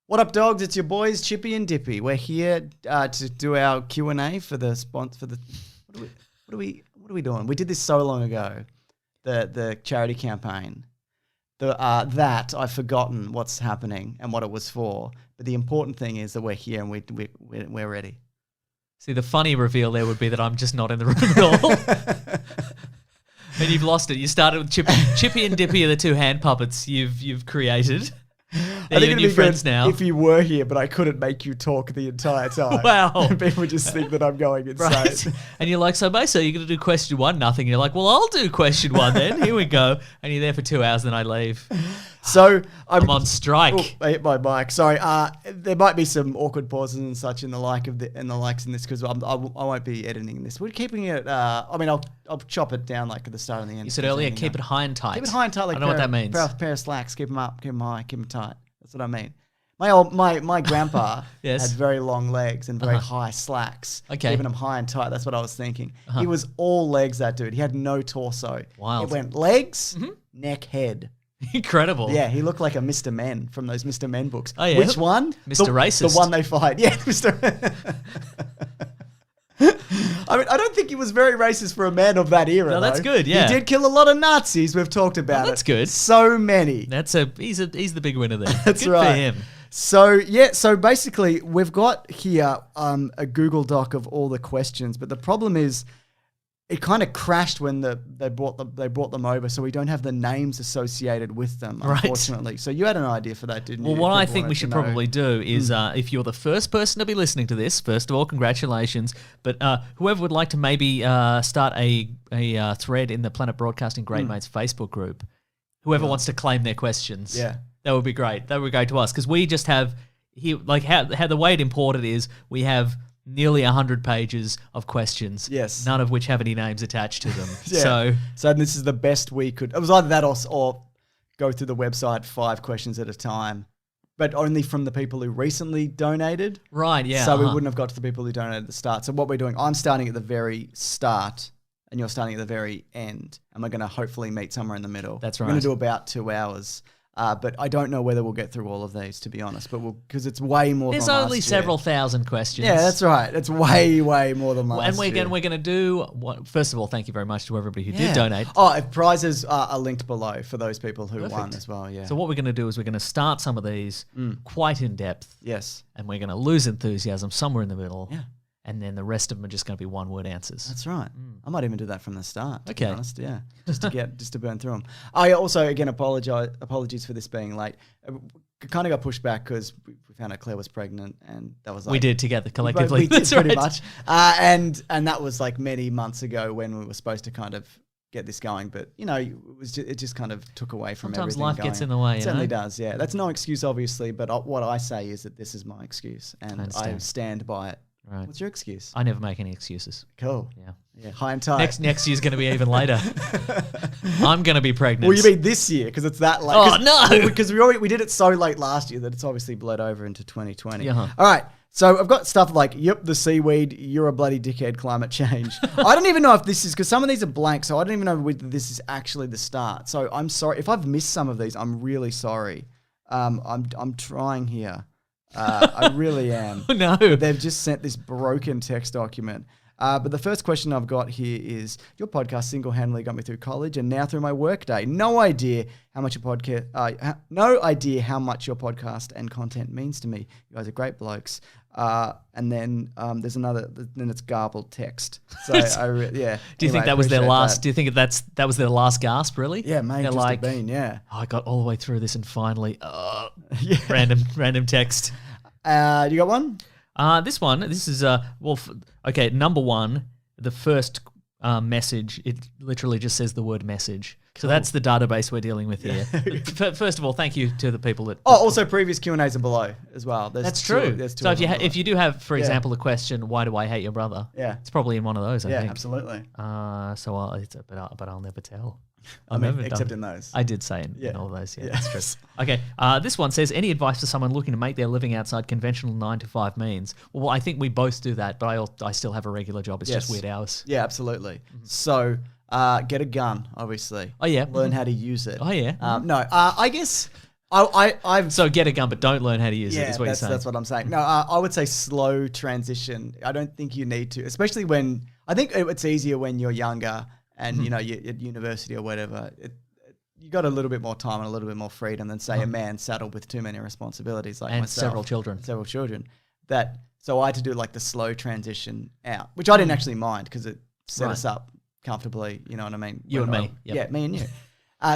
What up, dogs? It's your boys, Chippy and Dippy. We're here to do our Q&A for the sponsor. What are we doing? We did this so long ago, the charity campaign. That I've forgotten what's happening and what it was for. But the important thing is that we're here and we're ready. See, the funny reveal there would be that I'm just not in the room at all. And you've lost it. You started with Chippy and Dippy are the two hand puppets you've created. I think it'd your be friends good now. if you were here, but I couldn't make you talk the entire time. Wow. People just think that I'm going insane. Right. And you're like, so basically you're going to do question one, nothing. You're like, well, I'll do question one then. Here we go. And you're there for 2 hours, then I leave. So I'm on strike. Oh, I hit my mic. Sorry. There might be some awkward pauses and such in the likes in this because I won't be editing this. We're keeping it. I'll chop it down like at the start and the end. You said earlier, keep it high and tight. Keep it high and tight. Like I don't know what that means. Pair of slacks. Keep them up. Keep them high. Keep them tight. That's what I mean. My grandpa Yes. had very long legs and very high slacks. Okay. Keeping them high and tight. That's what I was thinking. He was all legs, that dude. He had no torso. Wild. It went legs, neck, head. Incredible. Yeah, he looked like a Mr. Men from those Mr. Men books. Oh, yeah. Which one? Mr. Racist. The one they fight. Yeah, Mr. I mean, I don't think he was very racist for a man of that era. No, that's though. good, yeah. He did kill a lot of Nazis. We've talked about that's it. good. So many. He's the big winner there. That's good right. for him. So basically we've got here a Google Doc of all the questions, but the problem is it kind of crashed when they brought them over, so we don't have the names associated with them, unfortunately. Right. So you had an idea for that, didn't you? Well, what I think we should probably do is if you're the first person to be listening to this, first of all, congratulations. But whoever would like to maybe start a thread in the Planet Broadcasting Great Mates Facebook group, whoever wants to claim their questions, that would be great. That would go to us because we just have here, like how the way it imported is we have nearly 100 pages of questions. Yes. None of which have any names attached to them. So this is the best we could. It was either that or go through the website 5 questions at a time, but only from the people who recently donated. Right, yeah. So we wouldn't have got to the people who donated at the start. So what we're doing, I'm starting at the very start and you're starting at the very end. And we're going to hopefully meet somewhere in the middle. That's right. We're going to do about 2 hours. But I don't know whether we'll get through all of these, to be honest. But because it's way more. There's than last only year. several thousand questions. Yeah, that's right. It's way more than last year. And we're going to do. First of all, thank you very much to everybody who did donate. Oh, if prizes are linked below for those people who won as well. Yeah. So what we're going to do is we're going to start some of these quite in depth. Yes. And we're going to lose enthusiasm somewhere in the middle. Yeah. And then the rest of them are just going to be one-word answers. That's right. I might even do that from the start. To be honest. Yeah, just to burn through them. I also again apologies for this being late. Kind of got pushed back because we found out Claire was pregnant, and that was like, we did together collectively. We did That's pretty right. much. And that was like many months ago when we were supposed to kind of get this going, but it just kind of took away from Sometimes everything. Life going. gets in the way. It certainly does. Yeah, that's no excuse, obviously. But what I say is that this is my excuse, and I stand by it. Right. What's your excuse? I never make any excuses. Cool. Yeah. High and tight. Next year's going to be even later. I'm going to be pregnant. Well, you mean this year because it's that late? Oh no! Because we did it so late last year that it's obviously bled over into 2020. Uh-huh. All right. So I've got stuff like, yep, the seaweed, you're a bloody dickhead, climate change. I don't even know if this is, because some of these are blank, so I don't even know whether this is actually the start. So I'm sorry. If I've missed some of these, I'm really sorry. I'm trying here. I really am. Oh, no. They've just sent this broken text document. But the first question I've got here is, your podcast single-handedly got me through college and now through my workday. No idea how much your podcast and content means to me. You guys are great blokes. And then there's another. Then it's garbled text. So Do you think that was their last? Do you think that was their last gasp? Really? Yeah, may They're just like, have been. Yeah. I got all the way through this and finally, random text. You got one? This is okay. Number one, the first message. It literally just says the word message. So that's the database we're dealing with here. First of all, thank you to the people that. Oh, also previous Q&As are below as well. That's true. There's two so if you do have, for example, a question, why do I hate your brother? Yeah, it's probably in one of those. I think. Absolutely. But I'll never tell. Except in those. I did say in all those. Yeah, that's true. Okay, this one says, any advice for someone looking to make their living outside conventional 9-to-5 means? Well, I think we both do that, but I still have a regular job. It's just weird hours. Yeah, absolutely. Mm-hmm. So get a gun, obviously. Oh, yeah. Learn how to use it. Oh, yeah. I guess I've So get a gun, but don't learn how to use it. yeah, Is what you're saying. that's what I'm saying. No, I would say slow transition. I don't think you need to, especially when I think it's easier when you're younger and you know you're at university or whatever. You got a little bit more time and a little bit more freedom than say a man saddled with too many responsibilities like And myself. several children. Several children. So I had to do like the slow transition out, which I didn't actually mind because it set us up comfortably. You know what I mean? You and me. Yep. Yeah, me and you.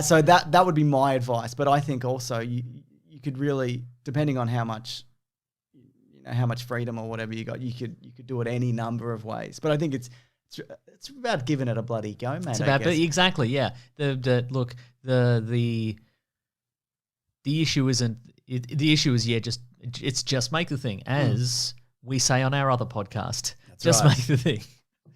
So that would be my advice. But I think also you could really, depending on how much freedom or whatever you got, you could do it any number of ways. But I think it's about giving it a bloody go, man. It's about exactly, yeah. The issue isn't. The issue is just make the thing, as we say on our other podcast. That's just right. make the thing.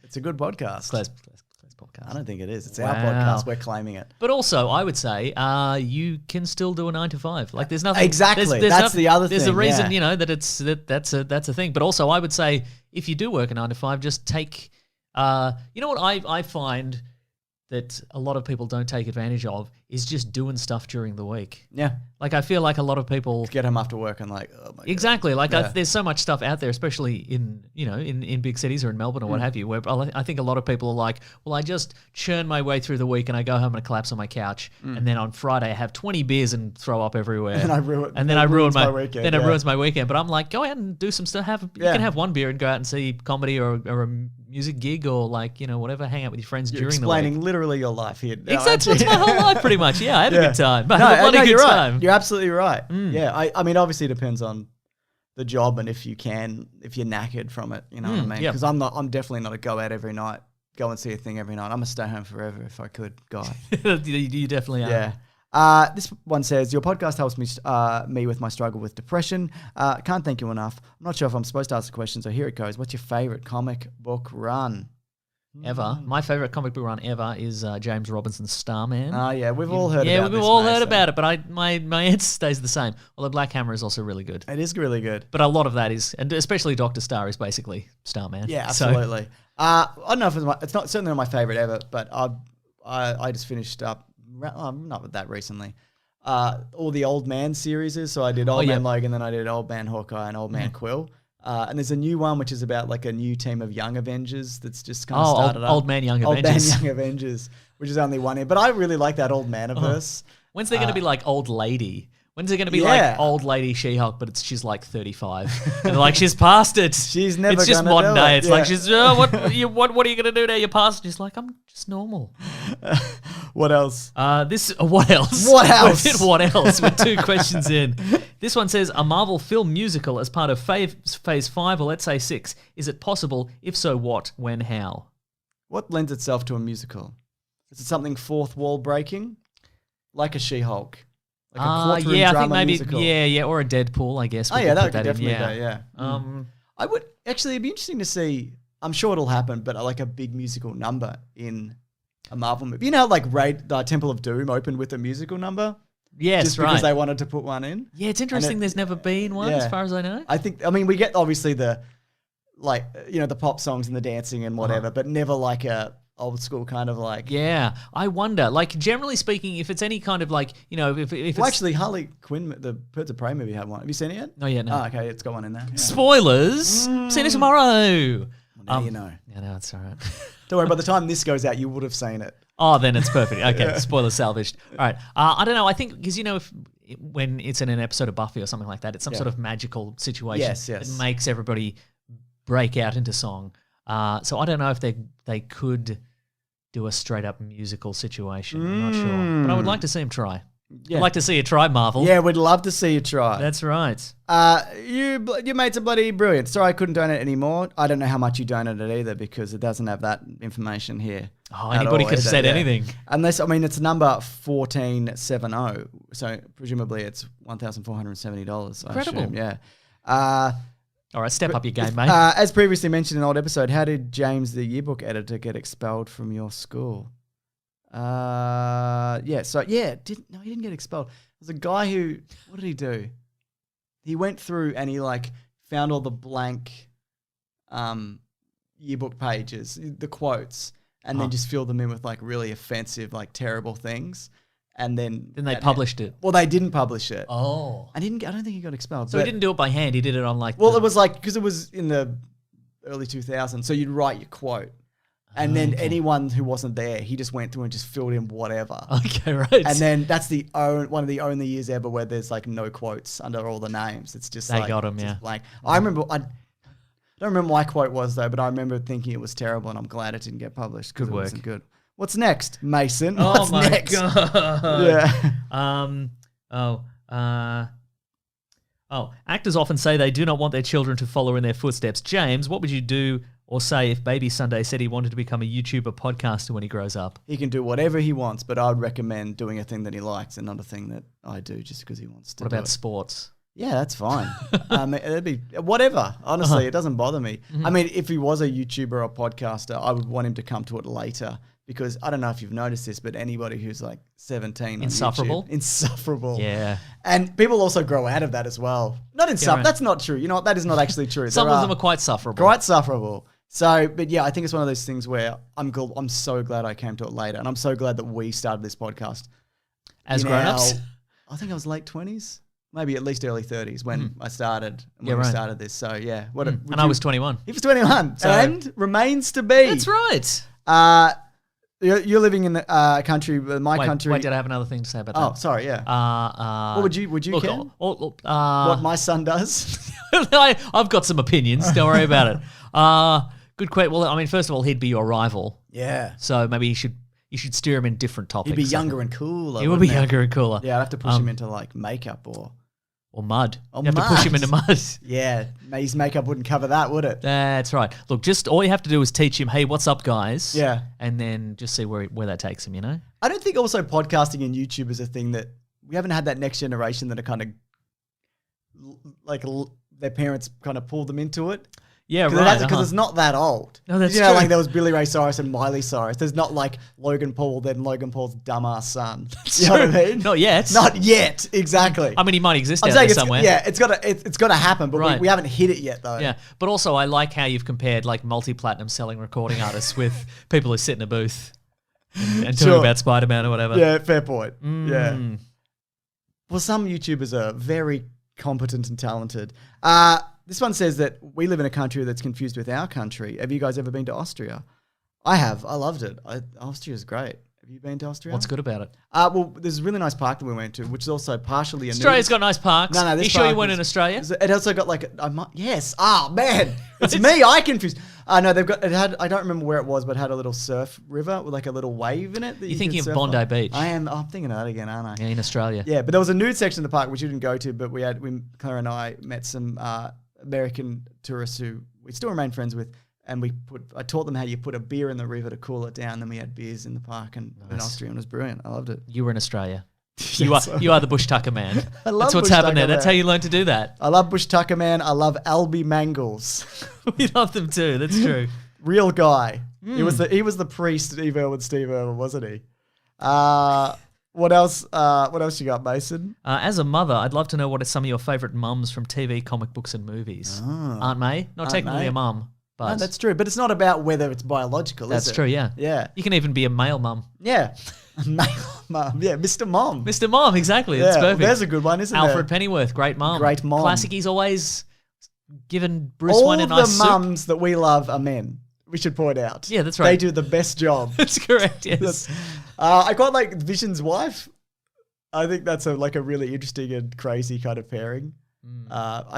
It's a good podcast. Claire's podcast. I don't think it is. It's Wow. our podcast. We're claiming it. But also, I would say you can still do a 9 to 5. Like, there's nothing. Exactly. There's That's nothing, the other There's thing, a reason, yeah. that's a thing. But also, I would say if you do work a 9 to 5, just take. You know what I find that a lot of people don't take advantage of is just doing stuff during the week. Yeah. Like, I feel like a lot of people Get home after work and like, oh my God. exactly like Yeah. there's so much stuff out there, especially in big cities or in Melbourne or what have you, where I think a lot of people are like, well, I just churn my way through the week and I go home and I collapse on my couch, and then on Friday I have 20 beers and throw up everywhere, And I ruin ruins my weekend. Then it yeah. ruins my weekend. But I'm like, go out and do some stuff. You Yeah. can have one beer and go out and see comedy or a music gig or like whatever. Hang out with your friends You're during explaining the week. literally your life here. No, Exactly, that's my whole life pretty much. Yeah, I had a Yeah. good time. I No, had a bloody you're good right. time. You're absolutely right. Yeah, I mean, obviously it depends on the job and if you're knackered from it, you know what I mean? yeah. Because I'm definitely not a go out every night, go and see a thing every night. I'm a stay home forever if I could, guy. You definitely are. Yeah. This one says, your podcast helps me with my struggle with depression. Can't thank you enough. I'm not sure if I'm supposed to ask the question, so here it goes. What's your favorite comic book run? Ever. My favorite comic book run ever is James Robinson's Starman. Yeah, we've all heard about Yeah, this. we've all heard Mason. about it, but my answer stays the same. Although Black Hammer is also really good. It is really good. But a lot of that is, and especially Dr. Star is basically Starman. Yeah, So- absolutely. I don't know if it's not certainly not my favorite ever, but I just finished up not that recently. All the Old Man series. So I did Old Man yeah. Logan, then I did Old Man Hawkeye and Old Man Quill. And there's a new one which is about like a new team of young Avengers that's just kind of started up. Old Man Young Old Avengers. Man Young Avengers, which is only one in. But I really like that Old Maniverse. When's there going to be like Old Lady? When's it going to be Yeah. like Old Lady She-Hulk, but she's like 35? And they're like, she's past it. She's never It's just gonna modern do day. it. It's Yeah. like, she's, what are you going to do now? You're past it. She's like, I'm just normal. What else? What else? What else? We did what else? With 2 questions in. This one says, a Marvel film musical as part of phase 5 or let's say 6. Is it possible? If so, what, when, how? What lends itself to a musical? Is it something fourth wall breaking? Like a She-Hulk? Like a courtroom yeah, I drama think maybe, musical? yeah, or a Deadpool, I guess. Oh We yeah, could that put could in, definitely go, yeah. I would actually, it'd be interesting to see, I'm sure it'll happen, but like a big musical number in a Marvel movie. You know how like Temple of Doom opened with a musical number? Yes, Just right. because they wanted to put one in? Yeah, it's interesting. There's never been one, yeah. as far as I know. I mean, we get obviously the, like, you know, the pop songs and the dancing and whatever, but never like a old school kind of like. Yeah, I wonder. Like, generally speaking, if it's any kind of like, if it's Well, actually, Harley Quinn, the Birds of Prey movie had one. Have you seen it yet? not yet, no. Oh, okay, it's got one in there. Yeah. Spoilers. See you tomorrow. Now you know. Yeah, no, it's all right. Don't worry, by the time this goes out, you would have seen it. Oh, then it's perfect. Okay, spoiler salvaged. All right. I don't know. I think because when it's in an episode of Buffy or something like that, it's some sort of magical situation. Yes. It makes everybody break out into song. So I don't know if they could do a straight up musical situation. I'm not sure, but I would like to see him try. Yeah. I'd like to see you try, Marvel. Yeah, we'd love to see you try. That's right. Your mates are bloody brilliant. Sorry I couldn't donate anymore. I don't know how much you donated either because it doesn't have that information here. Oh, at anybody all could have either, said yeah. anything. Unless, I mean, it's number 1470. So presumably it's $1,470. Incredible. I assume, yeah. All right, step up your game, mate. As previously mentioned in an old episode, how did James, the yearbook editor, get expelled from your school? He didn't get expelled. There's a guy who, what did he do? He went through and he like found all the blank yearbook pages, the quotes, and then just filled them in with like really offensive, like terrible things. and then Then they published it. Well, they didn't publish it. Oh. I don't think he got expelled. So he didn't do it by hand. He did it on like. Well, it was like because it was in the early 2000s, so you'd write your quote, and then anyone who wasn't there, he just went through and just filled in whatever. Okay, right. And then that's one of the only years ever where there's like no quotes under all the names. It's just They like, got 'em, just yeah. blank. I remember I don't remember my quote was though, but I remember thinking it was terrible, and I'm glad it didn't get published because it Good work. wasn't good. What's next, Mason? Oh What's my next? god. Yeah. Actors often say they do not want their children to follow in their footsteps. James, what would you do or say if Baby Sunday said he wanted to become a YouTuber podcaster when he grows up? He can do whatever he wants, but I would recommend doing a thing that he likes and not a thing that I do just because he wants to. What do about it. sports? Yeah, that's fine. It'd be whatever. Honestly, it doesn't bother me. I mean, if he was a YouTuber or podcaster, I would want him to come to it later because I don't know if you've noticed this, but anybody who's like 17, Insufferable? on YouTube, insufferable. Yeah. And people also grow out of that as well. Not insufferable. right. That's not true. You know what? That is not actually true. Some of them are quite sufferable. quite sufferable. So, but yeah, I think it's one of those things where I'm so glad I came to it later, and I'm so glad that we started this podcast As in grown-ups? I think I was late 20s, maybe at least early 30s when I started. And Yeah, when we right. started this. So yeah, And I was 21. He was 21 So- and remains to be. That's right. You're living in the country, my country. Wait, did I have another thing to say about that? Oh, sorry, yeah. What would you look, care? What My son does. I've got some opinions. Don't worry about it. Good question. Well, I mean, first of all, he'd be your rival, Yeah. so maybe you should steer him in different topics. He'd be younger and cooler. He would be wouldn't younger and cooler. Yeah, I'd have to push him into like makeup Or mud. Or You have to push him mud. into mud. yeah, his makeup wouldn't cover that, would it? That's right. Look, just all you have to do is teach him, hey, what's up, guys? Yeah. And then just see where that takes him, you know? I don't think also podcasting and YouTube is a thing that we haven't had that next generation that are kind of like their parents kind of pull them into it. Yeah, Because right. it's not that old. No, that's you know, true. like there was Billy Ray Cyrus and Miley Cyrus. There's not like Logan Paul, then Logan Paul's dumbass son. You know what I mean? Not yet. Not yet, exactly. I mean, he might exist I'm out saying there somewhere. it's got to happen, but Right. we haven't hit it yet though. Yeah, but also I like how you've compared like multi-platinum selling recording artists with people who sit in a booth and talk Sure. about Spider-Man or whatever. Yeah, fair point. Yeah. Mm. Well, some YouTubers are very competent and talented. This one says that we live in a country that's confused with our country. Have you guys ever been to Austria? I have. I loved it. Austria is great. Have you been to Austria? What's good about it? Well, there's a really nice park that we went to, which is also partially a Australia's got nice parks. No, you this sure you park weren't was- in Australia? It also got like yes. Ah, man, it's me. I confused. No, they've got it had. I don't remember where it was, but it had a little surf river with like a little wave in it. That You're you thinking could of surf Bondi on. Beach. I am. I'm thinking of that again, aren't I? Yeah, in Australia. Yeah, but there was a nude section of the park which you didn't go to, but Claire and I met some American tourists who we still remain friends with, and I taught them how you put a beer in the river to cool it down. Then we had beers in the park and in Austria, and it was brilliant. I loved it. You were in Australia. Yes, You are the bush tucker man. I love That's what's bush happened tucker there. That's man. how you learned to do that. I love Bush Tucker Man. I love Albie Mangles. We love them too. That's true. Real guy. He was Hmm. the pre Steve Irwin, wasn't he? What else? What else you got, Mason? As a mother, I'd love to know what are some of your favourite mums from TV, comic books, and movies. Aunt May, not Aunt technically May. a mum, but No, that's true, but it's not about whether it's biological. that's is it? true. Yeah, Yeah. You can even be a male mum, Yeah. Male mum. Yeah, Mr. Mom. Mr. Mom. Exactly. That's Yeah, perfect. there's a good one, isn't Alfred there? Pennyworth, great mum. Great mum. Classic. He's always given Bruce All Wayne a the nice soup. mums that we love are men. We should point out. Yeah, that's They right. do the best job. That's correct. Yes. I quite like Vision's wife. I think that's a really interesting and crazy kind of pairing.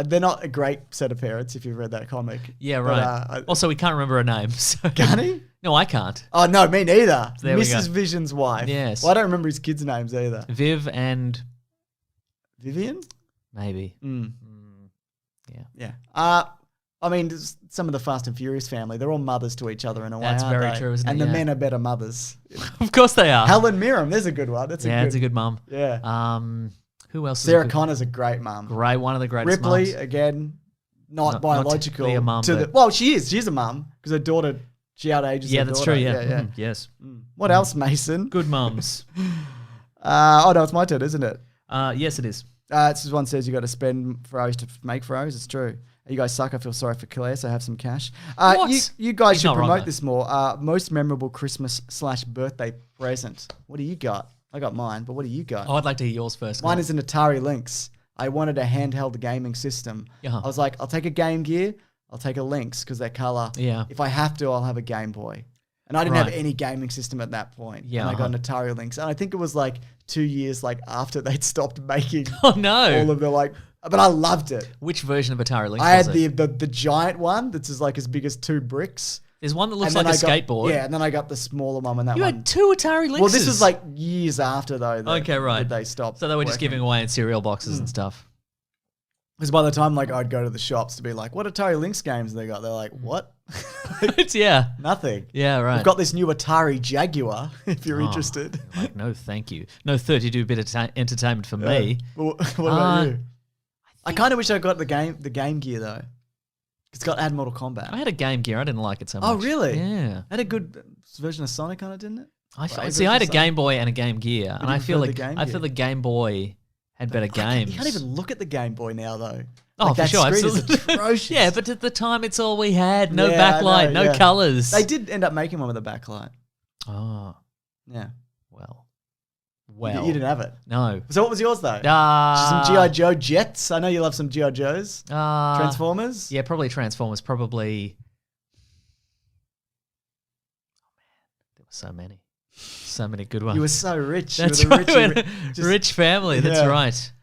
They're not a great set of parents if you've read that comic. Yeah. But, Right. Also, we can't remember her name. So. Can he? No, I can't. Oh, no, me neither. There we Mrs. go. Vision's wife. Yes. Well, I don't remember his kids' names either. Viv and Vivian? maybe. Yeah. I mean, some of the Fast and Furious family, they're all mothers to each other in a way, That's aren't very they? true, isn't it? And the Yeah. men are better mothers. Of course they are. Helen Mirren, there's a good one. That's yeah, it's a good mum. Yeah. Who else? Sarah is a good, Connor's a great mum. great, one of the greatest Ripley, mums. again, not Not biological. technically a mum, but- well, she is. She's a mum because her daughter, she outages Yeah, her that's daughter. true. Yeah. yeah. Mhm, yes. What else, Mason? Good mums. Oh, no, it's my turn, isn't it? Yes, it is. This one says you got to spend Ferraris to make Ferraris. It's true. You guys suck. I feel sorry for Claire, so have some cash. What? You guys He's should not wrong, promote though. this more. Most memorable Christmas/birthday present. What do you got? I got mine, but what do you got? Oh, I'd like to hear yours first. Mine is an Atari Lynx. I wanted a handheld gaming system. Uh-huh. I was like, I'll take a Game Gear, I'll take a Lynx because they're color. Yeah. If I have to, I'll have a Game Boy. And I didn't have Right. any gaming system at that point. Yeah, And I got an Atari Lynx. And I think it was like 2 years like after they'd stopped making Oh no! all of the like, but I loved it. Which version of Atari Lynx I was had it? the giant one that's as big as 2 bricks. There's one that looks And like then a I got- skateboard. Yeah, and then I got the smaller one and that You one. had 2 Atari Lynxes. Well, this was like years after though. That, Okay, right. that they stopped. So they were just working. giving away in cereal boxes and stuff. Because by the time like I'd go to the shops to be like, what Atari Lynx games they got? They're like, what? Yeah. Nothing. Yeah, right. We've got this new Atari Jaguar. If you're interested. Like, no, thank you. No 32-bit entertainment for me. Well, what about you? I kind of wish I got the Game Gear though. It's got add Mortal Kombat. I had a Game Gear. I didn't like it so much. Oh, really? Yeah. Had a good version of Sonic on it, didn't it? See, I had a Game Boy and a Game Gear, and you I feel prefer like the Game I feel Gear? the Game Boy had better games. You can't even look at the Game Boy now though. Oh, Like, for that sure, screen is absolutely. atrocious. Yeah, but at the time, it's all we had. No Yeah, I backlight, know, no yeah. colors. They did end up making one with a backlight. Oh, Yeah. well. You didn't have it. No. So what was yours though? Uh, Some G.I. Joe jets. I know you love some G.I. Joes. Transformers. Yeah, probably Transformers. Probably. Oh man, there were so many good ones. You were so rich. That's you were right. the We're a just- rich family. That's Yeah. right.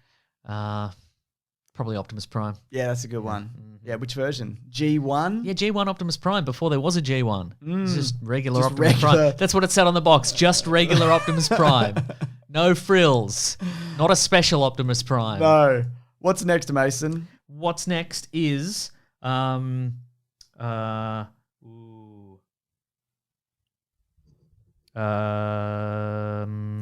Probably Optimus Prime. Yeah, that's a good one. Yeah, which version? G1? Yeah, G1 Optimus Prime before there was a G1. It's just regular Just Optimus regular. Prime. That's what it said on the box. Just regular Optimus Prime. No frills. Not a special Optimus Prime. No. What's next, Mason? What's next is ooh.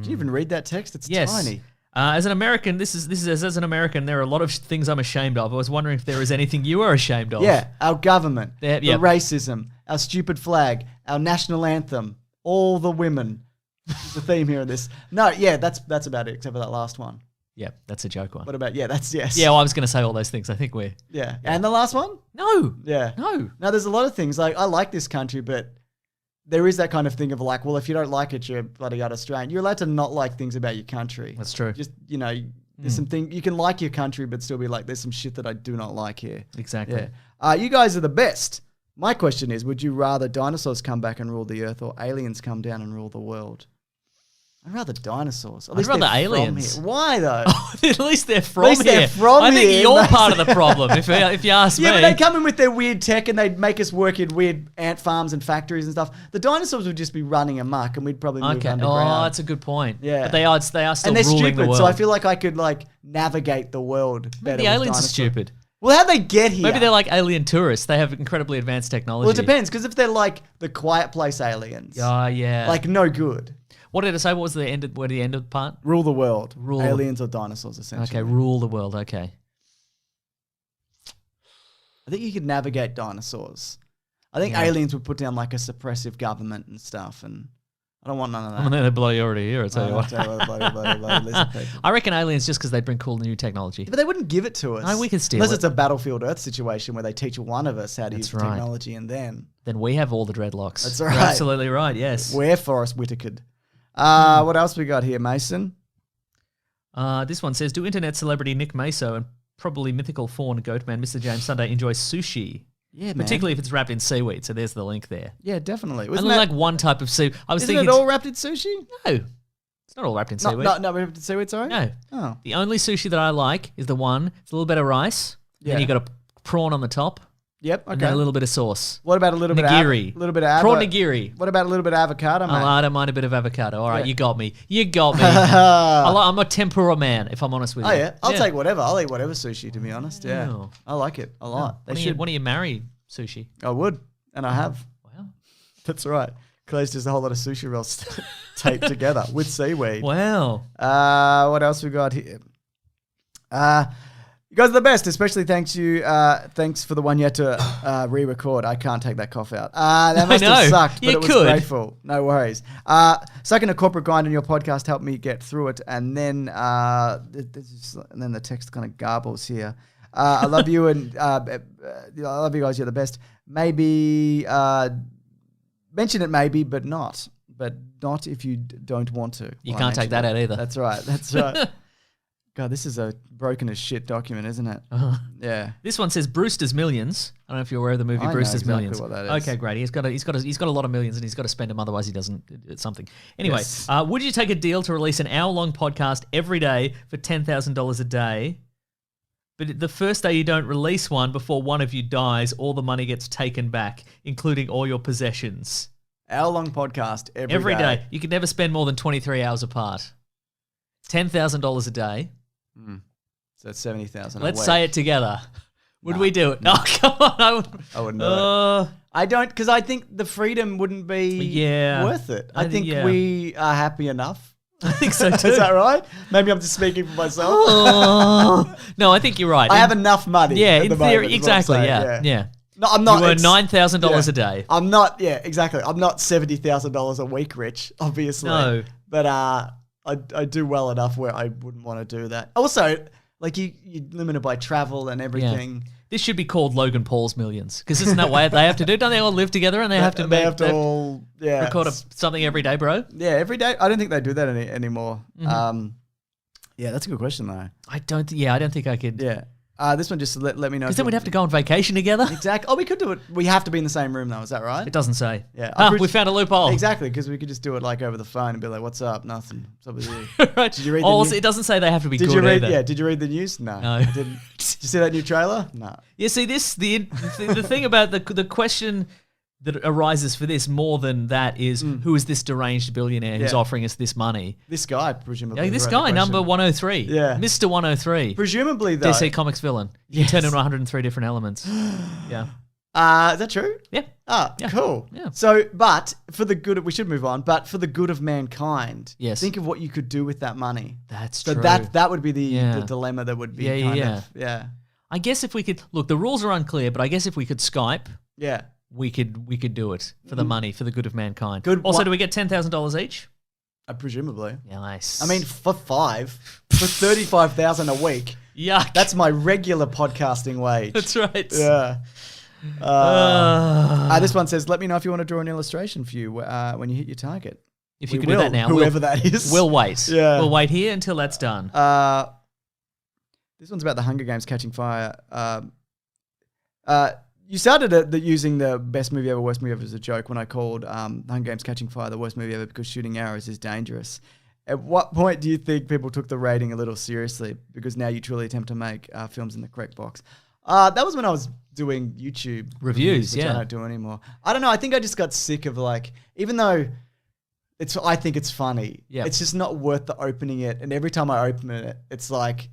Did you even read that text? It's yes. tiny. As an American, this is as an American, there are a lot of things I'm ashamed of. I was wondering if there is anything you are ashamed of. Yeah, our government, Yeah, the yeah. racism, our stupid flag, our national anthem, all the women. The theme here in this. No, yeah, that's about it, except for that last one. Yeah, that's a joke one. What about, that's yes. Yeah, well, I was going to say all those things. I think we're... Yeah. And the last one? No. Yeah. No. Now, there's a lot of things. Like, I like this country, but there is that kind of thing of like, well, if you don't like it, you're bloody out Australian. You're allowed to not like things about your country. That's true. Just, there's some thing you can like your country, but still be like, there's some shit that I do not like here. Exactly. Yeah. You guys are the best. My question is, would you rather dinosaurs come back and rule the earth or aliens come down and rule the world? I'd rather dinosaurs. At least rather they're from aliens. here. Why though? At least they're from least here. they're from I think here, you're mate. part of the problem, if you ask me. Yeah, but they come in with their weird tech and they'd make us work in weird ant farms and factories and stuff. The dinosaurs would just be running amok and we'd probably move Okay. underground. Oh, that's a good point. Yeah. But they are still and they're ruling stupid, the world. so I feel like I could navigate the world better. Maybe the with aliens are dinosaurs. stupid. Well, how'd they get here? Maybe they're like alien tourists. They have incredibly advanced technology. Well, it depends, because if they're like the Quiet Place aliens, Oh, yeah. like no good. What did I say? What was the end of the part? Rule the world. Rule- Aliens or dinosaurs, essentially. Okay, rule the world. Okay. I think you could navigate dinosaurs. I think Yeah. aliens would put down like a suppressive government and stuff, and I don't want none of that. I mean, they're bloody already here, I tell you what. Bloody lizard people. I reckon aliens just because they bring cool new technology. But they wouldn't give it to us. No, we could steal Unless it. it's a Battlefield Earth situation where they teach one of us how to use That's right. technology, and then Then we have all the dreadlocks. That's You're right. absolutely right, yes. we're Forrest Whitaker. What else we got here, Mason? This one says, do internet celebrity Nick Maso and probably mythical fawn Goatman Mr. James Sunday enjoy sushi? Yeah, man. Particularly if it's wrapped in seaweed. So there's the link there. Yeah, definitely. I Wasn't only that, like one type of seaweed. I was isn't thinking, it all wrapped in sushi? no, it's not all wrapped in seaweed. No, wrapped in seaweed, sorry? No. Oh. The only sushi that I like is the one, it's a little bit of rice, Yeah. then you got a prawn on the top, Yep, and okay. then a little bit of sauce. What about a little Nigiri. bit of Prawn nigiri. What about a little bit of avocado, mate? I don't mind a bit of avocado. All right, Yeah. you got me. You got me. Oh, I'm a tempura man, if I'm honest with you. yeah. I'll take whatever. I'll eat whatever sushi, to be honest. Yeah. Oh. I like it a lot. They When should. do you marry sushi? I would. And I have. Wow. That's right. Clay's just a whole lot of sushi rolls taped together with seaweed. Wow. What else we got here? You guys are the best, especially thanks for the one you had to re-record. I can't take that cough out. That must have know. sucked, but You it was could. grateful. No worries. Sucking a corporate grind on your podcast helped me get through it, and then the text kind of garbles here. I love you, and I love you guys. You're the best. Maybe mention it, maybe, but not. but not if you don't want to. You Well, I can't take mentioned that out either. That's right. That's right. God, this is a broken as shit document, isn't it? Yeah. This one says Brewster's Millions. I don't know if you're aware of the movie I know Brewster's exactly Millions. what that is. Okay, great. He's got a lot of millions and he's got to spend them, otherwise he doesn't. It's something. Anyway, Yes. would you take a deal to release an hour-long podcast every day for $10,000 a day? But the first day you don't release one before one of you dies, all the money gets taken back, including all your possessions. Hour-long podcast Every day. You could never spend more than 23 hours apart. $10,000 a day. So that's 70,000. Let's say it together. Would we do it? No, come on. I wouldn't do it. I don't, because I think the freedom wouldn't be worth it. I think we are happy enough. I think so too. Is that right? Maybe I'm just speaking for myself. No, I think you're right. I have enough money. Yeah, at in the theory, moment, is what I'm exactly. saying. Yeah. No, I'm not. You earn it's- $9,000 a day. I'm not. Yeah, exactly. I'm not $70,000 a week rich, obviously. No. But I do well enough where I wouldn't want to do that. Also, like you're limited by travel and everything. This should be called Logan Paul's Millions, because isn't that what they have to do? Don't they all live together and they have to all record something every day, bro? Yeah, every day. I don't think they do that anymore. Yeah, that's a good question though. I don't think I could. Yeah. This one just let me know. Because then we'd have to go on vacation together. Exactly. Oh, we could do it. We have to be in the same room though. Is that right? It doesn't say. Yeah. We found a loophole. Exactly, because we could just do it like over the phone and be like, "What's up? Nothing. What's up with you?" Right. Did you read the Also, news? it doesn't say they have to be Did good you read? either. Yeah. Did you read the news? No. No. I didn't. Did you see that new trailer? No. Yeah, see, the thing about the question that arises for this more than that is who is this deranged billionaire who's Yeah. offering us this money? This guy, presumably. Yeah, this wrote the guy, question. number 103. Yeah. Mr. 103. Presumably, though. DC Comics villain. You can turn in 103 different elements. Yeah. Is that true? Yeah. Yeah. Cool. Yeah. So, but for the good, we should move on. But for the good of mankind, Yes. think of what you could do with that money. That's So true. that would be the Yeah. dilemma that would be Yeah, kind yeah. of yeah. I guess if we could look, the rules are unclear, but I guess if we could Skype, Yeah. we could do it for the money, for the good of mankind. Good Also, one- do we get $10,000 each? Presumably. Nice. I mean, for 35,000 a week. yuck. That's my regular podcasting wage. That's right. Yeah. This one says, "Let me know if you want to draw an illustration for you when you hit your target." If you We could do will, that now, whoever that is. we'll wait. Yeah. We'll wait here until that's done. This one's about the Hunger Games catching fire. You started using the best movie ever, worst movie ever as a joke when I called Hunger Games catching fire the worst movie ever because shooting arrows is dangerous. At what point do you think people took the rating a little seriously? Because now you truly attempt to make films in the correct box. That was when I was doing YouTube Reviews, which yeah. I don't do anymore. I don't know. I think I just got sick of even though I think it's funny. Yeah. It's just not worth the opening it. And every time I open it, it's like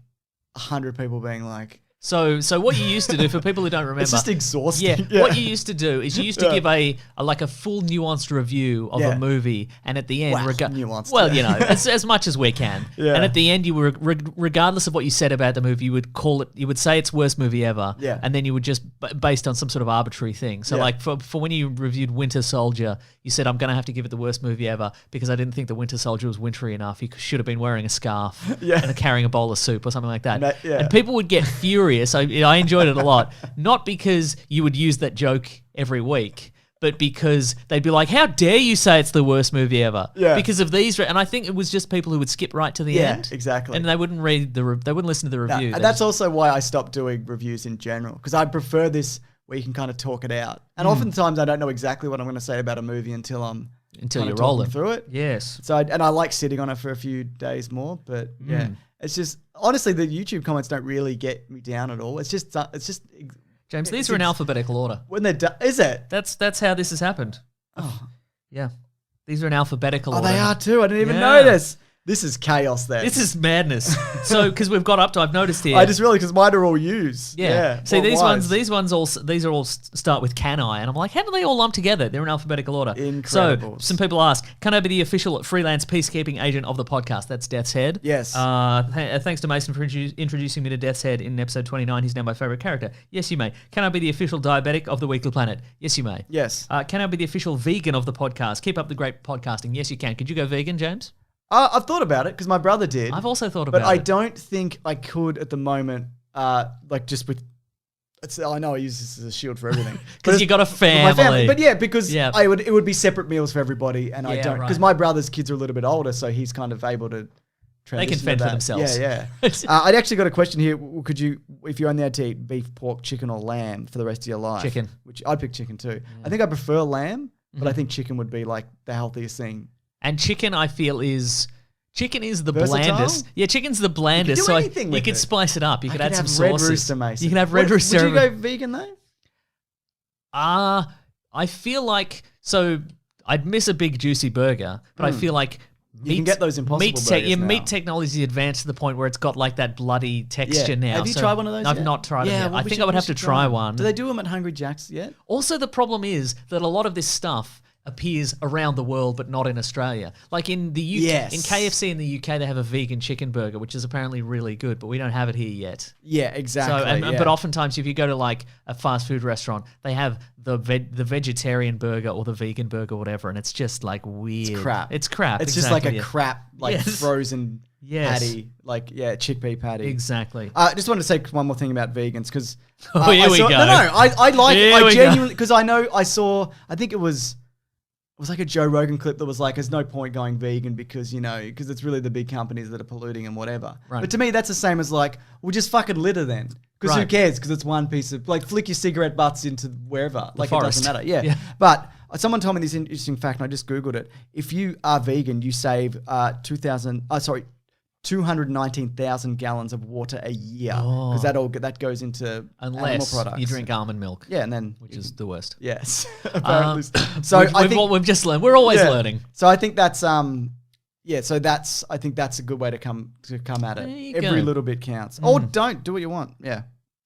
100 people being like, So what you used to do, for people who don't remember, it's just exhausting. yeah, what you used to do is you used to give a full nuanced review of Yeah. a movie, and at the end, Wow, nuanced, well, yeah. you know, as much as we can, Yeah. and at the end, you were regardless of what you said about the movie, you would call it, you would say it's worst movie ever, Yeah. and then you would just based on some sort of arbitrary thing. So Yeah. like for when you reviewed Winter Soldier, you said I'm going to have to give it the worst movie ever because I didn't think the Winter Soldier was wintry enough. He should have been wearing a scarf Yeah. and carrying a bowl of soup or something like that. Yeah. And people would get furious. I enjoyed it a lot. Not because you would use that joke every week, but because they'd be like, how dare you say it's the worst movie ever? Yeah. Because of these. And I think it was just people who would skip right to the Yeah, end. exactly. And they wouldn't read they wouldn't listen to the No, review. and They that's just- also why I stopped doing reviews in general, because I prefer this where you can kind of talk it out. And oftentimes I don't know exactly what I'm going to say about a movie until I'm until kind you're of talking rolling through it. Yes. So I like sitting on it for a few days more, but yeah, it's just honestly the YouTube comments don't really get me down at all. It's just James, these are in alphabetical order. when they're done. Is it? That's how this has happened. Oh, Yeah. These are in alphabetical order. they are too. I didn't even Yeah. notice. This is chaos. Then This is madness. So, because we've got up to, I've noticed here. I just really because mine are all U's. Yeah. See, Well, these ones all start with can I, and I'm like, how do they all lump together? They're in alphabetical order. Incredible. So some people ask, can I be the official freelance peacekeeping agent of the podcast? That's Death's Head. Yes. Thanks to Mason for introducing me to Death's Head in episode 29. He's now my favorite character. Yes, you may. Can I be the official diabetic of the Weekly Planet? Yes, you may. Yes. Can I be the official vegan of the podcast? Keep up the great podcasting. Yes, you can. Could you go vegan, James? I've thought about it because my brother did. I've also thought but about I it. don't think I could at the moment. Like just with I know I use this as a shield for everything. Because you got a For my family. But yeah, because Yeah. it would be separate meals for everybody, and I Yeah, don't because right. my brother's kids are a little bit older, so he's kind of able to. They can transition to fend for that. themselves. Yeah, yeah. I'd actually got a question here. Could you, if you only had to eat beef, pork, chicken, or lamb for the rest of your life? Chicken. Which I'd pick chicken too. I think I prefer lamb, but Mm-hmm. I think chicken would be like the healthiest thing. And chicken, I feel, is the Versatile? blandest. Yeah, chicken's the blandest. do so anything you with could it. spice it up. You I could add some have red sauces. rooster, Mason. You can have red rooster. Would you go vegan though? I feel like I'd miss a big juicy burger, but I feel like You can get those Impossible burgers now. meat technology advanced to the point where it's got like that bloody texture now. Have you So tried one of those? I've yet? not tried them yet. well, I we think should- I would we have to should try one. Do they do them at Hungry Jack's yet? Also, the problem is that a lot of this stuff appears around the world, but not in Australia. Like in the UK, Yes. in KFC in the UK, they have a vegan chicken burger, which is apparently really good, but we don't have it here yet. Yeah, exactly. So, but oftentimes, if you go to like a fast food restaurant, they have the vegetarian burger or the vegan burger or whatever, and it's just like weird. It's crap. It's crap. It's just like exactly, a yeah. crap, like Yes. frozen Yes. patty, like chickpea patty. Exactly. Just wanted to say one more thing about vegans because Oh, here we go. No, I like. Here I we genuinely because I saw. I think it was like a Joe Rogan clip that was like, "There's no point going vegan because because it's really the big companies that are polluting and whatever." Right. But to me, that's the same as like, well, just fucking litter then, because who Right. cares? Because it's one piece of like flick your cigarette butts into wherever, like forest. it doesn't matter. Yeah. Yeah. But someone told me this interesting fact, and I just googled it. If you are vegan, you save 219,000 gallons of water a year because that goes into animal Unless products. you drink almond milk. Yeah, and then Which is the worst. yes, apparently. So I think we've just learned. We're always yeah. learning. So I think that's So I think that's a good way to come at it. There you Every go. little bit counts. Or don't do what you want. Yeah.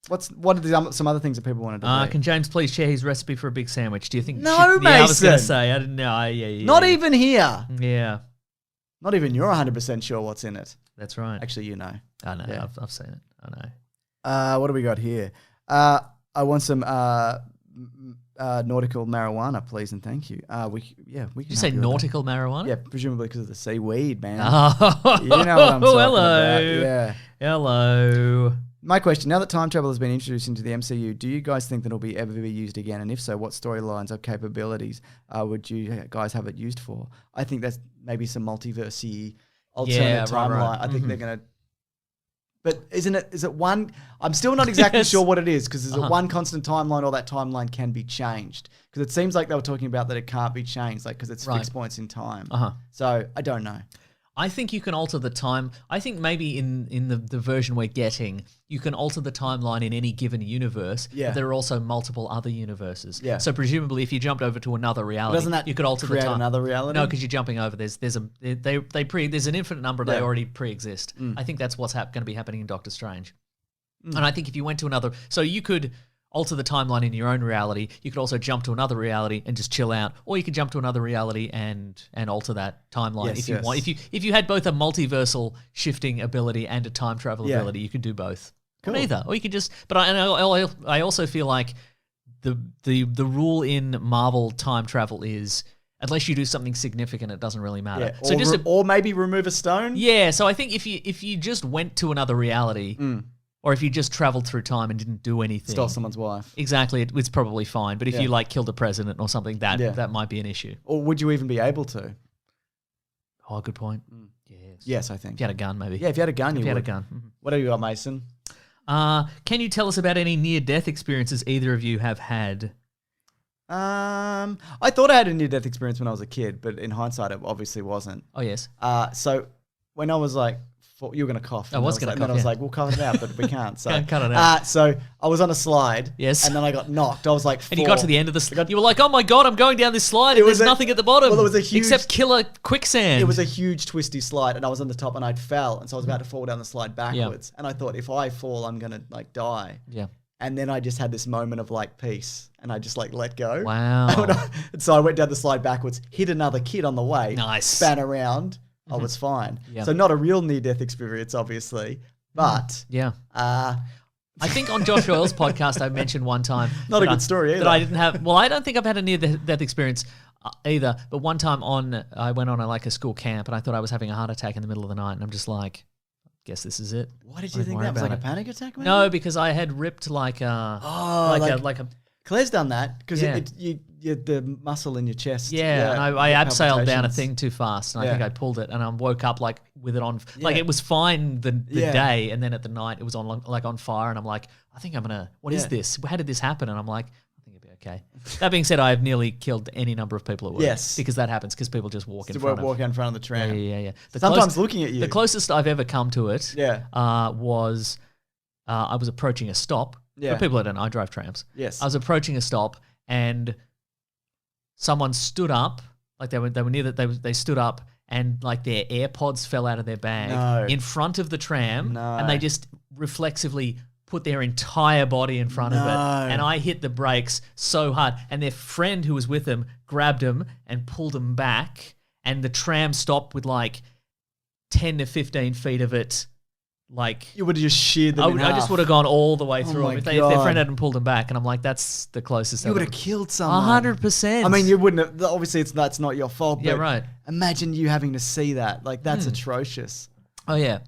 What are some other things that people want to do? Can James please share his recipe for a big sandwich? Do you think? No, Yeah, I was going to Mason. say. I didn't know. Yeah. Not even here. Yeah, Not even you're 100% sure what's in it. that's right. Actually, you know. I know. yeah. I've seen it. I know. What do we got here? I want some nautical marijuana, please and thank you. We can. Did you say help with that. nautical marijuana? Yeah, presumably because of the seaweed, man. Oh, You know what I'm talking hello. about. Yeah. Hello. My question: now that time travel has been introduced into the MCU, do you guys think that it'll ever be used again? And if so, what storylines or capabilities would you guys have it used for? I think that's maybe some multiverse-y alternate right, timeline. right. I think they're gonna. But is it one? I'm still not exactly Yes. sure what it is because is it one constant timeline or that timeline can be changed? Because it seems like they were talking about that it can't be changed, like because it's Right. fixed points in time. Uh-huh. So I don't know. I think you can alter the time. I think maybe in the version we're getting, you can alter the timeline in any given universe. Yeah. But there are also multiple other universes. Yeah. So presumably, if you jumped over to another reality, Doesn't that you could alter create the time. another reality? No, because you're jumping over. There's an infinite number. They Yeah. already pre-exist. I think that's what's going to be happening in Doctor Strange. And I think if you went to another, so you could alter the timeline in your own reality. You could also jump to another reality and just chill out, or you could jump to another reality and alter that timeline Yes, if you yes. want. If you had both a multiversal shifting ability and a time travel Yeah. ability, you could do both. Or Cool. neither, or you could just. But I also feel like the rule in Marvel time travel is unless you do something significant, it doesn't really matter. Yeah. So Or, just or maybe remove a stone. yeah, so I think if you just went to another reality, or if you just traveled through time and didn't do anything, Stole someone's wife. exactly, it's probably fine. But if Yeah. you like killed a president or something, that Yeah. that might be an issue. Or would you even be able to? Oh, good point. Yes. Yes, I think. If you had a gun, maybe. Yeah, if you had a gun, If you you had a would. gun. What have you got, Mason? Can you tell us about any near-death experiences either of you have had? I thought I had a near-death experience when I was a kid, but in hindsight, it obviously wasn't. Oh, yes. So when I was like, you were going to cough. I was gonna And cough, then I was yeah. like, we'll cut it out, but we can't. So Can't cut it out. So I was on a slide. Yes. And then I got knocked. I was like, And you got to the end of the slide. You were like, oh my God, I'm going down this slide It and was there's a- nothing at the bottom. well, it was a huge- except killer quicksand. It was a huge twisty slide, and I was on the top, and I'd fell, and so I was about to fall down the slide backwards. And I thought, if I fall, I'm gonna like die. Yeah. And then I just had this moment of like peace, and I just like let go. Wow. And so I went down the slide backwards, hit another kid on the way, Nice. span around. I was fine. Yeah. So not a real near-death experience, obviously, but Yeah. uh, I think on Josh Earl's podcast, I mentioned one time. Not a that good story That either. I didn't have. Well, I don't think I've had a near-death experience either. But one time I went on a school camp and I thought I was having a heart attack in the middle of the night. And I'm just like, guess this is it. Why did I you didn't think worry that was about like it. a panic attack? Maybe? No, because I had ripped like a like a Claire's done that because Yeah. the muscle in your chest. yeah, and you I get abseiled down a palpitations. thing too fast, and I Yeah. think I pulled it, and I woke up like with it on. Like Yeah. it was fine the Yeah. day, and then at the night it was on like on fire, and I'm like, I think I'm gonna. What is Yeah. this? How did this happen? And I'm like, I think it'll be okay. That being said, I have nearly killed any number of people at work. Yes. because that happens because people just walk in To front walk of. in front of the Yeah, tram. yeah, yeah. The Sometimes looking at you. The closest I've ever come to it Yeah. was I was approaching a stop. Yeah. For people that don't know, I drive trams. Yes. I was approaching a stop and someone stood up, like they were near that they stood up and like their AirPods fell out of their bag No. in front of the tram, No. and they just reflexively put their entire body in front of it, No. and I hit the brakes so hard, and their friend who was with them grabbed them and pulled them back, and the tram stopped with like 10 to 15 feet of it. Like You would have just sheared them in I just half. would have gone all the way through my them if their God. friend hadn't pulled them back, and I'm like, that's the closest. You would have killed someone. 100%. I mean, you wouldn't have. Obviously, that's not your fault. Yeah, but right. Imagine you having to see that. Like, that's atrocious. Oh yeah,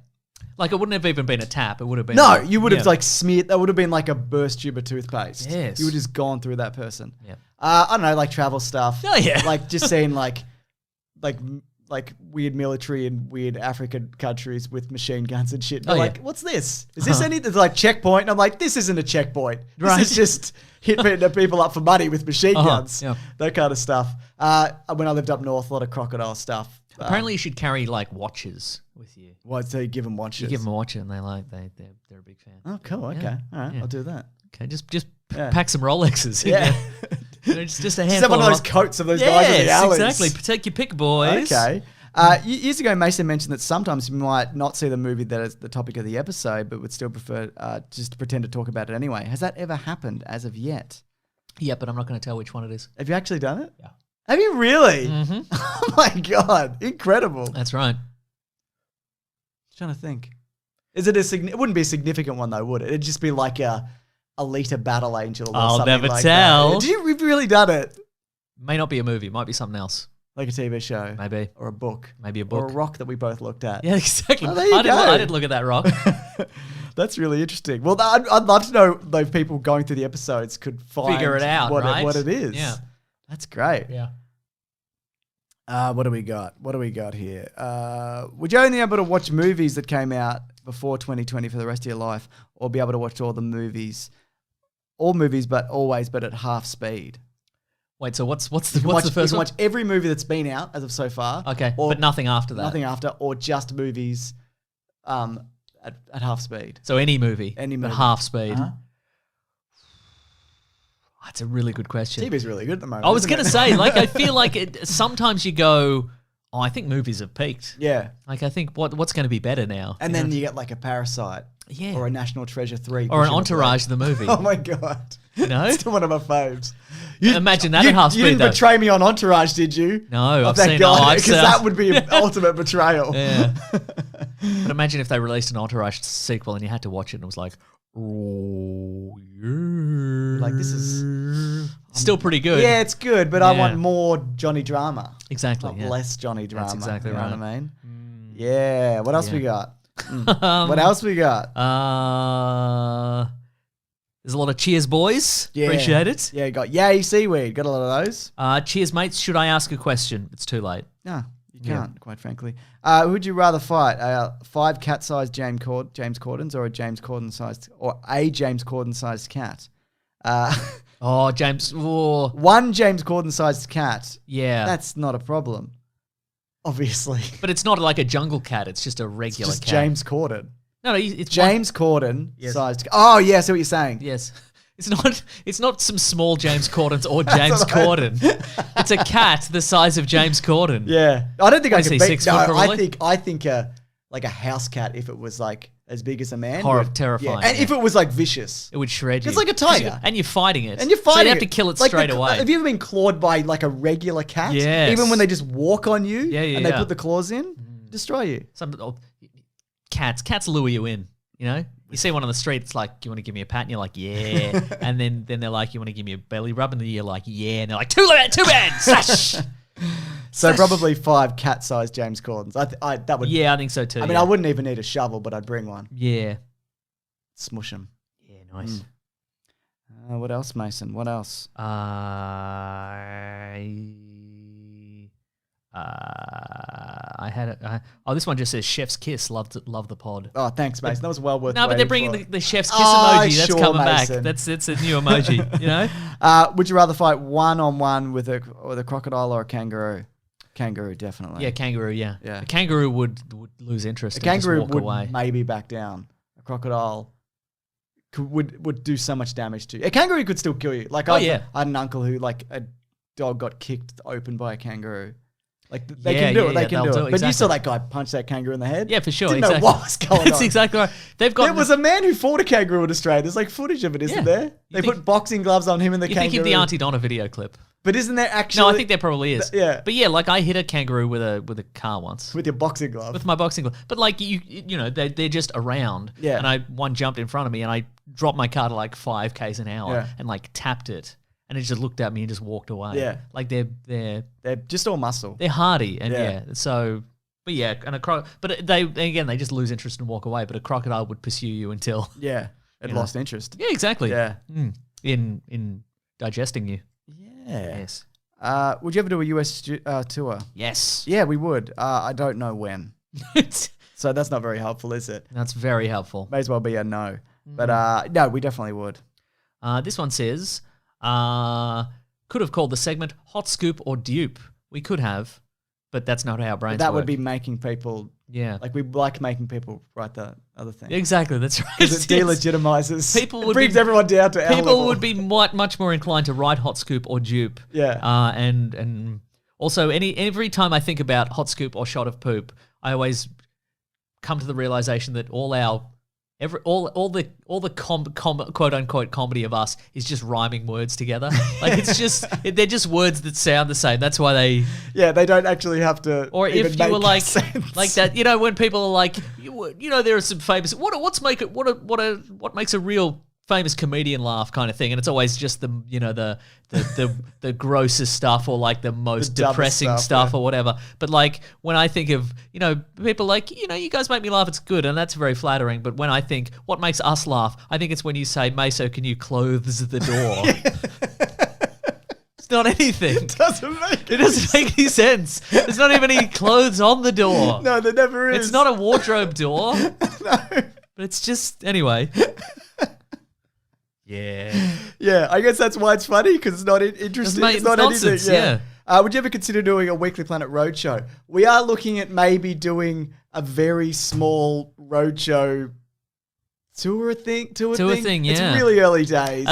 like it wouldn't have even been a tap. It would have been No, you would have yeah. like smeared. That would have been like a burst tube of toothpaste. Yes. You would have just gone through that person. Yeah. I don't know, like travel stuff. Oh, yeah. Like just seeing like weird military in weird African countries with machine guns and shit. They're Oh, yeah. like, what's this? Is this any? It's like checkpoint. And I'm like, this isn't a checkpoint. This Right. is just hitting the people up for money with machine guns. yeah. That kind of stuff. When I lived up north, a lot of crocodile stuff. Apparently, you should carry like watches with you. Well, so you give them watches. You give them a watch, and they're a big fan. Oh, cool. Okay. Yeah. All right. Yeah. I'll do that. Okay, just Yeah. pack some Rolexes. In Yeah. there. You know, just a Just handful. have one of those Ro- coats of those guys in the Yes, alleys. exactly. Take your pick, boys. Okay. Years ago, Mason mentioned that sometimes you might not see the movie that is the topic of the episode, but would still prefer just to pretend to talk about it anyway. Has that ever happened as of yet? Yeah, but I'm not going to tell which one it is. Have you actually done it? Yeah. Have you really? Mm-hmm. Oh my God. Incredible. That's right. Trying to think. Is it it wouldn't be a significant one though, would it? It'd just be like a Alita Battle Angel or I'll something never like tell. that. You've really done it? May not be a movie. Might be something else. Like a TV show. Maybe. Or a book. Maybe a Or book. a rock that we both looked at. Yeah, exactly. Oh, there you I go. didn't look at that rock. That's really interesting. Well, I'd love to know those people going through the episodes could Figure it out, right? what it is. Yeah. That's great. Yeah. What do we got? What do we got here? Would you only be able to watch movies that came out before 2020 for the rest of your life, or be able to watch all movies, but always at half speed? Wait, so what's the You can first one? watch every movie that's been out as of so far. Okay, or but nothing after that. nothing after, or just movies at half speed. So any movie. Any At movie. half speed. Uh-huh. That's a really good question. TV's really good at the moment. I was isn't going to it? say, like, I feel like sometimes you go, oh, I think movies have peaked. Yeah. Like, I think what's going to be better now? And then you get like a Parasite. Yeah. Or a National Treasure 3. Or an pushing it Entourage, through. the movie. Oh my God. You know? Still one of my faves. Imagine that at half You speed, didn't though. betray me on Entourage, did you? No, Of I've that seen. guy, I've because seen. that would be an ultimate betrayal. Yeah. But imagine if they released an Entourage sequel and you had to watch it and it was like, oh, yeah. Like, this is still pretty good. Yeah, it's good, but I Yeah. want more Johnny drama. Exactly. Not Yeah. less Johnny drama. exactly you know right. what I mean? Yeah. What else Yeah. we got? What else we got? There's a lot of cheers, boys. Yeah. Appreciate it. Yeah, got Yay Seaweed. Got a lot of those. Cheers, mates. Should I ask a question? It's too late. No, you Yeah. can't, quite frankly. Who'd you rather fight? 5 cat-sized James Cordens or a James Corden-sized cat? Oh, James. Oh, One James Corden-sized cat. yeah. That's not a problem. Obviously. But it's not like a jungle cat. It's just a It's regular just cat. James Corden. No, it's James Yes. Corden-sized. Oh, yeah, I see what you're saying. Yes. It's not some small James Cordens or James Corden. It's a cat the size of James Corden. Yeah. I don't think I Is could he beat. 6 No, foot probably? I think like a house cat, if it was like as big as a man. Terrifying. Yeah. And if it was like vicious. It would shred you. It's like a 'Cause tiger. and you're fighting it. And you're So fighting you'd have to kill it Like straight away. Have you ever been clawed by like a regular cat? Yes. Even when they just walk on you Yeah, and they yeah. put the claws in, destroy you. Cats lure you in, you know? You see one on the street, it's like, you want to give me a pat? And you're like, yeah. And then they're like, you want to give me a belly rub? And then you're like, yeah. And they're like, too bad, slash. So probably 5 cat-sized James Cordens. That would. Yeah, I think so too. I mean, I wouldn't even need a shovel, but I'd bring one. Yeah. Smush them. Yeah, nice. What else, Mason? What else? I had this one just says Chef's Kiss. Love the pod. Oh, thanks, Mason. That was well worth. No, but they're bringing for. the Chef's Kiss emoji. That's sure, coming Mason. back. It's a new emoji. You know. Would you rather fight 1-on-1 with a crocodile or a kangaroo? Kangaroo, definitely. Yeah, kangaroo. Yeah. Yeah. A kangaroo would lose interest. A and just kangaroo walk would away. maybe back down. A crocodile would do so much damage to you. A kangaroo could still kill you. Like I had an uncle who like a dog got kicked open by a kangaroo. Like they can do it. They can do it. But you saw that guy punch that kangaroo in the head. Yeah, for sure. Didn't know what was going on. That's exactly right. They've got. There was a man who fought a kangaroo in Australia. There's like footage of it, isn't there? They put boxing gloves on him and the kangaroo. You think of the Auntie Donna video clip. But isn't there actually? No, I think there probably is. Yeah. But yeah, like I hit a kangaroo with a car once. With your boxing glove. With my boxing glove. But like you know, they're just around. Yeah. And one jumped in front of me and I dropped my car to like 5 k's an hour and like tapped it. And it just looked at me and just walked away. Yeah. Like they're just all muscle. They're hardy and so but yeah, and but they just lose interest and walk away, but a crocodile would pursue you until it lost interest. Yeah, exactly. Yeah. In digesting you. Yeah. Yes. Would you ever do a US tour? Yes. Yeah, we would. I don't know when. So that's not very helpful, is it? That's very helpful. May as well be a no. But no, we definitely would. This one says, could have called the segment Hot Scoop or Dupe. We could have, but that's not how our brains That work. would be making people... Yeah. Like we like making people write the other thing. Exactly, that's right. Because it delegitimizes. People it brings everyone down to our level. People would be much more inclined to write Hot Scoop or Dupe. Yeah. And also every time I think about Hot Scoop or Shot of Poop, I always come to the realization that all the quote unquote comedy of us is just rhyming words together. Like it's just they're just words that sound the same. That's why they they don't actually have to. Or even if you were like sense. like that, you know, when people are like, you know, there are some famous what makes a real famous comedian laugh kind of thing, and it's always just the the grossest stuff or like the most depressing stuff or whatever. But like when I think of, you know, people like, you know, you guys make me laugh, it's good, and that's very flattering. But when I think what makes us laugh, I think it's when you say, Meso, can you close the door? It's not anything. It doesn't make any sense. There's not even any clothes on the door. No, there never is. It's not a wardrobe door. No. But it's just anyway. Yeah. Yeah, I guess that's why it's funny, because it's not interesting. It's not nonsense, anything. Yeah. Would you ever consider doing a Weekly Planet roadshow? We are looking at maybe doing a very small roadshow tour thing. Yeah. It's really early days.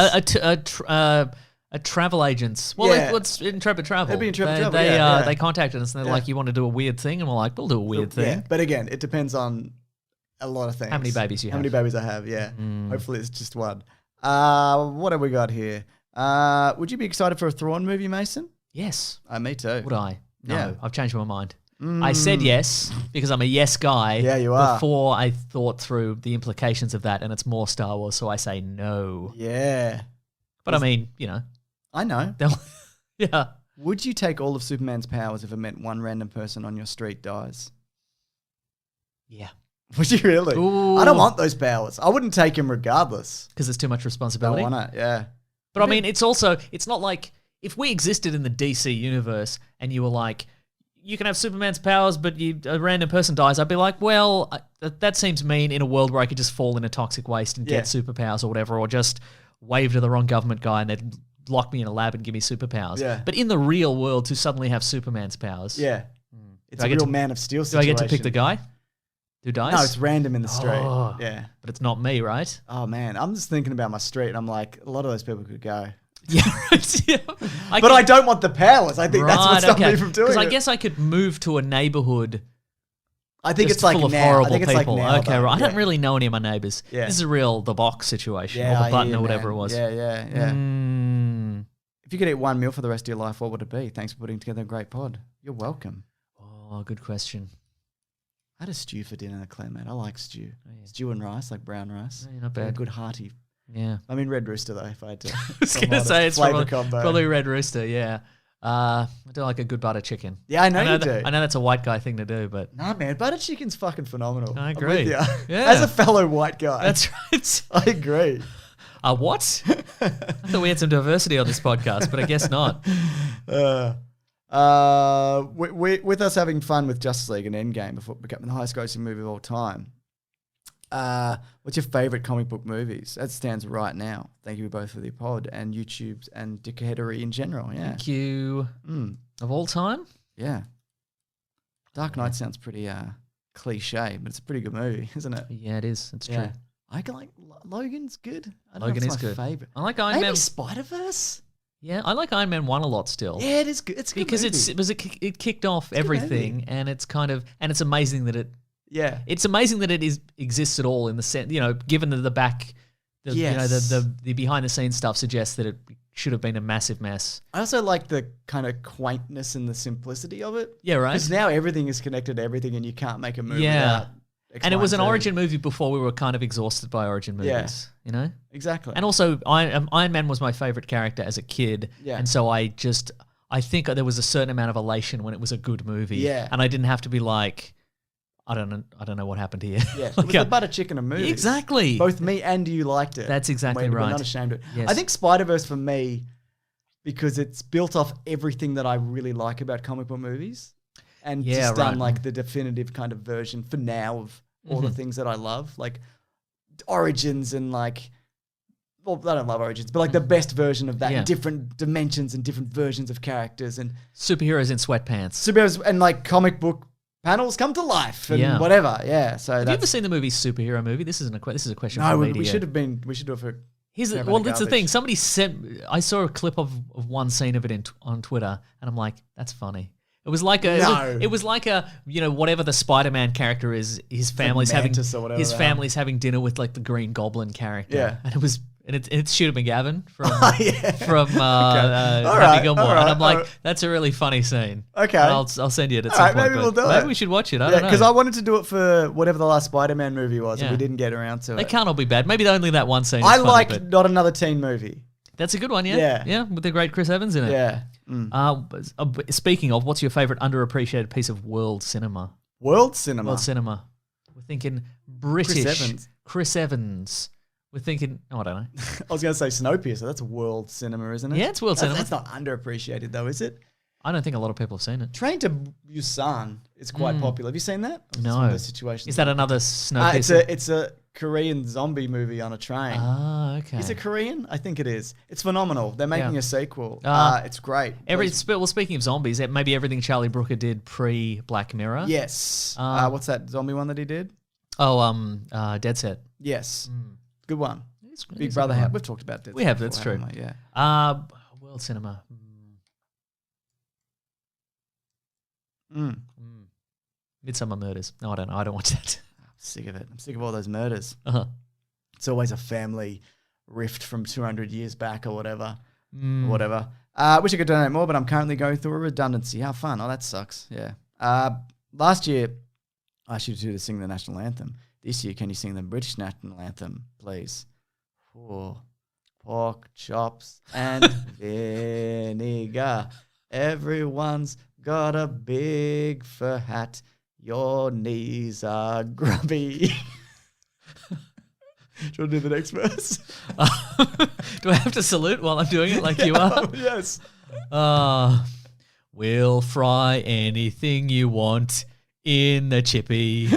A travel agents. Well, what's Intrepid Travel? It'd be Intrepid Travel, They contacted us and they're like, you want to do a weird thing? And we're like, we'll do a weird thing. Yeah, but again, it depends on a lot of things. How many babies you have. How many babies I have, yeah. Hopefully it's just one. What have we got here? Would you be excited for a Thrawn movie, Mason? Yes. Me too. Would I? No, Yeah. I've changed my mind. I said yes because I'm a yes guy. Yeah, you are. Before I thought through the implications of that, and it's more Star Wars, so I say no. Yeah. But I mean, you know. I know. Yeah. Would you take all of Superman's powers if it meant one random person on your street dies? Yeah. Would you really? Ooh. I don't want those powers. I wouldn't take him regardless. Because it's too much Don't responsibility. want it, yeah. But I mean, it's not like if we existed in the DC universe and you were like, you can have Superman's powers, but a random person dies, I'd be like, well, that seems mean in a world where I could just fall in a toxic waste and get superpowers or whatever, or just wave to the wrong government guy and they'd lock me in a lab and give me superpowers. Yeah. But in the real world, to suddenly have Superman's powers. Yeah. It's Do I a get real to- Man of Steel Do situation. I get to pick the guy who dies? No, it's random in the street. Oh. Yeah. But it's not me, right? Oh, man. I'm just thinking about my street and I'm like, a lot of those people could go. Yeah, right. Yeah. But I don't want the powers. I think that's what stopped me from doing it. Because I guess I could move to a neighborhood I think just it's like full of now. horrible I think it's people. like now, okay, though. right. I Yeah. don't really know any of my neighbors. Yeah. This is a real The Box situation, Yeah, or I The hear Button, you, or whatever man. it was. Yeah. Mm. If you could eat one meal for the rest of your life, what would it be? Thanks for putting together a great pod. You're welcome. Oh, good question. I had a stew for dinner, Claire, mate. I like stew. Oh, yeah. Stew and rice, like brown rice. Yeah, not Yeah, bad. good hearty. Yeah. I mean, Red Rooster, though, if I had to. I was going to say it's flavor probably, combo. probably Red Rooster, yeah. I do like a good butter chicken. Yeah, I know you do. I know that's a white guy thing to do, but Nah, man, butter chicken's fucking phenomenal. I I'm agree. with ya. Yeah. As a fellow white guy. that's right. I agree. What? I thought we had some diversity on this podcast, but I guess not. With us having fun with Justice League and Endgame before becoming the highest grossing movie of all time, what's your favorite comic book movies? That stands right now. Thank you both for the pod and YouTube's and dickheadery in general. Yeah. Thank you. Of all time? Yeah. Dark Knight sounds pretty cliche, but it's a pretty good movie, isn't it? Yeah, it is. It's true. Yeah. I like Logan's good. I don't Logan know if is it's my good. favorite. I like Iron Maybe Man. Spider-Verse? Yeah, I like Iron Man 1 a lot still. Yeah, it is good. It's a good Because movie. it kicked off a good everything, movie. and it's it's amazing that Yeah. it's amazing that it exists at all in the sense, given the back, Yes. the behind the scenes stuff suggests that it should have been a massive mess. I also like the kind of quaintness and the simplicity of it. Yeah, right. Because now everything is connected to everything and you can't make a movie Yeah. without X, And it Y, was an Z. origin movie before we were kind of exhausted by origin movies, Yeah. Exactly. And also, Iron Man was my favorite character as a kid, Yeah. and so I think there was a certain amount of elation when it was a good movie, Yeah. and I didn't have to be like, I don't know what happened here. yeah. It Like was the butter chicken of movies. exactly. Both me and you liked it. That's exactly We're right. not ashamed of it. Yes. I think Spider-Verse for me, because it's built off everything that I really like about comic book movies and Yeah, just done right. like the definitive kind of version for now of all the Mhm. things that I love, like Origins and like, well, I don't love Origins, but like the best version of that, Yeah. different dimensions and different versions of characters and Superheroes in sweatpants. superheroes and like comic book panels come to life and Yeah. whatever. Yeah. So Have you that's ever seen the movie Superhero Movie? This is a question. no, for we media. should have been. We should do it for. Here's fair the, amount well, of that's the garbage. thing. Somebody sent. I saw a clip of one scene of it on Twitter, and I'm like, that's funny. It was like a. No. It was like a. Whatever the Spider-Man character is, his family's having. Mantis or whatever His they are. family's having dinner with like the Green Goblin character. Yeah. And it was. And it's Shooter McGavin from Yeah. from All Happy right, Gilmore, all and right, I'm like, all right. that's a really funny scene. Okay. And I'll send you it at All some right, point. maybe but we'll do maybe it. we should watch it. I Yeah, don't know. because I wanted to do it for whatever the last Spider-Man movie was, and Yeah. we didn't get around to They it. can't all be bad. Maybe only that one scene. Is I funny, like but Not Another Teen Movie. that's a good one. Yeah, Yeah. yeah, with the great Chris Evans in it. Yeah. Speaking of, what's your favorite underappreciated piece of world cinema? World cinema. World cinema. We're thinking British. Evans. Chris Evans. We're thinking. Oh, I don't know. I was going to say Snowpiercer. That's world cinema, isn't it? Yeah, it's world cinema. That's not underappreciated, though, is it? I don't think a lot of people have seen it. Train to Busan is quite popular. Have you seen that? It's No. one of those situations. Is that another It's Snowpiercer? it's a Korean zombie movie on a train. Ah, okay. Is it Korean? I think it is. It's phenomenal. They're making Yeah. a sequel. Ah. It's great. Well, speaking of zombies, maybe everything Charlie Brooker did pre Black Mirror. Yes. What's that zombie one that he did? Oh, Dead Set. Yes. Good one. It Big is Brother. a good one. We've talked about Dead We Set have, before, that's true. haven't we? Yeah. World cinema. Midsummer Murders. No, I don't know. I don't watch that. I'm sick of it. I'm sick of all those murders. Uh-huh. It's always a family rift from 200 years back or whatever. Mm. Whatever. Wish I could donate more, but I'm currently going through a redundancy. How fun. Oh, that sucks. Yeah. Last year, I asked you two to sing the national anthem. This year, can you sing the British national anthem, please? For pork chops and vinegar. Everyone's got a big fur hat. Your knees are grubby. Do you want to do the next verse? Do I have to salute while I'm doing it like you are? Yes. We'll fry anything you want in the chippy.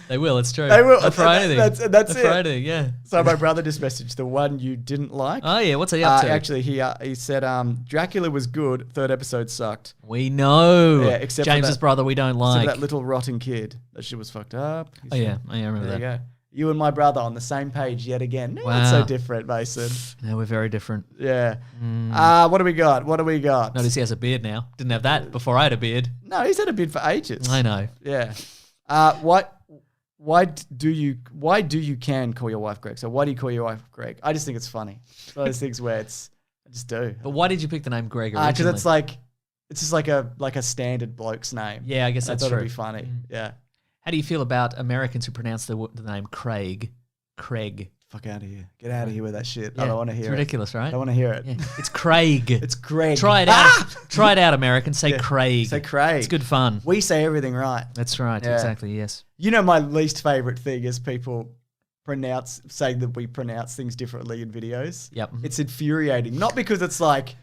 They will, it's true. They will. They'll fry anything. That's They'll fry it. anything, yeah. So my brother just messaged the one you didn't like. Oh, yeah, what's he up to? Actually, he said Dracula was good. Third episode sucked. We know. Yeah, except for James's that- brother we don't So like. that little rotting kid. That shit was fucked up. He Oh, said. yeah. I remember There that. you go. You and my brother on the same page yet again. No, Wow. It's so different, Mason. No, we're very different. Yeah. What do we got? Notice he has a beard now. Didn't have that before I had a beard. No, he's had a bid for ages. I know. Yeah. Why do you can call your wife Greg? So why do you call your wife Greg? I just think it's funny. It's one of those things where I just do. But why did you pick the name Greg originally? Because it's just like a standard bloke's name. Yeah, I guess that's I thought true. it'd be funny. Yeah. How do you feel about Americans who pronounce the name Craig? Craig. Fuck out of here. Get out of here with that shit. Yeah, I don't want to hear it's it. ridiculous, right? I don't want to hear it. Yeah. It's Craig. It's Greg. Try it out. Try it out, Americans. Say Yeah. Craig. Say Craig. It's good fun. We say everything right. That's right. Yeah. Exactly. Yes. You know, my least favorite thing is people saying that we pronounce things differently in videos. Yep. It's infuriating. Not because it's like,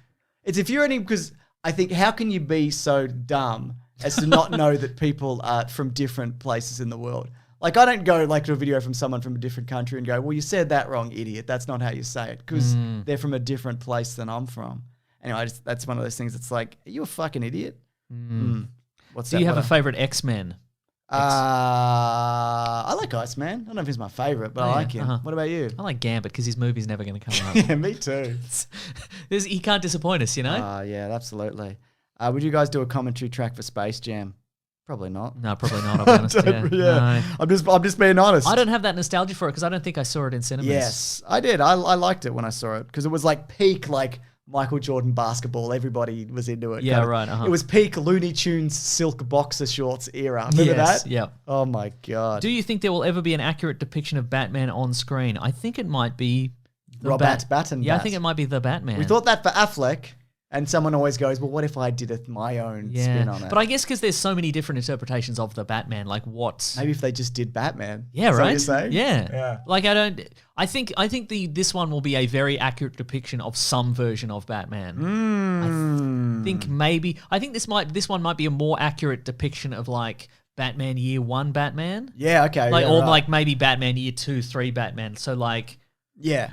it's infuriating because I think, how can you be so dumb as to not know that people are from different places in the world? Like, I don't go like to a video from someone from a different country and go, well, you said that wrong, idiot. That's not how you say it, because they're from a different place than I'm from. Anyway, that's one of those things. It's like, are you a fucking idiot? What's Do that? you have What a favorite X-Men? I like Iceman. I don't know if he's my favorite, but Oh, I yeah. like him. Uh-huh. What about you? I like Gambit because his movie's never going to come out. Yeah, me too. He can't disappoint us, you know? Yeah, absolutely. Would you guys do a commentary track for Space Jam? Probably not. No, probably not, I'll be honest. Yeah. No. I'm just being honest. I don't have that nostalgia for it because I don't think I saw it in cinemas. Yes, I did. I liked it when I saw it because it was like peak like Michael Jordan basketball. Everybody was into it. Yeah, kind of. right, uh-huh. It was peak Looney Tunes silk boxer shorts era. Remember Yes, that? yep. Oh my god. Do you think there will ever be an accurate depiction of Batman on screen? I think it might be Robert Pattinson. Yeah, I think it might be the Batman. We thought that for Affleck, and someone always goes, "Well, what if I did my own spin on it?" But I guess because there's so many different interpretations of the Batman, like what? Maybe if they just did Batman. Yeah, Is that what right. you're saying? Yeah. Like I think this one will be a very accurate depiction of some version of Batman. I think this one might be a more accurate depiction of like Batman Year 1 Batman. Yeah. Okay. Like yeah, or right. like maybe Batman Year 2, 3 Batman. So like yeah.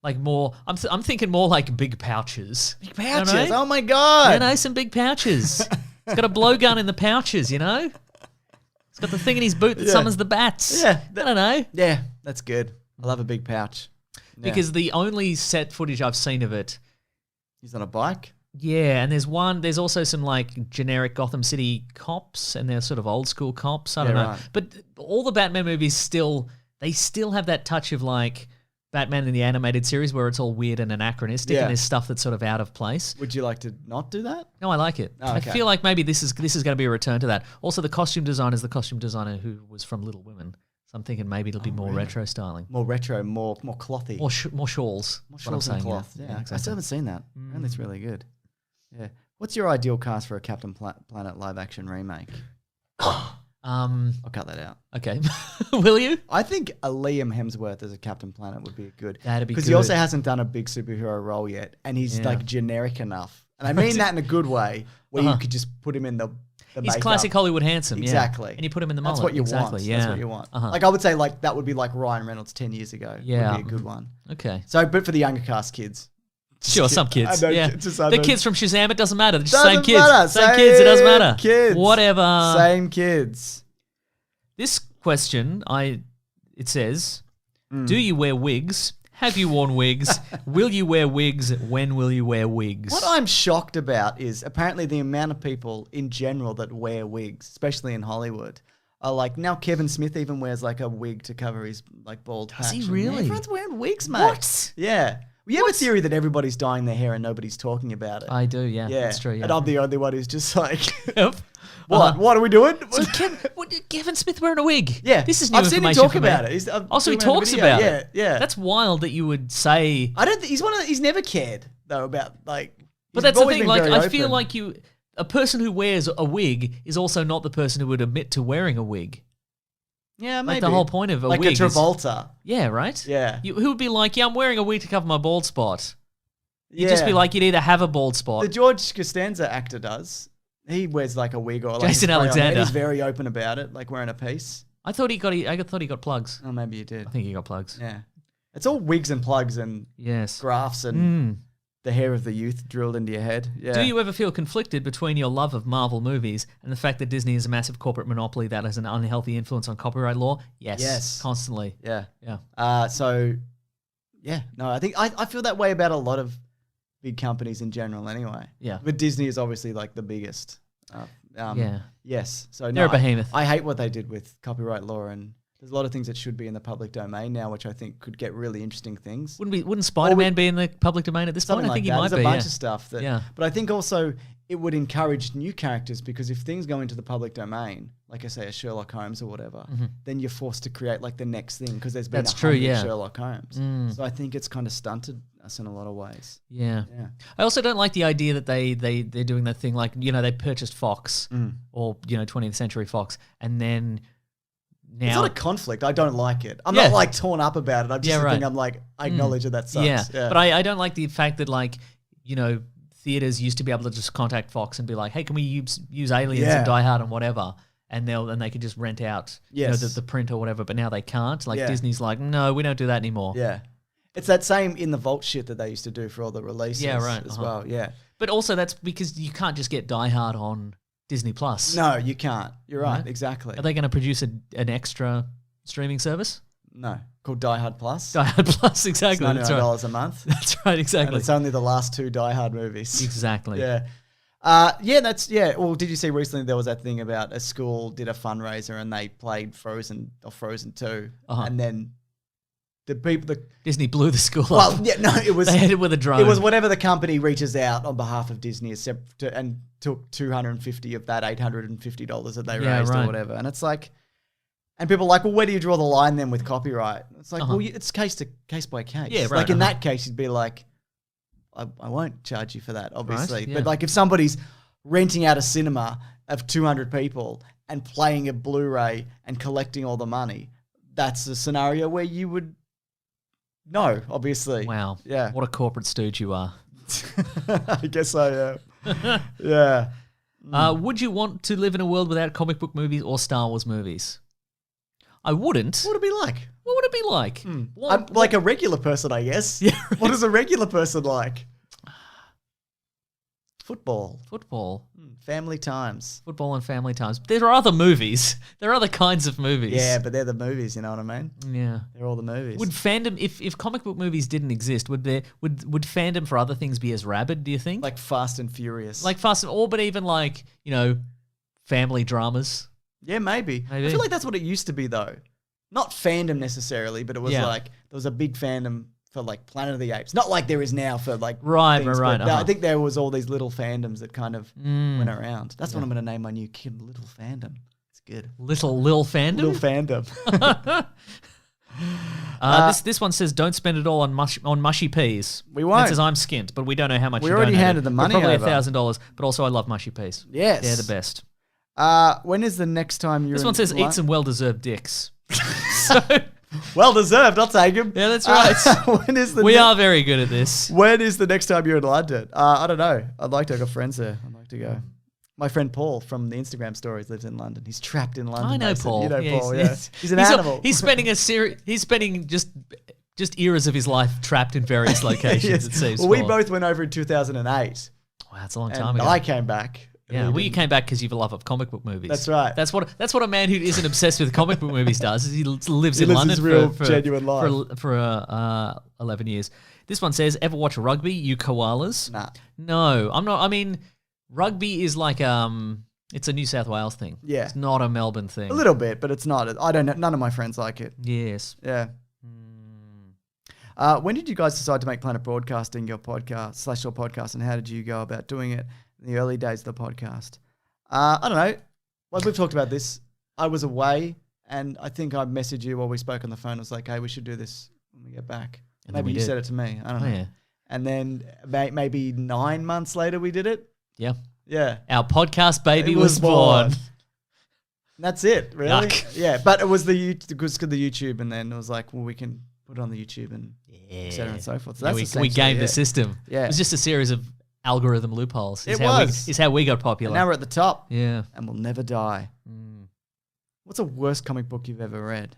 like more I'm thinking more like big pouches. Big pouches. You know? Oh my god. You know, some big pouches. He's got a blowgun in the pouches, you know? He's got the thing in his boot that Yeah. summons the bats. Yeah. I don't know. Yeah, that's good. I love a big pouch. Yeah. Because the only set footage I've seen of it, He's on a bike. yeah, and there's also some like generic Gotham City cops and they're sort of old school cops. I don't Yeah, know. right. But all the Batman movies still have that touch of like Batman in the animated series where it's all weird and anachronistic Yeah. and there's stuff that's sort of out of place. Would you like to not do that? No, I like it. Oh, okay. I feel like maybe this is going to be a return to that. Also, the costume designer is the costume designer who was from Little Women. So I'm thinking maybe it'll be more retro styling. More retro, more clothy. More shawls. More is what I'm shawls and saying, cloth. Yeah, I exactly. still haven't seen that. And it's really good. Yeah. What's your ideal cast for a Captain Planet live action remake? I'll cut that out. Okay. Will you? I think a Liam Hemsworth as a Captain Planet would be good. That'd be Because he good. also hasn't done a big superhero role yet, and he's Yeah. like generic enough. And I mean that in a good way, where you could just put him in the He's makeup. classic Hollywood handsome. Yeah. Exactly. And you put him in the mullet. That's what you exactly. want. Yeah. That's what you want. Uh-huh. Like I would say, like that would be like Ryan Reynolds 10 years ago. Yeah. Would be a good one. Okay. So, but for the younger cast kids. Sure, some kids. I know, yeah. just- The kids from Shazam, it doesn't matter. They're just Doesn't same kids. matter. Same kids, it doesn't matter. Kids. Whatever. Same kids. This question, it says, Mm. do you wear wigs? Have you worn wigs? Will you wear wigs? When will you wear wigs? What I'm shocked about is apparently the amount of people in general that wear wigs, especially in Hollywood, are like now Kevin Smith even wears like a wig to cover his like bald patch. he And really? Everyone's wearing wigs, mate. What? Yeah. You have a theory that everybody's dyeing their hair and nobody's talking about it. I do, yeah. yeah. That's true, yeah. And I'm the only one who's just like, Yep. what? Uh-huh. What are we doing? Kevin Smith wearing a wig. Yeah. This is new I've seen him information talk for me. about it. Also, he doing a talks video. about yeah, it. Yeah. That's wild that you would say. I don't think he's never cared though about like. But he's the always thing. been Like, very I feel open. like a person who wears a wig is also not the person who would admit to wearing a wig. Yeah, maybe. Like the whole point of a like wig a is- Travolta. Yeah, right? Yeah. Who would be like, yeah, I'm wearing a wig to cover my bald spot. You'd Yeah. just be like, you'd either have a bald spot. The George Costanza actor does. He wears like a wig or like Jason a spray on Alexander. head. He's very open about it, like wearing a piece. I thought he got plugs. Oh, maybe you did. I think he got plugs. Yeah. It's all wigs and plugs and Yes. grafts and Mm. the hair of the youth drilled into your head. Yeah. Do you ever feel conflicted between your love of Marvel movies and the fact that Disney is a massive corporate monopoly that has an unhealthy influence on copyright law? Yes. Yes. Constantly. Yeah. Yeah. So, yeah. No, I think I feel that way about a lot of big companies in general anyway. Yeah. But Disney is obviously like the biggest. Yeah. Yes. So They're no, a behemoth. I hate what they did with copyright law and There's a lot of things that should be in the public domain now, which I think could get really interesting things. Wouldn't Spider-Man be in the public domain at this point? Something I think like he that. might There's be. a bunch of stuff that. Yeah. But I think also it would encourage new characters, because if things go into the public domain, like I say, a Sherlock Holmes or whatever, then you're forced to create like the next thing, because there's been That's true, yeah. Sherlock Holmes. So I think it's kind of stunted us in a lot of ways. Yeah. Yeah. I also don't like the idea that they're doing that thing like, they purchased Fox or, 20th Century Fox, and then now... It's not a conflict. I don't like it. I'm Yeah. not like torn up about it. I'm just right. I'm like, I acknowledge that sucks. Yeah. Yeah. But I don't like the fact that like, theaters used to be able to just contact Fox and be like, hey, can we use Aliens and Die Hard and whatever? And they could just rent out the print or whatever, but now they can't. Like Disney's like, no, we don't do that anymore. Yeah. It's that same in the vault shit that they used to do for all the releases as well. Yeah. But also that's because you can't just get Die Hard on Disney Plus. No, you can't. You're right. Exactly. Are they going to produce an extra streaming service? No. Called Die Hard Plus. Die Hard Plus, exactly. It's That's right. $99 a month. That's right, exactly. And it's only the last 2 Die Hard movies. Exactly. Yeah. Well, did you see recently there was that thing about a school did a fundraiser and they played Frozen 2, and then Disney blew the school well, up. yeah, no, it was They hit it with a drone. It was whatever the company reaches out on behalf of Disney and took $250 of that $850 that they raised or whatever, and it's like, and people are like, well, where do you draw the line then with copyright? It's like, well, it's case by case. Yeah, right. Like in that case, you'd be like, I won't charge you for that, obviously. Right, yeah. But like if somebody's renting out a cinema of 200 people and playing a Blu-ray and collecting all the money, that's a scenario where you would know, obviously. Wow. Yeah. What a corporate stooge you are. I guess so, yeah. Yeah. Would you want to live in a world without comic book movies or Star Wars movies? I wouldn't. What would it be like? What would it be like? I'm like a regular person, I guess. Yeah. Right. What is a regular person like? Football. Family times. Football and family times. There are other movies. There are other kinds of movies. Yeah, but they're the movies, you know what I mean? Yeah. They're all the movies. Would fandom, if comic book movies didn't exist, would fandom for other things be as rabid, do you think? like Fast and Furious. Like Fast, but even like, family dramas. Yeah, maybe. I feel like that's what it used to be, though. Not fandom necessarily, but it was like, there was a big fandom for like Planet of the Apes. Not like there is now for like things, right. but I think there was all these little fandoms that kind of went around. That's what I'm going to name my new kid, Little Fandom. It's good. Little fandom? Little Fandom. This one says, don't spend it all on mushy peas. We won't. It says, I'm skint, but we don't know how much We you already donated. handed the money Probably over. $1,000, but also I love mushy peas. Yes. They're the best. When is the next time you're This in one says, London? eat some well-deserved dicks. So, Well deserved, I'll take him. yeah, that's right. When is the We are very good at this. When is the next time you're in London? I don't know. I'd like to. I've got friends there. I'd like to go. My friend Paul from the Instagram stories lives in London. He's trapped in London. I know Mason. Paul. You know Yeah, Paul, yeah. He's an animal. He's spending He's spending just eras of his life trapped in various locations. Yes. It seems. Well, we Paul. both went over in 2008. Wow, that's a long time And ago. I came back. Yeah, well, you came back because you have a love of comic book movies. That's right. That's what a man who isn't obsessed with comic book movies does. Is he lives He in lives London his real, for genuine life. for 11 years. This one says, "Ever watch rugby? You koalas?" Nah. No, I'm not. I mean, rugby is like it's a New South Wales thing. Yeah. It's not a Melbourne thing. A little bit, but it's not. I don't know. None of my friends like it. Yes. Yeah. When did you guys decide to make Planet Broadcasting your podcast / your podcast, and how did you go about doing it in the early days of the podcast? I don't know. Like we've talked about this. I was away, and I think I messaged you while we spoke on the phone. I was like, "Hey, we should do this when we get back." And then Maybe we you did. said it to me. I don't Oh, know. yeah. And then maybe 9 months later, we did it. Yeah. Yeah. Our podcast baby It was born. And that's it, really. Yuck. Yeah, but it was the YouTube, and then it was like, well, we can put it on the YouTube and et cetera and so forth. So Yeah, that's we essentially gamed the it. system. Yeah. It was just a series of algorithm loopholes. It was. Is how we got popular. And now we're at the top, Yeah. and we'll never die. What's the worst comic book you've ever read?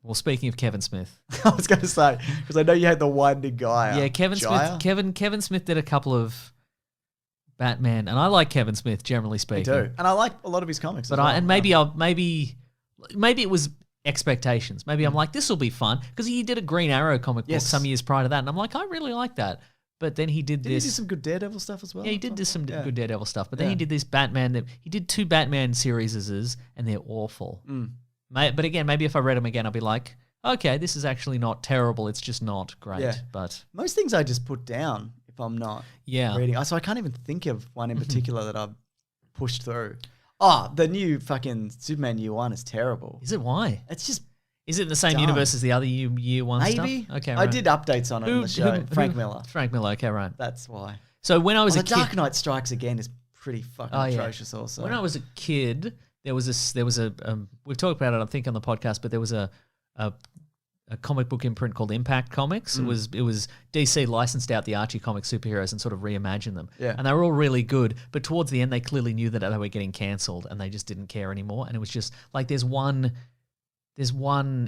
Well, speaking of Kevin Smith. I was going to say, because I know you had the winding guy. Yeah, Kevin Smith. Kevin Smith did a couple of Batman, and I like Kevin Smith generally Me speaking. too. And I like a lot of his comics. But as well. maybe it was expectations. Maybe I'm like, this will be fun because he did a Green Arrow comic book Yes. some years prior to that, and I'm like, I really like that. But then he did Did he this. do some good Daredevil stuff as well? Yeah, he did do some Yeah. good Daredevil stuff. But then Yeah. he did this Batman. He did 2 Batman series, and they're awful. But again, maybe if I read them again, I'll be like, okay, this is actually not terrible. It's just not great. Yeah. But Most things I just put down if I'm not yeah. reading. So I can't even think of one in particular that I've pushed through. Oh, the new fucking Superman Year One is terrible. Is it? Why? It's just Is it in the same dumb. universe as the other year one maybe. stuff? Okay, I right. did updates on it on the show. Frank Miller. Frank Miller, okay, right. That's why. So when I was The a kid, Dark Knight Strikes Again is pretty fucking Oh, yeah. atrocious. Also, when I was a kid, there was a we've talked about it I think on the podcast, but there was a comic book imprint called Impact Comics. It was DC licensed out the Archie comic superheroes and sort of reimagined them. Yeah. And they were all really good, but towards the end they clearly knew that they were getting cancelled and they just didn't care anymore. And it was just like there's one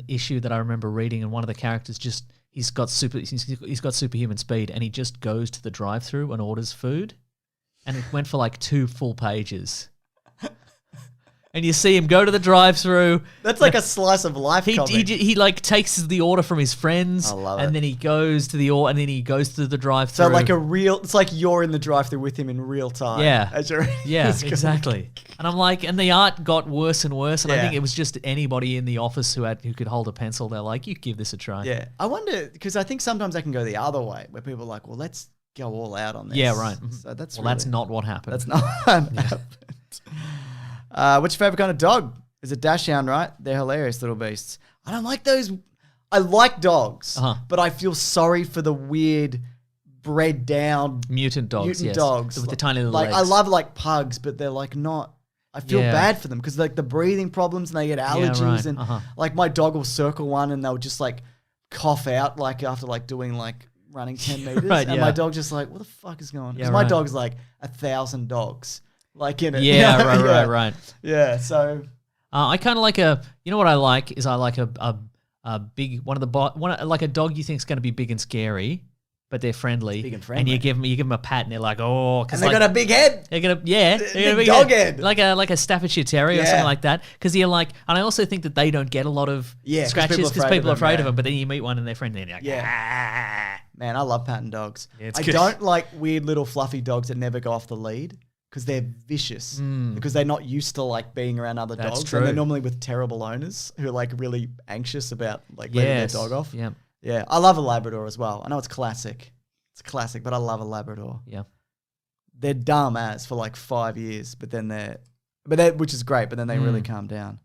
issue that I remember reading, and one of the characters he's got superhuman speed, and he just goes to the drive-through and orders food, and it went for like 2 full pages. And you see him go to the drive-through. that's like a slice of life. He comic. he like takes the order from his friends, I love and it. then he goes to and then he goes through the drive-through. So like it's like you're in the drive-through with him in real time. Yeah. As you're yeah, it's good. exactly. And I'm like, and the art got worse and worse, and I Yeah. think it was just anybody in the office who could hold a pencil. They're like, you give this a try. Yeah, I wonder because I think sometimes I can go the other way where people are like, well, let's go all out on this. Yeah, right. So that's That's not what happened. That's not what happened. What's your favorite kind of dog? Is it Dachshund, right? They're hilarious little beasts. I don't like those. I like dogs, but I feel sorry for the weird bred down mutant dogs. Yes. dogs with the tiny little like legs. I love like pugs, but they're like not. I feel Yeah. bad for them because like the breathing problems and they get allergies right. and like my dog will circle one and they'll just like cough out like after like doing like running 10 meters Right, and yeah. my dog just like what the fuck is going on? Because Yeah, my right. dog's like 1,000 dogs like in it. Yeah, Yeah. right. Yeah, so I kind of like you know what I like is I like a big like a dog you think is going to be big and scary, but they're friendly. Big and And friendly. you give them a pat and they're like, oh, and they got a big head. they're gonna they're big gonna be dog head. like a Staffordshire Terrier or Yeah. something like that. Because you're like, and I also think that they don't get a lot of 'cause scratches people because are afraid people are of them, afraid of yeah. them. But then you meet one and they're friendly, and you're like, Yeah. Man, I love patting dogs. Yeah, it's I good. don't like weird little fluffy dogs that never go off the lead because they're vicious. Because they're not used to like being around other That's dogs. true. And they're normally with terrible owners who are like really anxious about like letting yes, their dog off. yeah, Yeah. I love a Labrador as well. I know it's classic. It's classic, but I love a Labrador. yeah. They're dumb as for like 5 years, but then which is great, but then they really calm down.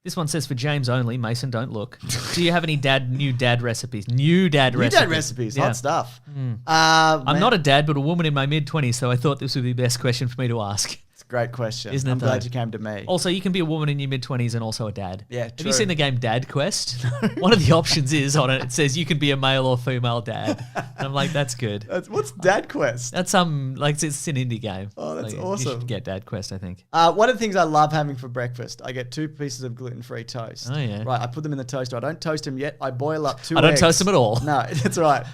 This one says for James only. Mason, don't look. Do you have any new dad recipes? New dad recipes. Hot Yeah. stuff. I'm not a dad, but a woman in my mid-20s, so I thought this would be the best question for me to ask. It's a great question. Isn't it I'm glad though? you came to me. Also, you can be a woman in your mid-20s and also a dad. Yeah, Have true. you seen the game Dad Quest? One of the options is on it. It says you can be a male or female dad. And I'm like, that's good. What's Dad Quest? That's like it's an indie game. Oh, that's Like, awesome. You should get Dad Quest, I think. One of the things I love having for breakfast, I get 2 pieces of gluten-free toast. Oh, yeah. Right, I put them in the toaster. I don't toast them yet. I boil up 2 I don't eggs. toast them at all. No, that's right.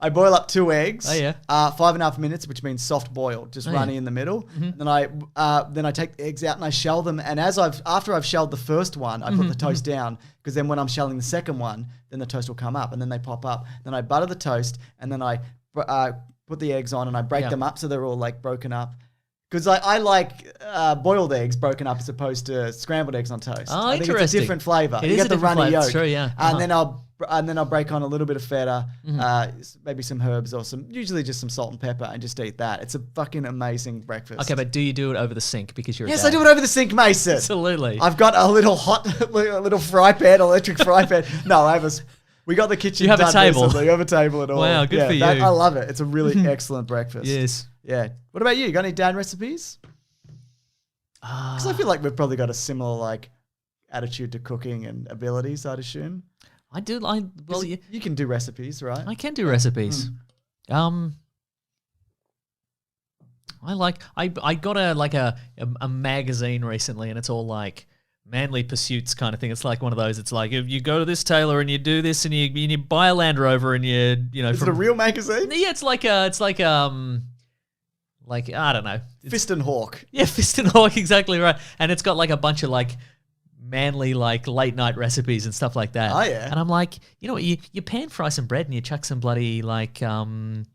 I boil up 2 eggs. Oh, yeah. 5.5 minutes, which means soft boiled, just Oh, runny yeah. in the middle. Then I take the eggs out and I shell them. And after I've shelled the first one, I put the toast down because then when I'm shelling the second one, then the toast will come up and then they pop up. Then I butter the toast and then I put the eggs on and I break Yeah. them up so they're all like broken up. Because I like boiled eggs broken up as opposed to scrambled eggs on toast. Oh, I think it's a interesting. different flavor. It You is get a the different runny flavour. yolk. It's true, yeah. And then I'll break on a little bit of feta, maybe some herbs or usually just some salt and pepper and just eat that. It's a fucking amazing breakfast. Okay, but do you do it over the sink because you're Yes, a dad? I do it over the sink, Mason. Absolutely. I've got a little little fry pan, electric fry pan. No, we got the kitchen. You have a done table. recently. You have a table and all. Wow, good for you. I love it. It's a really excellent breakfast. Yes. Yeah. What about you? You got any dad recipes? Because I feel like we've probably got a similar like attitude to cooking and abilities, I'd assume. I do. Well, yeah, You can do recipes, right? I can do recipes. I got a magazine recently, and it's all like manly pursuits kind of thing. It's like one of those. It's like if you go to this tailor and you do this and you buy a Land Rover and you know Is it a real magazine? yeah, it's like I don't know. Fist and Hawk. Yeah, Fist and Hawk, exactly right. And it's got like a bunch of like manly like late night recipes and stuff like that. Oh, yeah. And I'm like, you know what, you pan fry some bread and you chuck some bloody like some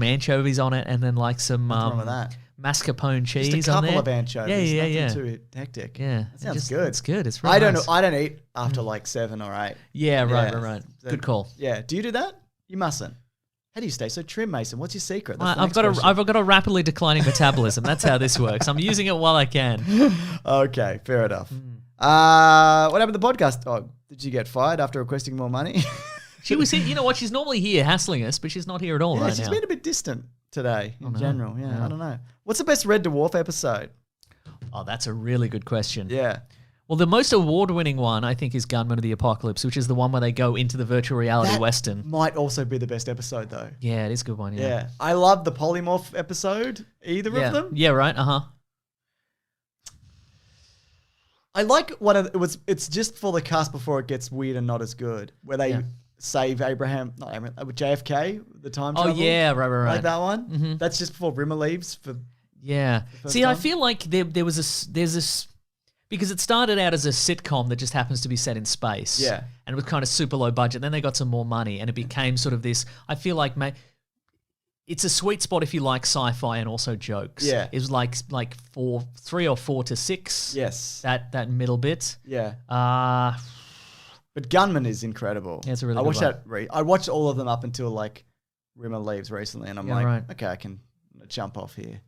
anchovies on it and then like some What's wrong with that? mascarpone cheese Just a on couple there. of anchovies. Yeah. Nothing too hectic. Yeah, That sounds good. It's good. It's really I don't nice. know. I don't eat after like 7 or 8. Yeah, right. So- Good call. Yeah. Do you do that? You mustn't. How do you stay so trim, Mason? What's your secret? That's the I've next got question. I've got a rapidly declining metabolism. That's how this works. I'm using it while I can. Okay, fair enough. What happened to the podcast? Oh, did you get fired after requesting more money? She was here. You know what? She's normally here hassling us, but she's not here at all Yeah, right she's now. been a bit distant today in general. Yeah, Yeah. I don't know. What's the best Red Dwarf episode? Oh, that's a really good question. Yeah. Well, the most award-winning one, I think, is Gunman of the Apocalypse, which is the one where they go into the virtual reality That Western. might also be the best episode, though. Yeah, it is a good one. Yeah. I love the polymorph episode, either Yeah. of them. Yeah, right. Uh-huh. I like it's just for the cast before it gets weird and not as good, where they Yeah. save with JFK, the time Oh, travel. yeah, right. Like that one. That's just before Rimmer leaves for. Yeah. first See, I time? feel like there's this because it started out as a sitcom that just happens to be set in space. Yeah. And it was kind of super low budget. Then they got some more money and it became sort of this, I feel like it's a sweet spot if you like sci-fi and also jokes. Yeah. It was like 3 or 4 to 6. Yes. That middle bit. Yeah. But Gunman is incredible. Yeah, it's a really I good watched one. that. I watched all of them up until like Rimmer leaves recently, and I'm like, right. okay, I can jump off here.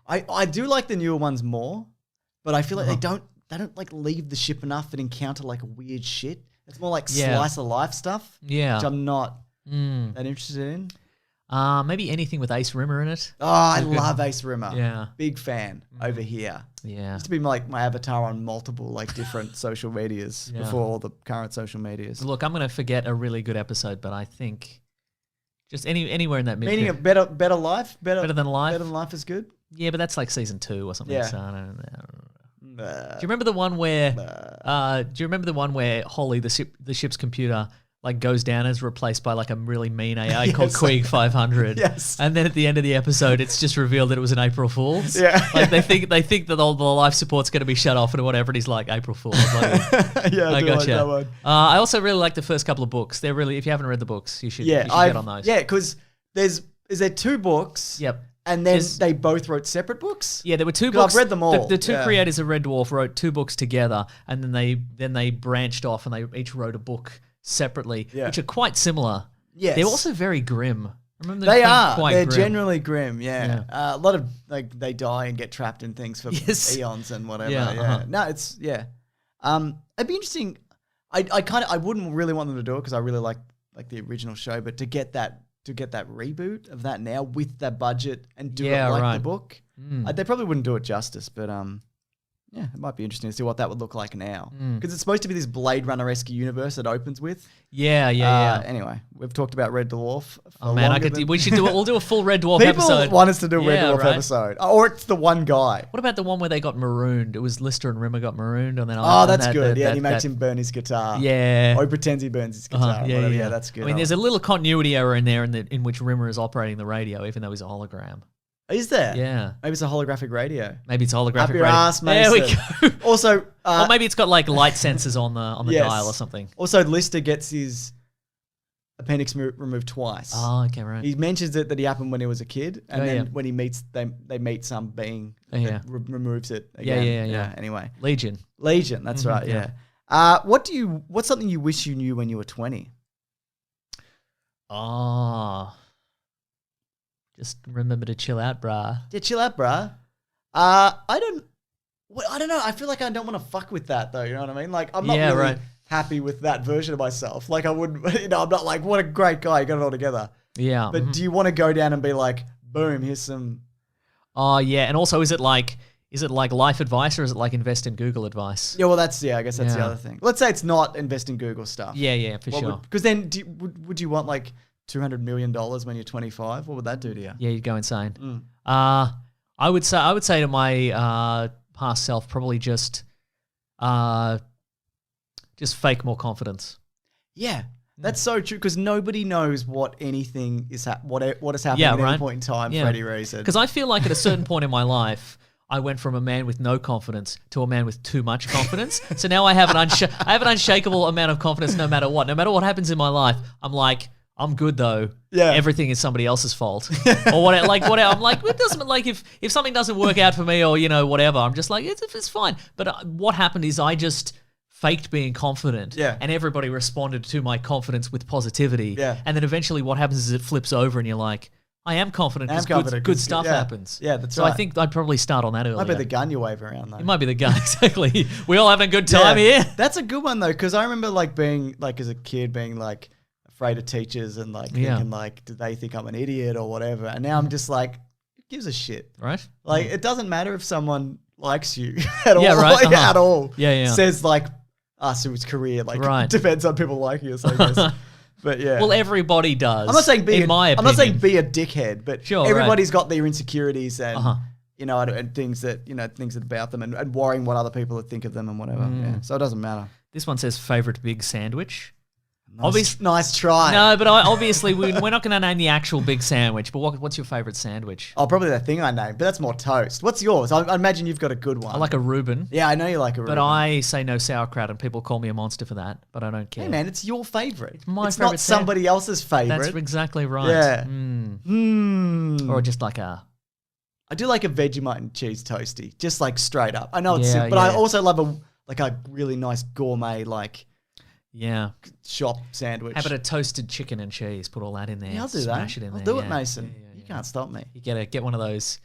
I do like the newer ones more, but I feel like they don't like leave the ship enough and encounter like weird shit. It's more like Yeah. slice of life stuff, Yeah. which I'm not Mm. that interested in. Maybe anything with Ace Rimmer in it. Oh, I love Ace Rimmer. Yeah. Big fan over here. Yeah. Used to be like my avatar on multiple like different social medias Yeah. before all the current social medias. Look, I'm going to forget a really good episode, but I think just anywhere in that mid. Meaning a better life, Better than life? Better than life is good. Yeah, but that's like season 2 or something. Yeah. So I don't know. Nah. Do you remember the one where? Do you remember the one where Holly, the ship's computer, like goes down and is replaced by like a really mean AI called Yes. Queeg 500? Yes. And then at the end of the episode, it's just revealed that it was an April Fool's. Yeah. Like they think that all the life support's going to be shut off and whatever. And he's like April Fool's. Like, Yeah, I I do like gotcha. that one. I also really like the first couple of books. They're really, if you haven't read the books, you should get on those. Yeah, because is there 2 books? Yep. And then There's- they both wrote separate books? Yeah, there were 2 'Cause I've books. read them all, The 2 yeah. creators of Red Dwarf wrote 2 books together, and then they branched off and they each wrote a book separately, Yeah. which are quite similar. Yes. They're also very grim. Remember them They being are. quite They're grim. generally grim, yeah. Yeah. A lot of, like, they die and get trapped in things for Yes. eons and whatever. Yeah, Yeah. uh-huh. No, it's, yeah. It'd be interesting. I wouldn't really want them to do it because I really like the original show, but to get that reboot of that now with that budget and do Yeah, it like the right. book, they probably wouldn't do it justice, but yeah, it might be interesting to see what that would look like now. Because it's supposed to be this Blade Runner-esque universe it opens with. Yeah. Anyway, we've talked about Red Dwarf. For Oh man, longer than- we should do it. We'll do a full Red Dwarf People episode. want us to do a Red Yeah, Dwarf right. episode. Or it's the one guy. What about the one where they got marooned? It was Lister and Rimmer got marooned, and then Oh, that's good. Yeah, and he makes him burn his guitar. Yeah. Or he pretends he burns his guitar. Uh-huh, Whatever. Yeah, that's good. I mean, there's a little continuity error in there in which Rimmer is operating the radio, even though he's a hologram. Is there? Yeah. Maybe it's a holographic radio. Maybe it's a holographic Up your radio. ass, There we Mason. go. Also, Or maybe it's got like light sensors on the Yes. dial or something. also Lister gets his appendix removed twice. Oh, okay, right. He mentions it that he happened when he was a kid, and Oh, then yeah. when he meets they meet some being Oh, yeah. that removes it. Yeah, Again. yeah. Anyway, Legion. Legion. That's right. yeah. Yeah. What's something you wish you knew when you were 20? Oh. Just remember to chill out, brah. Yeah, chill out, bruh. I don't know. I feel like I don't want to fuck with that though. You know what I mean? Like I'm not Yeah, really right. happy with that version of myself. Like I wouldn't. I'm not like, what a great guy. You got it all together. Yeah. But mhm. do you want to go down and be like, boom, here's some. Oh, yeah. And also, is it like life advice or is it like invest in Google advice? Yeah, well, I guess that's the Yeah. other thing. Let's say it's not invest in Google stuff. Yeah, for sure. Because then, would you want like $200 million when you're 25? What would that do to you? Yeah, you'd go insane. Mm. I would say to my past self, probably just fake more confidence. Yeah, that's so true. Because nobody knows what anything is what has happened Yeah, at any right. point in time. Yeah. Freddie Ray said. Because I feel like at a certain point in my life, I went from a man with no confidence to a man with too much confidence. So now I have an unshakable amount of confidence no matter what. No matter what happens in my life, I'm like, I'm good though. Yeah. Everything is somebody else's fault. Or what? Like what? I'm like, it doesn't like if something doesn't work out for me or whatever. I'm just like it's fine. But what happened is I just faked being confident. Yeah. And everybody responded to my confidence with positivity. Yeah. And then eventually, what happens is it flips over, and you're like, I am confident because good stuff happens. Yeah, that's so right. I think I'd probably start on that earlier. Might be the gun you wave around though. It might be the gun, exactly. We all having a good time here. That's a good one though, because I remember like being like as a kid being like afraid of teachers and like thinking like, do they think I'm an idiot or whatever? And now I'm just like, who gives a shit? Right? Like it doesn't matter if someone likes you at all. Right. Like, at all. Yeah. Says like us whose career like Right. depends on people liking us, I guess. But yeah. Well, everybody does. I'm not saying in my opinion. I'm not saying be a dickhead, but Sure, everybody's got their insecurities and Uh-huh. and things that things about them and worrying what other people would think of them and whatever. Yeah. So it doesn't matter. This one says favorite big sandwich. Nice try. No, but obviously we're not going to name the actual big sandwich. But what's your favorite sandwich? Oh, probably that thing I named, but that's more toast. What's yours? I imagine you've got a good one. I like a Reuben. Yeah, I know you like a But Reuben. I say no sauerkraut, and people call me a monster for that. But I don't care. Hey man, it's your favorite. It's my not favourite somebody else's favorite. That's exactly right. Yeah. Or just like a. I do like a Vegemite and cheese toasty, just like straight up. I know it's Yeah, simple, but I yeah. also love a really nice gourmet Yeah. shop sandwich. How about a toasted chicken and cheese? Put all that in there. Yeah, I'll do Smash that. it in I'll there. do it, yeah. Mason. Yeah. You can't stop me. You get one of those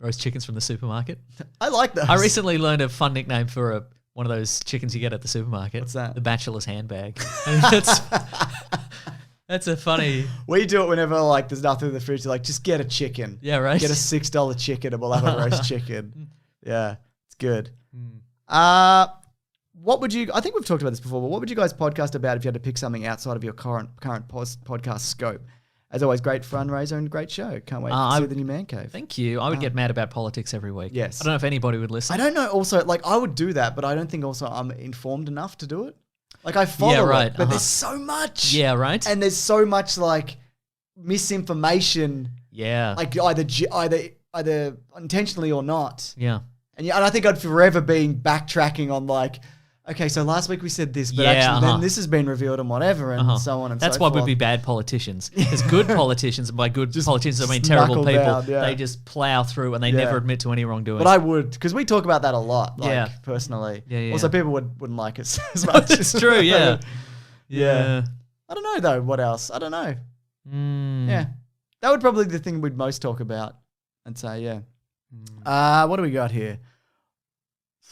roast chickens from the supermarket. I like those. I recently learned a fun nickname for one of those chickens you get at the supermarket. What's that? The bachelor's handbag. That's a funny. We do it whenever like there's nothing in the fridge. Like just get a chicken. Yeah, right. Get a $6 chicken and we'll have a roast chicken. Yeah, it's good. What would you? I think we've talked about this before. But what would you guys podcast about if you had to pick something outside of your current podcast scope? As always, great fundraiser and great show. Can't wait to see the new Man Cave. Thank you. I would get mad about politics every week. Yes. I don't know if anybody would listen. I don't know. Also, like I would do that, but I don't think also I'm informed enough to do it. Like I follow it, but there's so much. Yeah, right. And there's so much like misinformation. Yeah. Like either intentionally or not. Yeah. And I think I'd forever be backtracking on like, okay, so last week we said this, but Yeah, actually then this has been revealed and whatever, and so on and That's so why forth. we'd be bad politicians. Because good politicians, and by good politicians I mean just terrible knuckle people, down, yeah. they just plow through and they Yeah. never admit to any wrongdoing. But I would, because we talk about that a lot, like, Yeah. personally. Yeah. Also, people wouldn't like us as much. It's true, yeah. Yeah. I don't know, though, what else? I don't know. Mm. Yeah. That would probably be the thing we'd most talk about and say, yeah. What do we got here?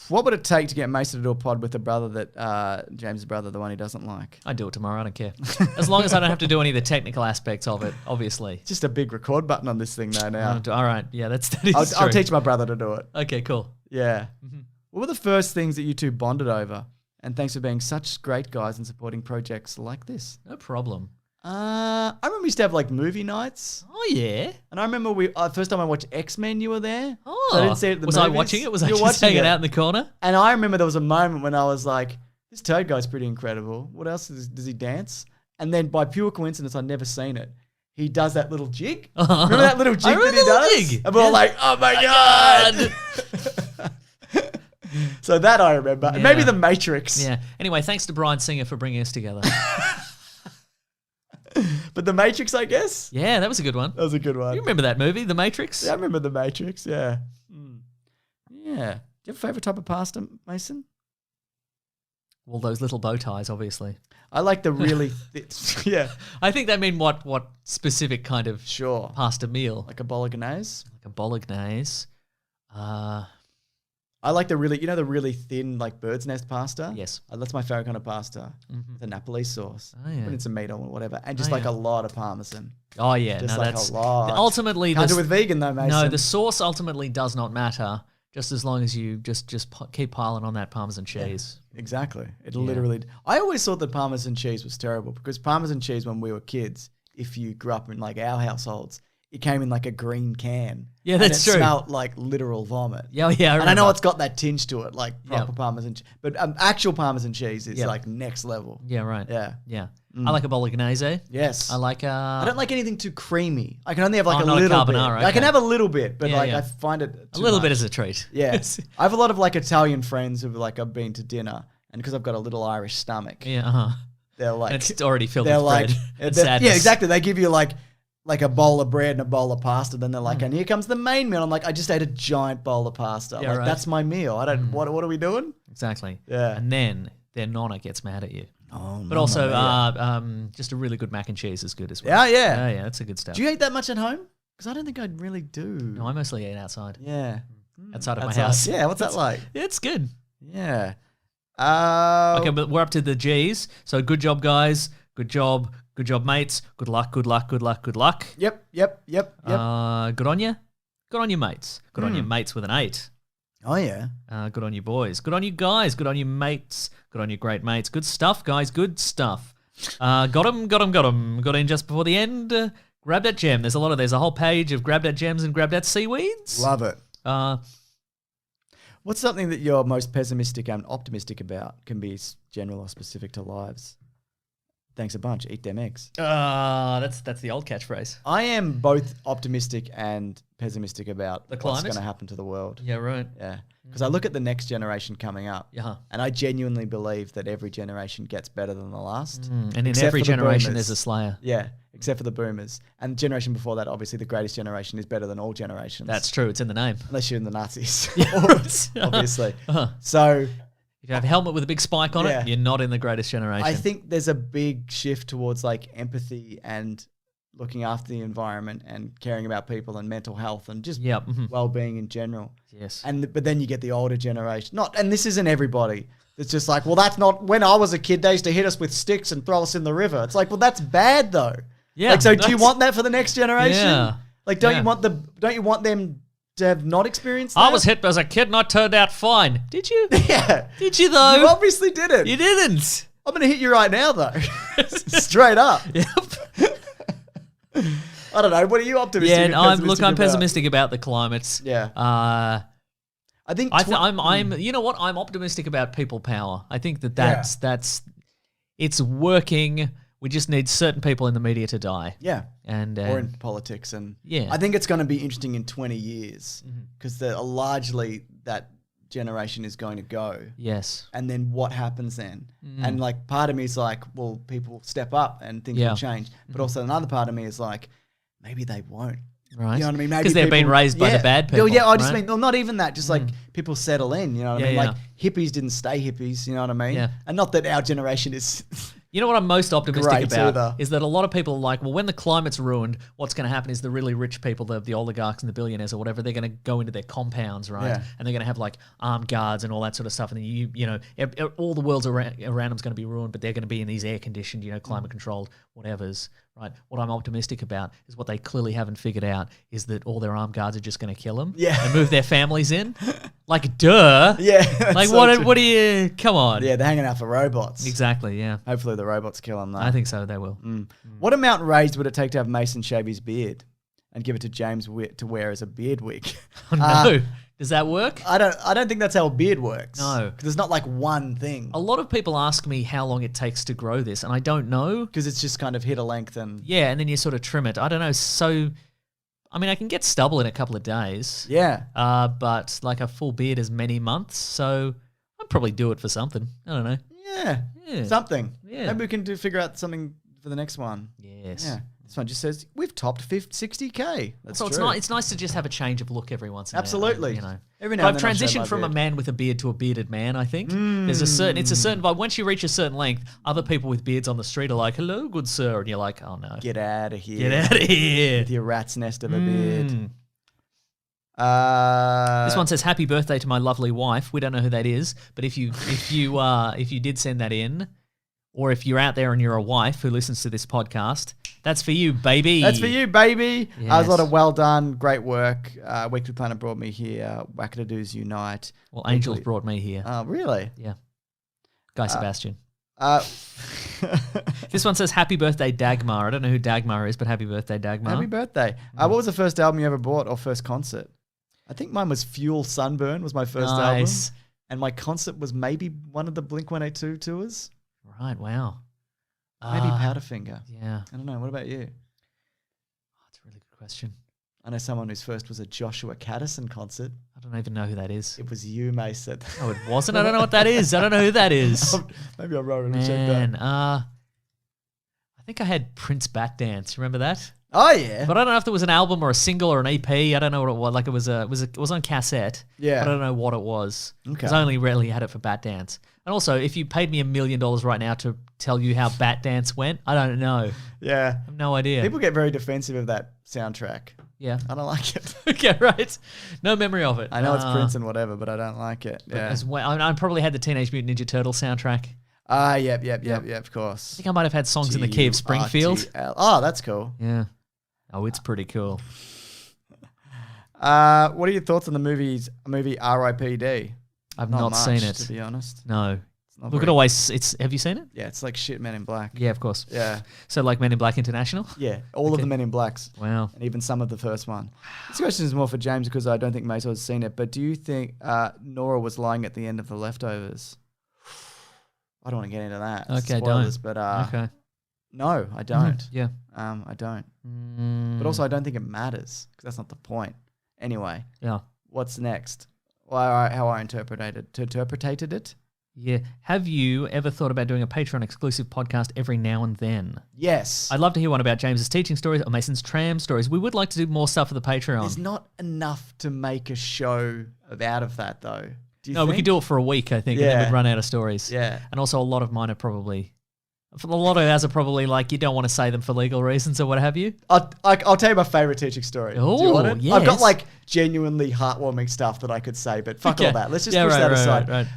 What would it take to get Mason to do a pod with a brother that, James' brother, the one he doesn't like? I'd do it tomorrow, I don't care. As long as I don't have to do any of the technical aspects of it, obviously. Just a big record button on this thing, though, now. All right, yeah, that is I'll true. teach my brother to do it. Okay, cool. Yeah. What were the first things that you two bonded over? And thanks for being such great guys and supporting projects like this. No problem. I remember we used to have like movie nights. Oh, yeah. And I remember first time I watched X-Men, you were there. Oh. So I didn't see it at the Was I movies. watching it? Was I You were just watching hanging it. out in the corner? And I remember there was a moment when I was like, this Toad guy's pretty incredible. What else does he dance? And then by pure coincidence, I'd never seen it. He does that little jig. Remember that little jig that he does? Jig. And we're all like, oh my God. So that I remember. Yeah. Maybe The Matrix. Yeah. Anyway, thanks to Brian Singer for bringing us together. But The Matrix, I guess. Yeah, that was a good one. That was a good one. You remember that movie, The Matrix? Yeah, I remember The Matrix, yeah. Yeah. Do you have a favourite type of pasta, Mason? Well, those little bow ties, obviously. I like the really... yeah, I think they mean what specific kind of sure. pasta meal? Like a bolognese. Like a bolognese. I like the really thin, like bird's nest pasta? Yes. That's my favourite kind of pasta. Mm-hmm. The Napoli sauce. Oh, yeah. Put in some meat on it, whatever. And just Oh, like yeah. a lot of parmesan. Oh, yeah. Just No, like that's... a lot. Ultimately, Can't the- do it with vegan though, Mason. No, the sauce ultimately does not matter, just as long as you just keep piling on that Parmesan cheese. Exactly. It literally... I always thought that Parmesan cheese was terrible because Parmesan cheese when we were kids, if you grew up in like our households, it came in like a green can. Yeah, that's and true. It smelled like literal vomit. Yeah, I And I know remember. it's got that tinge to it, like proper Parmesan cheese. But actual Parmesan cheese is like next level. Yeah, right. Yeah. Yeah. I like a bolognese. Yes. I like I don't like anything too creamy. I can only have like Oh, a not a little bit. carbonara, I can okay. have a little bit, but Yeah, like yeah. I find it a too little bit much. as a treat. Yeah. I have a lot of like Italian friends who like I've been to dinner and because I've got a little Irish stomach. Yeah, they're like, And it's already filled they're with like, bread and they're- sadness. yeah, exactly. They give you like a bowl of bread and a bowl of pasta. Then they're like, and here comes the main meal. I'm like, I just ate a giant bowl of pasta. Yeah, like right. that's my meal. I don't. What are we doing? Exactly. Yeah. And then their nonna gets mad at you. Oh, But also, just a really good mac and cheese is good as well. yeah. That's a good stuff. Do you eat that much at home? Because I don't think I really do. No, I mostly eat outside. Yeah. Outside of my house. Yeah. What's that like? Yeah, it's good. Yeah. Okay, but we're up to the G's. So good job, guys. Good job. Good job, mates. Good luck, good luck, good luck, good luck. Yep. Good on you. Good on you, mates. Good on you, mates with an 8. Oh yeah. Good on you, boys. Good on you, guys. Good on you, mates. Good on you, great mates. Good stuff, guys. Good stuff. Got him. Got in just before the end. Grab that gem. There's a whole page of grab that gems and grab that seaweeds. Love it. Uh, What's something that you're most pessimistic and optimistic about? Can be general or specific to lives. Thanks a bunch. Eat them eggs. that's the old catchphrase. I am both optimistic and pessimistic about The what's climate? going to happen to the world. Yeah, right. Yeah. Because I look at the next generation coming up, Yeah. and I genuinely believe that every generation gets better than the last. And in Except every for the generation, boomers. there's a slayer. Yeah, except for the boomers. And the generation before that, obviously, the greatest generation is better than all generations. That's true. It's in the name. Unless you're in the Nazis, right. obviously. Uh-huh. So If you have a helmet with a big spike on Yeah. it, you're not in the greatest generation. I think there's a big shift towards like empathy and looking after the environment and caring about people and mental health and just Yep. well-being in general. Yes. But then you get the older generation. And this isn't everybody. It's just like, well, that's not when I was a kid. They used to hit us with sticks and throw us in the river. It's like, well, that's bad though. Yeah, Like, so do you that's- want that for the next generation? Yeah. Like, don't Yeah. you want them to have not experienced that? I was hit as a kid and I turned out fine. Did you? Yeah. Did you though? You obviously didn't. You didn't. I'm gonna hit you right now though. Straight up. Yep. I don't know. What are you optimistic? Yeah, and I'm pessimistic about? pessimistic about the climate. Yeah. I I think. I'm you know what? I'm optimistic about people power. I think that's it's working. We just need certain people in the media to die. Yeah. And Or in politics, and Yeah. I think it's going to be interesting in 20 years because largely that generation is going to go. yes. And then what happens then? And like part of me is like, well, people step up and things Yeah. will change. But also another part of me is like, maybe they won't. Right. You know what I mean? Maybe Because they've been people- raised by the bad people. Yeah, I just right? mean, well, not even that. Just like people settle in. You know what I Yeah, mean? yeah. Like hippies didn't stay hippies. You know what I mean? Yeah. And not that our generation is. You know what I'm most optimistic Great about either. is that a lot of people are like, well, when the climate's ruined, what's going to happen is the really rich people, the oligarchs and the billionaires or whatever, they're going to go into their compounds, right? Yeah. And they're going to have like armed guards and all that sort of stuff. And then all the world's around them's going to be ruined, but they're going to be in these air conditioned, climate controlled whatevers, right? What I'm optimistic about is what they clearly haven't figured out is that all their armed guards are just going to kill them, Yeah. and move their families in, like duh, Yeah. that's like so what? true. What do you? Come on, Yeah, they're hanging out for robots. exactly, yeah. Hopefully the robots kill them though. I think so. They will. What amount raised would it take to have Mason shave his beard and give it to James to wear as a beard wig? Oh, no. Does that work? I don't think that's how a beard works. No. Because it's not like one thing. A lot of people ask me how long it takes to grow this, and I don't know. Because it's just kind of hit a length and Yeah, and then you sort of trim it. I don't know. So, I mean, I can get stubble in a couple of days. yeah. But like a full beard is many months, so I'd probably do it for something. I don't know. Yeah. Yeah. Something. Yeah. Maybe we can figure out something for the next one. Yes. Yeah. This one just says we've topped 60K. That's So true. it's nice to just have a change of look every once in a while. Absolutely. You know. Every now I've and then I'll shave my transitioned from a beard. man with a beard to a bearded man, I think. It's a certain vibe. Once you reach a certain length, other people with beards on the street are like, hello, good sir. And you're like, oh no. Get out of here. Get out of here. With your rat's nest of a beard. Mm. Uh, This one says, happy birthday to my lovely wife. We don't know who that is, but if you did send that in, or if you're out there and you're a wife who listens to this podcast, that's for you, baby. That's for you, baby. There's a lot Yes. of well done, great work. Weekly Planet brought me here. Wackadoos Unite. Well, Angels Weekly- brought me here. Really? Yeah. Guy Sebastian. Uh, This one says, happy birthday, Dagmar. I don't know who Dagmar is, but happy birthday, Dagmar. happy birthday. What was the first album you ever bought or first concert? I think mine was Fuel Sunburn was my first album. Nice. And my concert was maybe one of the Blink-182 tours. Right, wow. Maybe Ah, Powderfinger. Yeah. I don't know. What about you? That's a really good question. I know someone whose first was a Joshua Caddison concert. I don't even know who that is. It was you, Mason. No, it wasn't. I don't know what that is. I don't know who that is. Maybe I wrote it and checked that. Man, I think I had Prince Bat Dance. Remember that? Oh yeah. But I don't know if there was an album or a single or an EP. I don't know what it was. Like it was on cassette. Yeah. But I don't know what it was. Okay. Because I only rarely had it for Bat Dance. And also, if you paid me $1 million right now to tell you how Bat Dance went, I don't know. Yeah. I have no idea. People get very defensive of that soundtrack. Yeah. I don't like it. Okay, right. No memory of it. I know it's Prince and whatever, but I don't like it. Yeah. As well, I probably had the Teenage Mutant Ninja Turtle soundtrack. Yep, of course. I think I might have had songs in the key of Springfield. GURTL. Oh, that's cool. Yeah. Oh, it's pretty cool. What are your thoughts on the movie R.I.P.D.? I've not seen it, to be honest. No. Not Look, very- it always. Have you seen it? Yeah, it's like shit Men in Black. Yeah, of course. Yeah. So like Men in Black International. Yeah, all of the Men in Blacks. Wow. And even some of the first one. This question is more for James because I don't think Mason has seen it, but do you think Nora was lying at the end of The Leftovers? I don't want to get into that. Okay, Spoilers, don't. But Okay. no, I don't. Yeah. I don't. Mm, But also, I don't think it matters because that's not the point. Anyway, yeah. what's next? Well, how I interpreted it? Yeah. Have you ever thought about doing a Patreon exclusive podcast every now and then? Yes. I'd love to hear one about James's teaching stories or Mason's tram stories. We would like to do more stuff for the Patreon. There's not enough to make a show out of that, though. Do you No, we think? could do it for a week, I think, and then Yeah. we'd run out of stories. Yeah. And also a lot of mine are probably... A lot of ours are probably like you don't want to say them for legal reasons or what have you. I'll tell you my favorite teaching story. Do you want Oh, it? I've got yes. like genuinely heartwarming stuff that I could say, but fuck all Okay. that. Let's just Yeah, push right, that right, aside.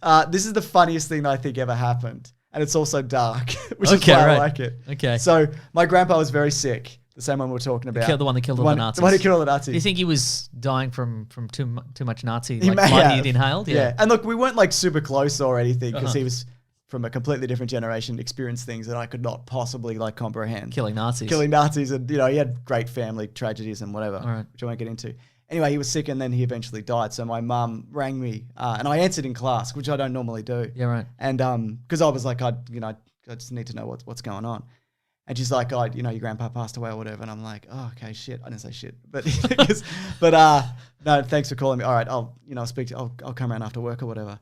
right. This is the funniest thing that I think ever happened, and it's also dark, which is Okay, why I right. like it. Okay. So my grandpa was very sick. The same one we're talking about. The one that killed all the Nazis. The one who killed all the Nazis. Do you think he was dying from too much Nazi He like may blood have. he'd inhaled? Yeah. And look, we weren't like super close or anything because Uh-huh. he was from a completely different generation, experienced things that I could not possibly like comprehend. Killing Nazis. Killing Nazis, and he had great family tragedies and whatever, Right. which I won't get into. Anyway, he was sick and then he eventually died. So my mum rang me, and I answered in class, which I don't normally do. Yeah, right. And because I was like, I just need to know what's going on. And she's like, your grandpa passed away or whatever. And I'm like, oh, okay, shit. I didn't say shit, but no, thanks for calling me. All right, I'll speak to. I'll come around after work or whatever.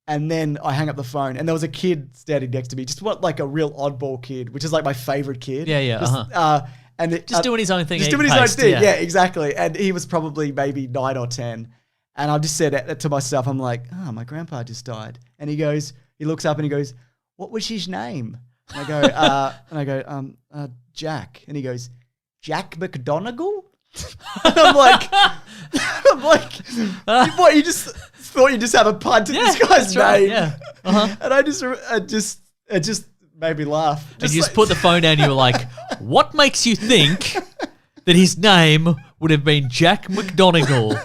And then I hang up the phone, and there was a kid standing next to me, just like a real oddball kid, which is like my favorite kid. Yeah, yeah, Just, Just doing his own thing. just eating doing his own paste, thing. Yeah, exactly. And he was probably maybe 9 or 10. And I just said to myself, I'm like, my grandpa just died. And he looks up and he goes, what was his name? And I go, Jack. And he goes, Jack McDonagall? And I'm like, what? You just thought you just have a punt at this guy's that's right, name? yeah. Uh-huh. And it just made me laugh. And you just put the phone down and you were like, what makes you think that his name would have been Jack McDonagall?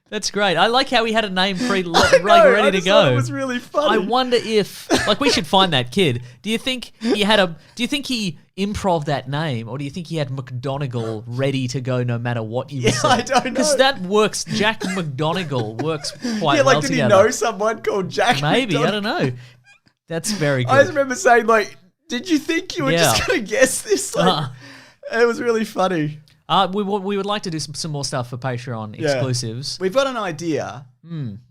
That's great. I like how he had a name ready to I go. thought it was really funny. I wonder if, we should find that kid. Do you think he improv that name, or do you think he had McDonagall ready to go no matter what you said? I don't know. Because that works. Jack McDonagall works quite well did together. he know someone called Jack? Maybe, McDonagall? I don't know. That's very good. I just remember saying, like, did you think you were Yeah. just going to guess this? Like, it was really funny. We would like to do some more stuff for Patreon Yeah. exclusives. We've got an idea,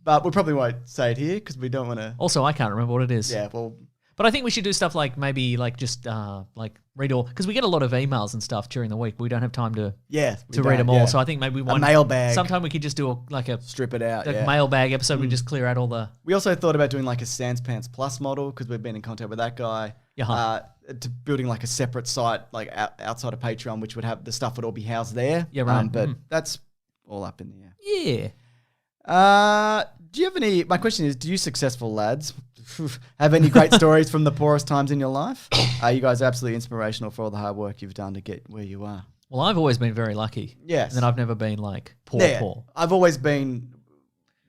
but we probably won't say it here because we don't want to. Also, I can't remember what it is. Yeah, well, But I think we should do stuff like maybe like just like read all, because we get a lot of emails and stuff during the week. We don't have time to yeah, read them all. So I think maybe one mailbag. Sometime we could just do a Strip it out. Yeah. mailbag episode. We just clear out all the. We also thought about doing like a Sans Pants Plus model because we've been in contact with that guy. Yeah. To building like a separate site like outside of Patreon, which would have the stuff would all be housed there. Yeah, right. But that's all up in the air. Yeah. Do you have any? My question is: do you successful lads have any great stories from the poorest times in your life? You guys are absolutely inspirational for all the hard work you've done to get where you are. Well, I've always been very lucky. Yes. And then I've never been like poor. I've always been.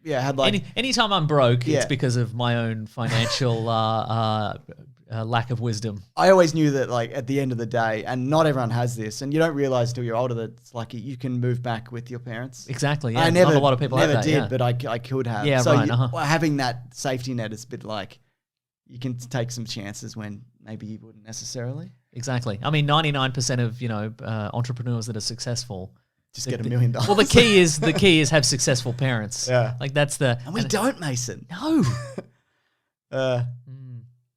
Yeah, had like Anytime I'm broke, Yeah. it's because of my own financial lack of wisdom. I always knew that, like, at the end of the day, and not everyone has this, and you don't realize till you're older that it's like you can move back with your parents. Exactly. Yeah. I never, Not a lot of people never have that. did, yeah. but I could have. Yeah, so right, uh-huh. having that safety net is a bit like you can take some chances when maybe you wouldn't necessarily. Exactly. I mean, 99% of entrepreneurs that are successful Just get $1 million. Well, the key is have successful parents. Yeah. Like that's the. And we don't, Mason. No.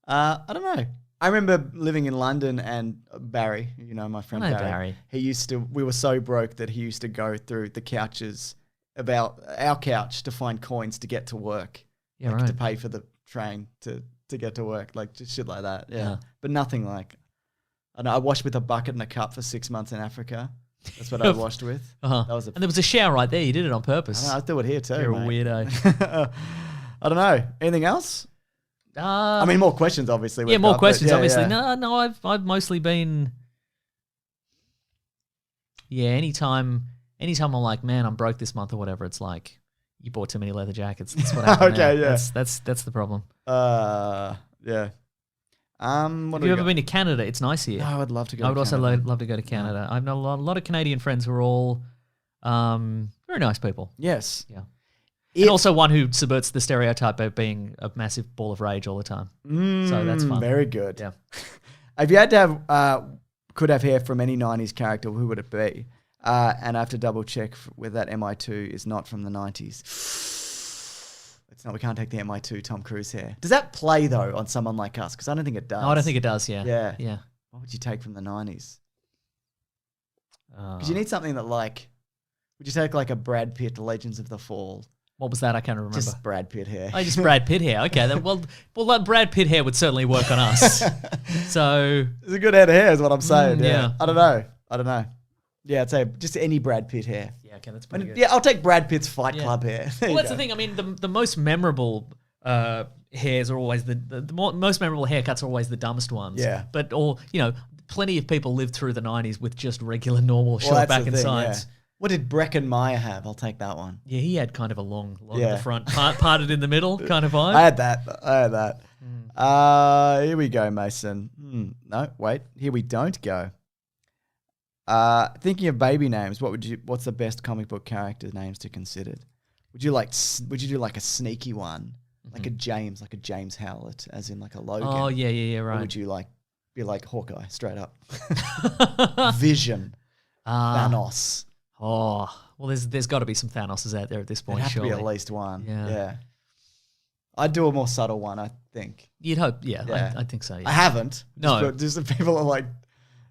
I don't know. I remember living in London and Barry, you know, my friend I know Barry. Barry. He used to. We were so broke that he used to go through the couches about our couch to find coins to get to work, Yeah, like right. to pay for the train to get to work, like just shit like that. Yeah, Yeah. but nothing like. I know. I washed with a bucket and a cup for 6 months in Africa. That's what I washed with. Uh-huh. That was a. And there was a shower right there. You did it on purpose. I do it here too. You're a mate. weirdo. I don't know. Anything else? I mean, more questions, obviously. yeah, we've more got, but questions, yeah, obviously. yeah. No, I've mostly been. Yeah, anytime I'm like, man, I'm broke this month or whatever. It's like you bought too many leather jackets. That's what happened. Okay, there. yeah. That's the problem. Yeah. What Have do you we ever got? been to Canada? It's nice here. No, I'd love to go. I would to also Canada. love to go to Canada. I've known a lot of Canadian friends who are all very nice people. Yes. Yeah. It- And also one who subverts the stereotype of being a massive ball of rage all the time. So that's fun. Very good. Yeah. If you had to have, could have hair from any 90s character, who would it be? And I have to double check with that MI2 is not from the 90s. It's not. We can't take the MI2 Tom Cruise hair. Does that play though on someone like us? Because I don't think it does. No, I don't think it does. Yeah. Yeah. Yeah. What would you take from the 90s? Uh, Because you need something that like. Would you take like a Brad Pitt Legends of the Fall? what was that? I can't remember. Just Brad Pitt hair. Oh, just Brad Pitt hair. Okay. Then, well, that Brad Pitt hair would certainly work on us. So It's a good head of hair, is what I'm saying. Yeah. yeah. I don't know. Yeah, I'd say just any Brad Pitt hair. yeah, okay, that's pretty good. Yeah, I'll take Brad Pitt's Fight Yeah. Club hair. There Well, you that's go. the thing. I mean, the most memorable hairs are always most memorable haircuts are always the dumbest ones. Yeah. But plenty of people lived through the 90s with just regular, normal, Well, short that's back the and thing, sides. yeah. What did Brecken Meyer have? I'll take that one. Yeah, he had kind of a long in Yeah. the front, parted in the middle kind of vibe. I had that. Here we go, Mason. No, wait. Here we don't go. Thinking of baby names, what's the best comic book character names to consider? Would you do like a sneaky one? Like a James Howlett, as in like a Logan? Oh, yeah, Or right. would you like be like Hawkeye straight up? Vision. Thanos. Oh, well, there's got to be some Thanoses out there at this point, There'd have surely. to be at least one. Yeah. Yeah. I'd do a more subtle one, I think. You'd hope, yeah, Yeah. I think so, yeah. I haven't. No. Just the people are like,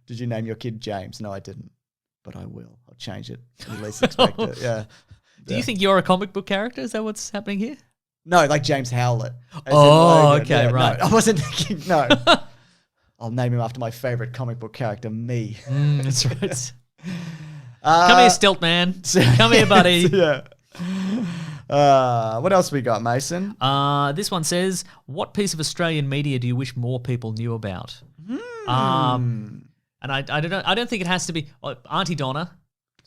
did you name your kid James? No, I didn't. But I will. I'll change it. At least expect it. Yeah. Do you think you're a comic book character? Is that what's happening here? No, like James Howlett. as in Oh, Logan. okay, Yeah, right. No, I wasn't thinking, no. I'll name him after my favorite comic book character, me. That's right. Come here, Stilt Man. Come here, buddy. Yeah. What else we got, Mason? This one says, "What piece of Australian media do you wish more people knew about?" And I don't think it has to be Auntie Donna.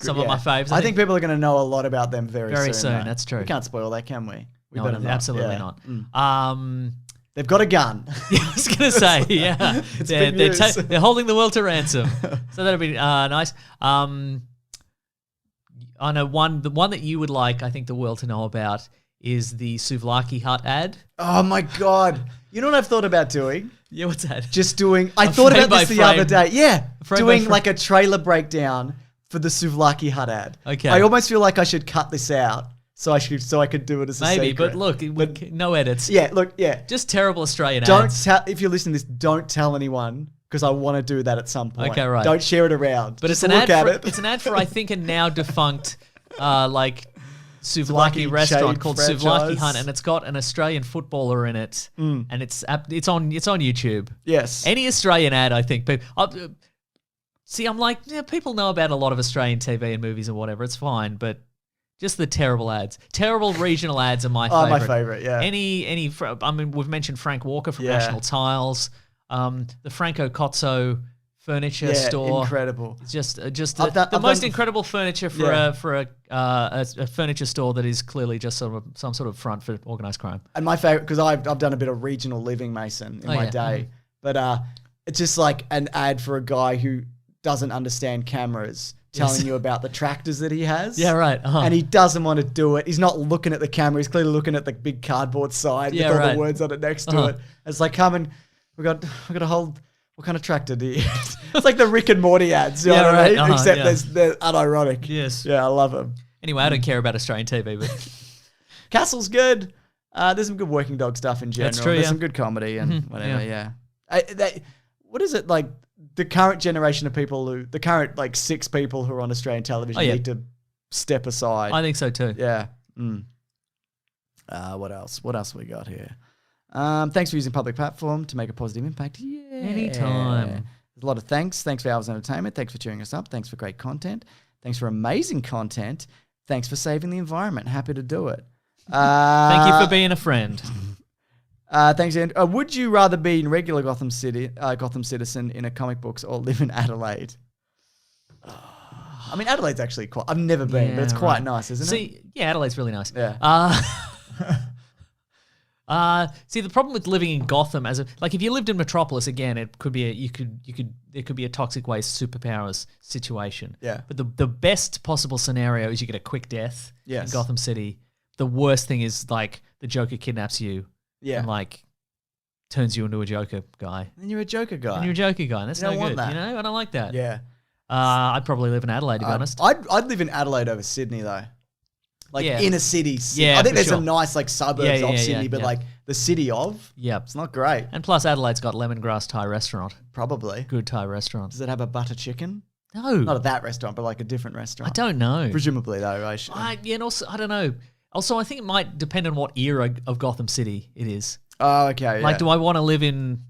Some of Yeah. my faves. I think people are going to know a lot about them very soon. soon. though. That's true. We can't spoil that, can we? We No, better not. absolutely Yeah. not. They've got a gun. Yeah, I was gonna say, yeah, big news. they're holding the world to ransom, so that'd be nice. I know the one that you would like. I think the world to know about is the Souvlaki Hut ad. Oh my God. You know what I've thought about doing? Yeah, what's that? Just doing, I A thought frame about by this the other frame. day. Yeah. Frame by Doing frame. like a trailer breakdown for the Souvlaki Hut ad. Okay. I almost feel like I should cut this out so I could do it as a Maybe, secret. but look, no edits. Yeah, look, yeah. Just terrible Australian Don't ads. tell, if you're listening to this, don't tell anyone because I want to do that at some point. Okay, right. Don't share it around. But Just it's an look ad. at It's an ad for I think a now defunct like Souvlaki Souvlaki restaurant chain called franchise. Souvlaki Hunt, and it's got an Australian footballer in it, and it's on YouTube. Yes. Any Australian ad, I think. See, I'm like, yeah, people know about a lot of Australian TV and movies and whatever. It's fine, but just the terrible ads, terrible regional ads are my Oh, favorite. my favorite, yeah. I mean, we've mentioned Frank Walker from Yeah. National Tiles, the Franco Cozzo furniture store. Incredible. It's just I've the done- most incredible furniture for Yeah. a furniture store that is clearly just some sort of front for organized crime. And my favorite, because I've done a bit of regional living, Mason, in Oh, my yeah. day. But it's just like an ad for a guy who doesn't understand cameras telling Yes. you about the tractors that he has. Yeah, right. Uh-huh. And he doesn't want to do it. He's not looking at the camera. He's clearly looking at the big cardboard sign Yeah, with all right. the words on it next to Uh-huh. it. It's like, come and we got a whole. What kind of tractor do you? It's like the Rick and Morty ads, you Yeah, know what I right. mean? Uh-huh, Except yeah. they're unironic. Yes. Yeah, I love them. Anyway, I don't care about Australian TV, but Castle's good. There's some good Working Dog stuff in general. That's true, There's yeah. some good comedy and whatever. yeah. Yeah. What is it like? The current generation of people the current like 6 people who are on Australian television need to step aside. I think so too. Yeah. What else? What else we got here? Thanks for using public platform to make a positive impact. Yeah. Anytime. There's a lot of thanks. Thanks for hours of entertainment. Thanks for cheering us up. Thanks for great content. Thanks for amazing content. Thanks for saving the environment. Happy to do it. Thank you for being a friend. Thanks, Andrew. Would you rather be in regular Gotham Citizen in a comic books or live in Adelaide? I mean, Adelaide's actually quite... I've never been, but it's quite nice, isn't it? Yeah, Adelaide's really nice. Yeah. See, the problem with living in Gotham like if you lived in Metropolis again, it could be there could be a toxic waste superpowers situation. Yeah. But the best possible scenario is you get a quick death in Yes. Gotham City. The worst thing is like the Joker kidnaps you. Yeah. And like turns you into a Joker guy. And you're a Joker guy. And you're a Joker guy. And that's You no don't want good. that. You know, I don't like that. Yeah. I'd probably live in Adelaide, to be honest. I'd live in Adelaide over Sydney, though. Like Yeah. inner city. Yeah, I think for there's sure. some nice like suburbs of Sydney, but yeah. like the city of, Yep. it's not great. And plus, Adelaide's got Lemongrass Thai restaurant. Probably. Good Thai restaurant. Does it have a butter chicken? No. Not at that restaurant, but like a different I restaurant. don't know. Presumably, though. And also, I don't know. Also, I think it might depend on what era of Gotham City it is. Oh, okay. Like, do I want to live in,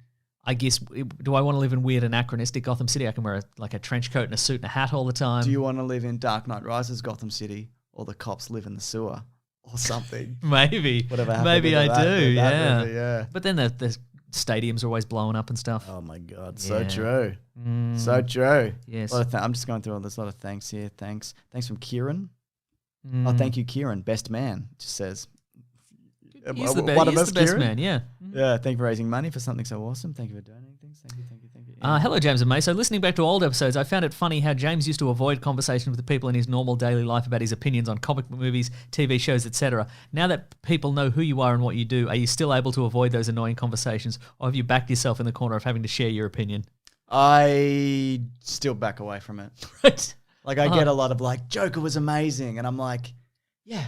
do I want to live in weird anachronistic Gotham City? I can wear like a trench coat and a suit and a hat all the time. Do you want to live in Dark Knight Rises Gotham City, or the cops live in the sewer, or something? Maybe. Whatever happened Maybe to I that- do, that yeah. movie, yeah. But then the stadiums are always blowing up and stuff. Oh my God, so Yeah. true. So true. Yes. I'm just going through all this. A lot of thanks here. Thanks from Kieran. Oh, thank you, Kieran. Best man, it just says. He's the, One of he's us, the best Kieran? man, yeah. Yeah, thank you for raising money for something so awesome. Thank you for donating things. Thank you. Hello, James and May. So listening back to old episodes, I found it funny how James used to avoid conversation with the people in his normal daily life about his opinions on comic book movies, TV shows, etc. Now that people know who you are and what you do, are you still able to avoid those annoying conversations, or have you backed yourself in the corner of having to share your opinion? I still back away from it. Right. Like, I get a lot of like, Joker was amazing. And I'm like, yeah.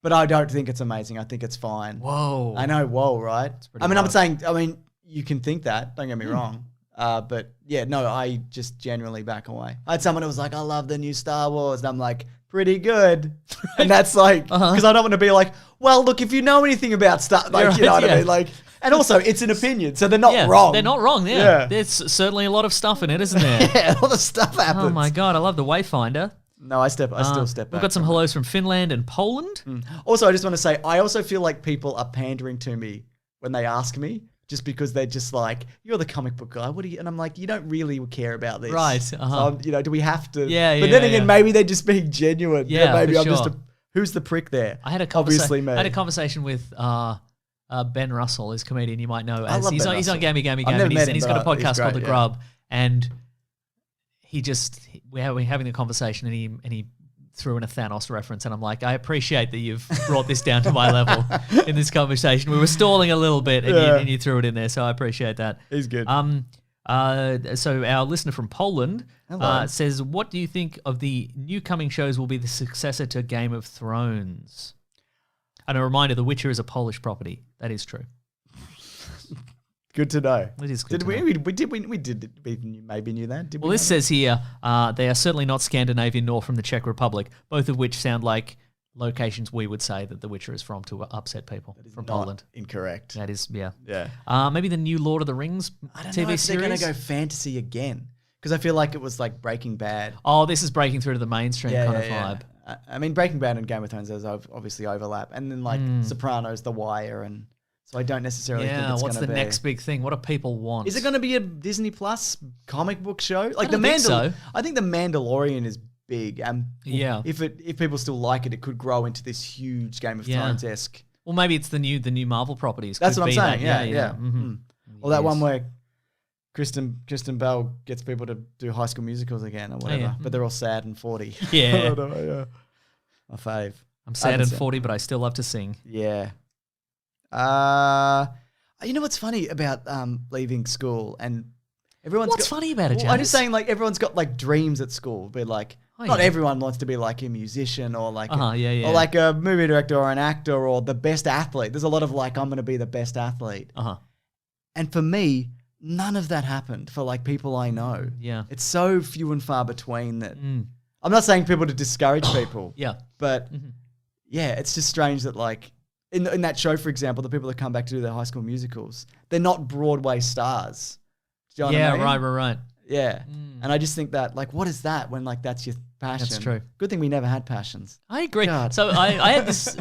But I don't think it's amazing. I think it's fine. Whoa. I know, whoa, right? pretty I mean, I'm wild. saying, you can think that. Don't get me wrong. But yeah, no, I just genuinely back away. I had someone who was like, I love the new Star Wars. And I'm like, pretty good. And that's like, because I don't want to be like, well, look, if you know anything about Star, like, You're you know right, what I yeah. mean? Like, and also it's an opinion. So they're not Yeah, wrong. They're not wrong, Yeah. There's certainly a lot of stuff in it, isn't there? Yeah, all the stuff happens. Oh my God, I love the Wayfinder. No, I still step back. We've got some from it. hellos from Finland and Poland. Also, I just want to say, I also feel like people are pandering to me when they ask me, just because they're just like, you're the comic book guy. What do you? And I'm like, you don't really care about this. Right, So, do we have to? Yeah, But yeah, then again, yeah. maybe they're just being genuine. Yeah, maybe for I'm just sure. who's the prick there? I had a Obviously me. I had a conversation with Ben Russell, his comedian you might know. love He's Ben on Russell. Gammy Gammy I've never Gammy. met him, He's got a but he's podcast called great, The yeah. Grub, and we're having a conversation, and he threw in a Thanos reference, and I'm like, I appreciate that you've brought this down to my level in this conversation. We were stalling a little bit, and you threw it in there, so I appreciate that. He's good. So our listener from Poland Hello. says, what do you think of the new coming shows will be the successor to Game of Thrones? And a reminder, The Witcher is a Polish property. That is true. Good to know. It is good Did to know. we maybe knew that? Did Well, we this know says here, they are certainly not Scandinavian nor from the Czech Republic, both of which sound like locations we would say that The Witcher is from to upset people that? from Not Poland. Incorrect. That is, yeah. Yeah. Maybe the new Lord of the Rings I don't TV know if series. they're going to go fantasy again, because I feel like it was like Breaking Bad. Oh, this is breaking through to the mainstream kind of vibe. I mean, Breaking Bad and Game of Thrones, there's obviously overlap, and then like Sopranos, The Wire, and so I don't necessarily think Yeah, it's what's going the to be. next big thing? What do people want? Is it going to be a Disney Plus comic book show? Like don't think so. I think the Mandalorian is big, and Yeah. if people still like it, it could grow into this huge Game of Yeah. Thrones-esque. Well, maybe it's the new Marvel properties. That's Could what I'm be saying. that. Yeah. Mhm. Or that Yes. one where Kristen Bell gets people to do High School Musicals again or whatever, yeah. but they're all sad and 40. Yeah. I don't know, yeah. My fave. I'm I sad haven't and seen- 40, but I still love to sing. Yeah. You know what's funny about leaving school and everyone's What's funny about it, Well, I'm James? just saying, like, everyone's got like dreams at school, but like Oh, not yeah. everyone wants to be like a musician or like Yeah. or like a movie director or an actor or the best athlete. There's a lot of like, I'm going to be the best athlete. Uh-huh. And for me, none of that happened for like people I know. Yeah. It's so few and far between that. I'm not saying people to discourage people. Yeah. But yeah, it's just strange that like in that show, for example, the people that come back to do their High School Musicals, they're not Broadway stars. Do you know what I mean? Right. Yeah. And I just think that like, what is that when like that's your passion? That's true. Good thing we never had passions. I agree. God. So I had this.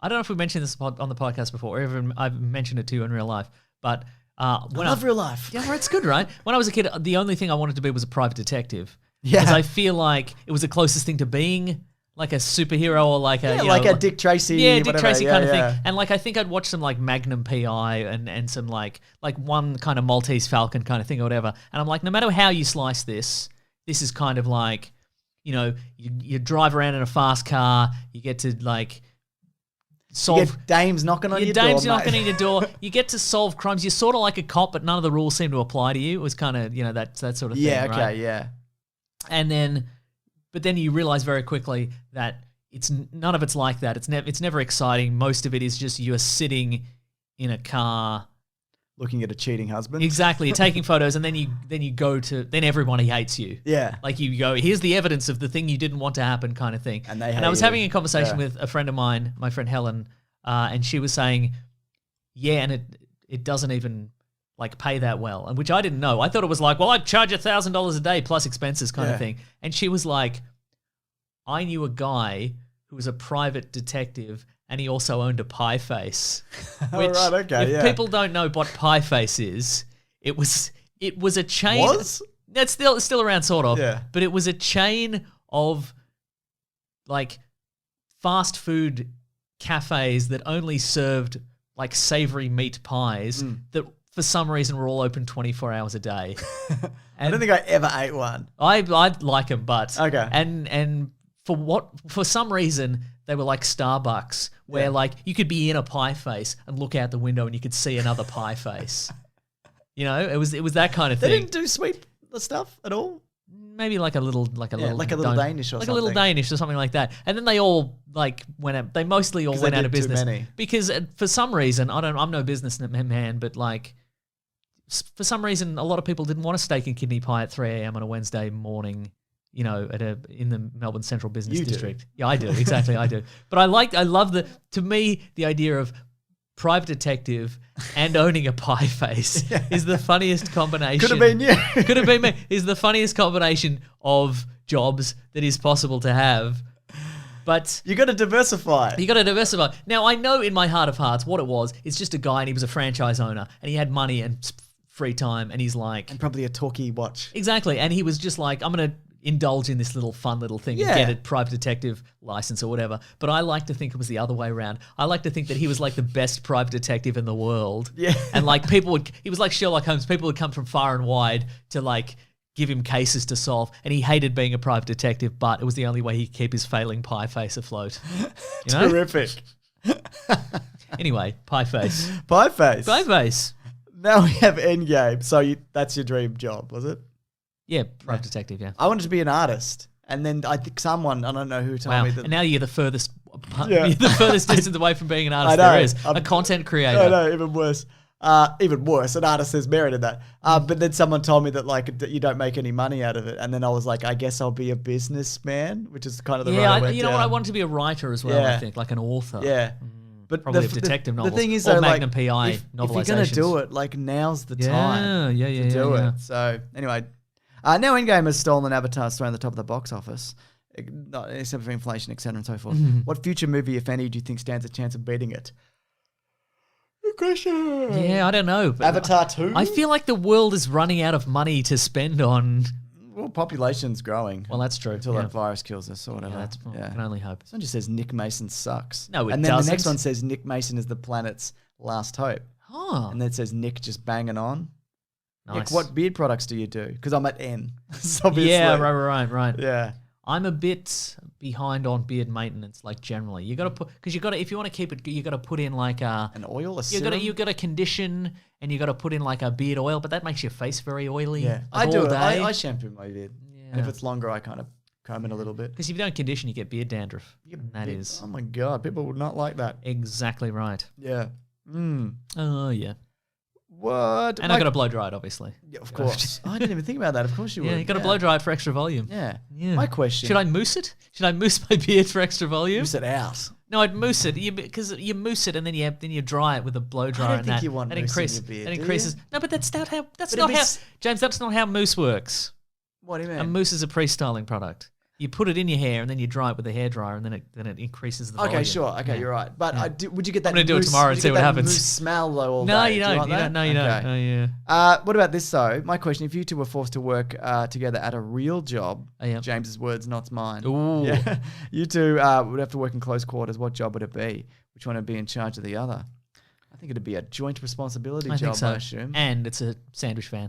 I don't know if we mentioned this on the podcast before, or even I've mentioned it to you in real life. But when I love real life. yeah, well, it's good, right? When I was a kid, the only thing I wanted to be was a private detective. Yeah. Because I feel like it was the closest thing to being like a superhero or like a like a Dick Tracy. Yeah, Dick whatever. Tracy kind of thing. And like I think I'd watch some like Magnum PI and some like one kind of Maltese Falcon kind of thing or whatever. And I'm like, no matter how you slice this is kind of like, you know, you drive around in a fast car, you get to like solve. You get dames knocking on your door. Dames knocking on your door. You get to solve crimes. You're sort of like a cop, but none of the rules seem to apply to you. It was kind of, you know, that sort of thing. Yeah, okay, right? yeah. And then, but then you realize very quickly that it's none of it's like that. It's never exciting. Most of it is just you're sitting in a car, looking at a cheating husband. Exactly, you're taking photos, and then you go to everybody hates you. Yeah, like you go, here's the evidence of the thing you didn't want to happen, kind of thing. And I was having a conversation with a friend of mine, my friend Helen, and she was saying, yeah, and it doesn't even like pay that well, and which I didn't know. I thought it was like, well, I charge $1,000 a day plus expenses kind of thing. And she was like, I knew a guy who was a private detective and he also owned a pie face. Which, if people don't know what pie face is, it was a chain. That's still around sort of. Yeah. But it was a chain of like fast food cafes that only served like savory meat pies that for some reason were all open 24 hours a day. I don't think I ever ate one. I'd like them, but okay. And for some reason they were like Starbucks, where like you could be in a pie face and look out the window and you could see another pie face. You know, it was that kind of thing. They didn't do sweet stuff at all. Maybe like a little Danish or something. Like a little Danish or something like that. And then they all like they mostly all went out of business because for some reason I'm no businessman, but like for some reason a lot of people didn't want a steak and kidney pie at 3 a.m. on a Wednesday morning. You know, in the Melbourne Central Business District. Yeah, I do. Exactly, I do. But I love to me, the idea of private detective and owning a pie face is the funniest combination. Could have been you. Could have been me. Is the funniest combination of jobs that is possible to have. But you got to diversify. Now, I know in my heart of hearts what it was. It's just a guy and he was a franchise owner and he had money and free time and he's like... And probably a talkie watch. Exactly. And he was just like, I'm going to indulge in this little fun little thing and get a private detective license or whatever. But I like to think it was the other way around. I like to think that he was like the best private detective in the world. Yeah. And like he was like Sherlock Holmes. People would come from far and wide to like give him cases to solve. And he hated being a private detective, but it was the only way he could keep his failing pie face afloat. You know? Terrific. Anyway, pie face. Pie face. Pie face. Now we have Endgame. So that's your dream job, was it? Yeah, private detective, yeah. I wanted to be an artist. And then I think someone, I don't know who told me that. And now you're the furthest distance away from being an artist there is. A content creator. No, even worse. An artist has merit in that. But then someone told me that like you don't make any money out of it. And then I was like, I guess I'll be a businessman, which is kind of the road I went down. What? I wanted to be a writer as well, I think, like an author. Yeah. But probably detective novels. The thing is, or though, Magnum like, PI if novelizations. you're going to do it, like now's the time to do it. So anyway... now Endgame has stolen Avatar's throne at the top of the box office, except for inflation, etc. and so forth. What future movie, if any, do you think stands a chance of beating it? Good question. Yeah, I don't know. Avatar 2? I feel like the world is running out of money to spend on... Well, population's growing. Well, that's true. Until that virus kills us or whatever. I can only hope. This one just says Nick Mason sucks. No, and then the next one says Nick Mason is the planet's last hope. Oh. And then it says Nick just banging on. Nice. Nick, what beard products do you do? Because I'm at N. Obviously. Yeah, right. Yeah. I'm a bit behind on beard maintenance, like generally. You got to put, because you got to, if you want to keep it, you got to put in like an oil, a serum. You got to condition, and you got to put in like a beard oil, but that makes your face very oily. Yeah, like I do it. I shampoo my beard, yeah. and if it's longer, I kind of comb it a little bit. Because if you don't condition, you get beard dandruff. Oh my god, people would not like that. Exactly right. Yeah. Oh yeah. What? And I got to blow dry it, obviously. Yeah, of course. I didn't even think about that. Of course you would. Yeah, you got to blow dry it for extra volume. Yeah. Yeah. My question. Should I mousse it? Should I mousse my beard for extra volume? mousse it out? No, I'd mousse it because you mousse it and then you dry it with a blow dryer. don't and think that, you want that mousse in increases. your beard, That do increases. you? No, but that's not how. That's But not if how. it's- James, that's not how mousse works. What do you mean? A mousse is a pre-styling product. You put it in your hair and then you dry it with a hairdryer and then it increases the volume. Okay, sure. Okay, Yeah. you're right. But would you get that? I'm gonna do it mousse- tomorrow would and you see get what that happens. mousse smell though all No, day? you Do don't. want You that? don't. No, you Okay. don't. Oh, yeah. What about this though? My question: if you two were forced to work together at a real job, Oh, yeah. James's words, not mine. Ooh. Yeah, you two would have to work in close quarters. What job would it be? Which one would be in charge of the other? I think it'd be a joint responsibility I job. think so. I assume. And it's a sandwich van.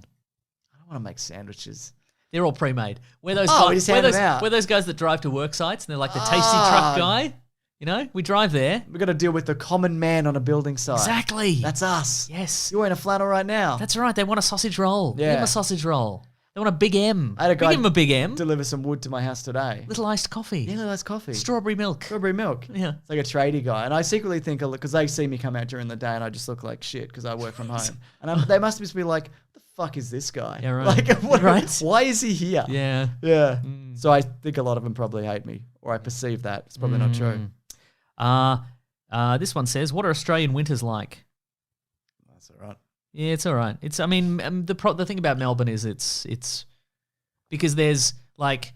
I don't want to make sandwiches. They're all pre-made. We're those Oh, we guys. just hand them out. We're those guys that drive to work sites and they're like the tasty truck guy. You know, we drive there. We've got to deal with the common man on a building site. Exactly. That's us. Yes. You're wearing a flannel right now. That's right. They want a sausage roll. Give Yeah. them a sausage roll. They want a big M. I had a We guy give them a big M. deliver some wood to my house today. Little iced coffee. Yeah, that's coffee. Strawberry milk. Strawberry milk. Yeah. It's like a tradie guy. And I secretly think, because they see me come out during the day and I just look like shit because I work from home. And they must just be like, the fuck is this guy? Yeah, right. Like, what, Right. why is he here? Yeah. Yeah. So I think a lot of them probably hate me, or I perceive that. It's probably not true. This one says, "What are Australian winters like?" That's all right. Yeah, it's all right. It's. I mean, the thing about Melbourne is it's because there's like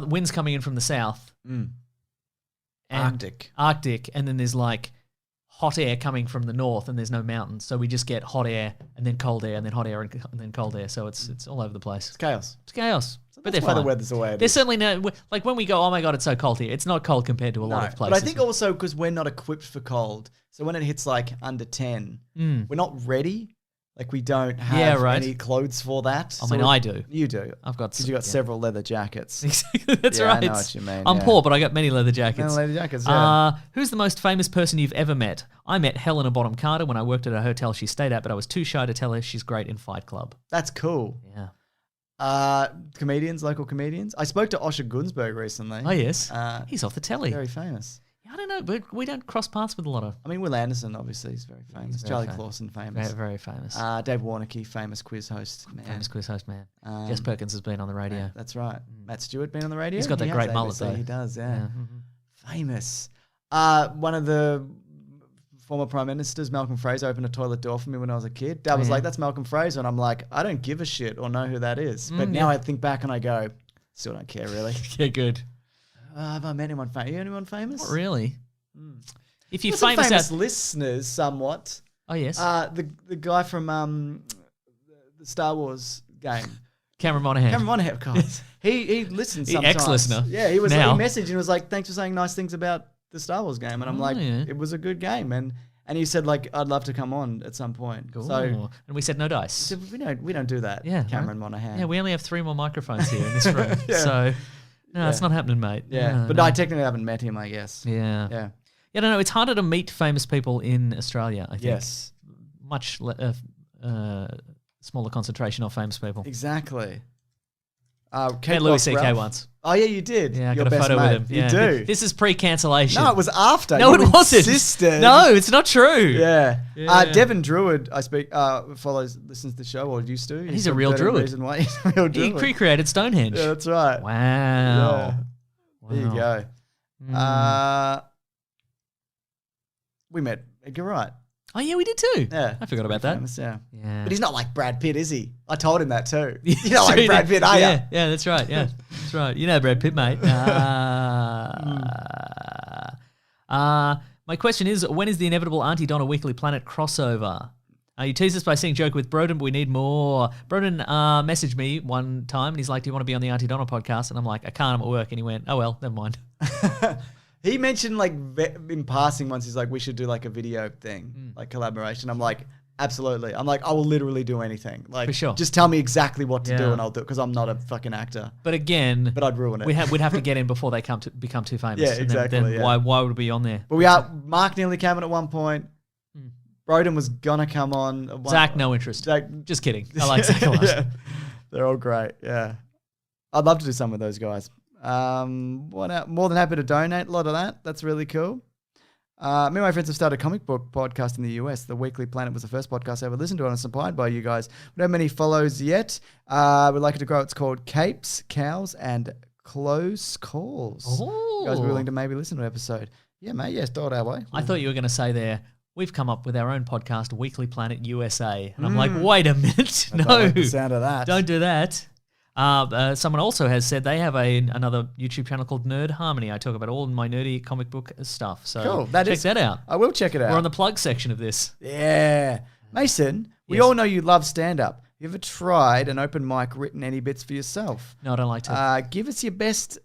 winds coming in from the south, and Arctic, and then there's like hot air coming from the north, and there's no mountains, so we just get hot air and then cold air and then hot air and then cold air. So it's all over the place. It's chaos. It's chaos. But That's they're why the fine. weather's the way it There's is. certainly no like when we go, oh my god, it's so cold here. It's not cold compared to a lot of places. But I think also because we're not equipped for cold, so when it hits like under 10, we're not ready. Like we don't have any clothes for that. I mean, I do. You do. I've got Because you got several leather jackets. Exactly. That's Yeah, right. I know what you mean, I'm yeah. poor, but I got many leather jackets. Leather jackets, yeah. Who's the most famous person you've ever met? I met Helena Bonham Carter when I worked at a hotel she stayed at, but I was too shy to tell her she's great in Fight Club. That's cool. Yeah. Comedians, local comedians. I spoke to Osher Gunsberg recently. Oh, yes. Uh, He's off the telly. Very famous. I don't know, but we don't cross paths with a lot of. I mean, Will Anderson, obviously, is very famous. very Charlie famous. Clausen, famous. Very, very famous. Dave Warnocky, famous quiz host. Man. Famous quiz host, man. Um, Jess Perkins has been on the radio. That's right. Matt Stewart been on the radio. He's got that He great has mullet, ABC, though. He does, yeah. Yeah. Famous. One of the former prime ministers, Malcolm Fraser, opened a toilet door for me when I was a kid. Dad was yeah. like, "That's Malcolm Fraser," and I'm like, "I don't give a shit or know who that is." But yeah. now I think back and I go, still don't care really. Yeah, good. Have I met anyone famous? You anyone famous? Not really. If you're There's some famous, famous out. listeners, somewhat. Oh, yes. The guy from the Star Wars game. Cameron Monaghan. Cameron Monaghan, God. He listens The sometimes. ex-listener. Yeah, he Now. he messaged and was like, "Thanks for saying nice things about the Star Wars game." And I'm like, yeah. "It was a good game." And he said like, "I'd love to come on at some point." Cool. So And we said no dice. so we don't do that. Yeah, Cameron right. Monaghan. Yeah, we only have 3 more microphones here in this room. Yeah. So, no, it's not happening, mate. Yeah, No, but no. I technically haven't met him, I guess. Yeah. Yeah. Yeah, no, it's harder to meet famous people in Australia, I think. Yes. Much smaller concentration of famous people. Exactly. Met Louis C.K. once. Oh yeah, you did. Yeah, I Your got a best photo mate. with him. Yeah. You do. This is pre-cancellation. No, it was after. No, You it wasn't. insisted. No, it's not true. Yeah. Yeah. Devin Druid, I speak, listens to the show or used to. He's a from real 13 druid. Reason Why. He's a real He druid. recreated Stonehenge. Yeah, that's right. Wow. Yeah. There you Wow. go. Mm. We met Edgar Wright. Oh, yeah, we did too. Yeah. I forgot about that. Famous, yeah. Yeah. But he's not like Brad Pitt, is he? I told him that too. Yeah, You're not like true, Brad Pitt, are yeah, you? yeah, that's right. Yeah, that's right. You know Brad Pitt, mate. My question is, when is the inevitable Auntie Donna Weekly Planet crossover? You teased us by saying joke with Broden, but we need more. Broden messaged me one time and he's like, "Do you want to be on the Auntie Donna podcast?" And I'm like, "I can't, I'm at work." And he went, "Oh well, never mind." He mentioned like in passing once, he's like, "We should do like a video thing, like collaboration." I'm like, absolutely. I'm like, I will literally do anything. Like, For sure. just tell me exactly what to do Yeah. and I'll do it because I'm not a fucking actor. But again, But I'd ruin it. we'd have to get in before they become too famous. Yeah, And exactly, Then yeah. why would we be on there? But we are. Mark nearly came on at one point. Broden was gonna come on. At one, Zach, no interest. Zach, Just kidding. I like Zach a lot. yeah, they're all great. Yeah, I'd love to do some with those guys. What else? More than happy to donate a lot of that. That's really cool. Me and my friends have started a comic book podcast in the US. The Weekly Planet was the first podcast I ever listened to, and it's supplied by you guys. We don't have many follows yet. We'd like it to grow. It's called Capes, Cows, and Close Calls. Oh. You guys are willing to maybe listen to an episode? Yeah, mate. Yes, throw it our way. I thought you were going to say there, we've come up with our own podcast, Weekly Planet USA. And I'm like, wait a minute. I No, don't like the sound of that. don't do that. Someone also has said they have another YouTube channel called Nerd Harmony. I talk about all my nerdy comic book stuff. So Cool. check that out. I will check it out. We're on the plug section of this. Yeah. Mason, we Yes. all know you love stand-up. You ever tried an open mic written any bits for yourself? No, I don't like to. Give us your best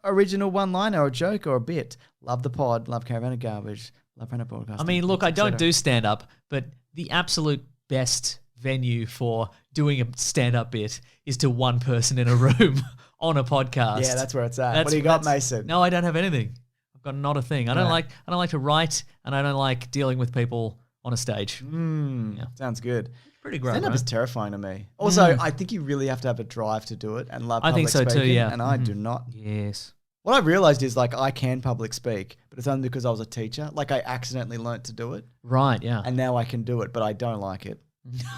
original one-liner or a joke or a bit. Love the pod. Love Caravan of Garbage. Love Planet Podcast. I mean, look, I don't do stand-up, but the absolute best venue for doing a stand-up bit is to one person in a room on a podcast. Yeah, that's where it's at. What do you got, that's- Mason? No, I don't have anything. I've got not a thing. I don't Right. like to write, and I don't like dealing with people on a stage. Yeah. Sounds good. Pretty great. Stand-up right? is terrifying to me. Also, I think you really have to have a drive to do it and love I public think so too, speaking, yeah. and I do not. Yes. What I realized is like I can public speak, but it's only because I was a teacher. Like I accidentally learnt to do it, Right. Yeah. and now I can do it, but I don't like it.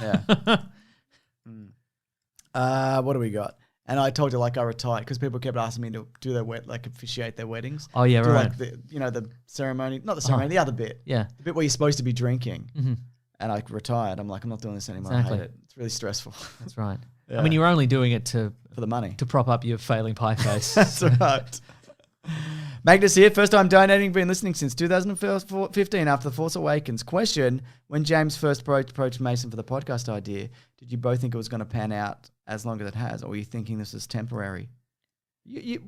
Yeah. What do we got? And I told you like I retired because people kept asking me to do their officiate their weddings. Oh, yeah, do right. Like the ceremony, not the ceremony, the other bit, Yeah. the bit where you're supposed to be drinking. Mm-hmm. And I retired. I'm like, I'm not doing this anymore. I Exactly. hate it. It's really stressful That's right. Yeah. I mean, you're only doing it to for the money. prop up your failing pie face. That's right. Magnus here, first time donating, been listening since 2015 after The Force Awakens. Question, when James first approached Mason for the podcast idea, did you both think it was going to pan out as long as it has, or were you thinking this is temporary?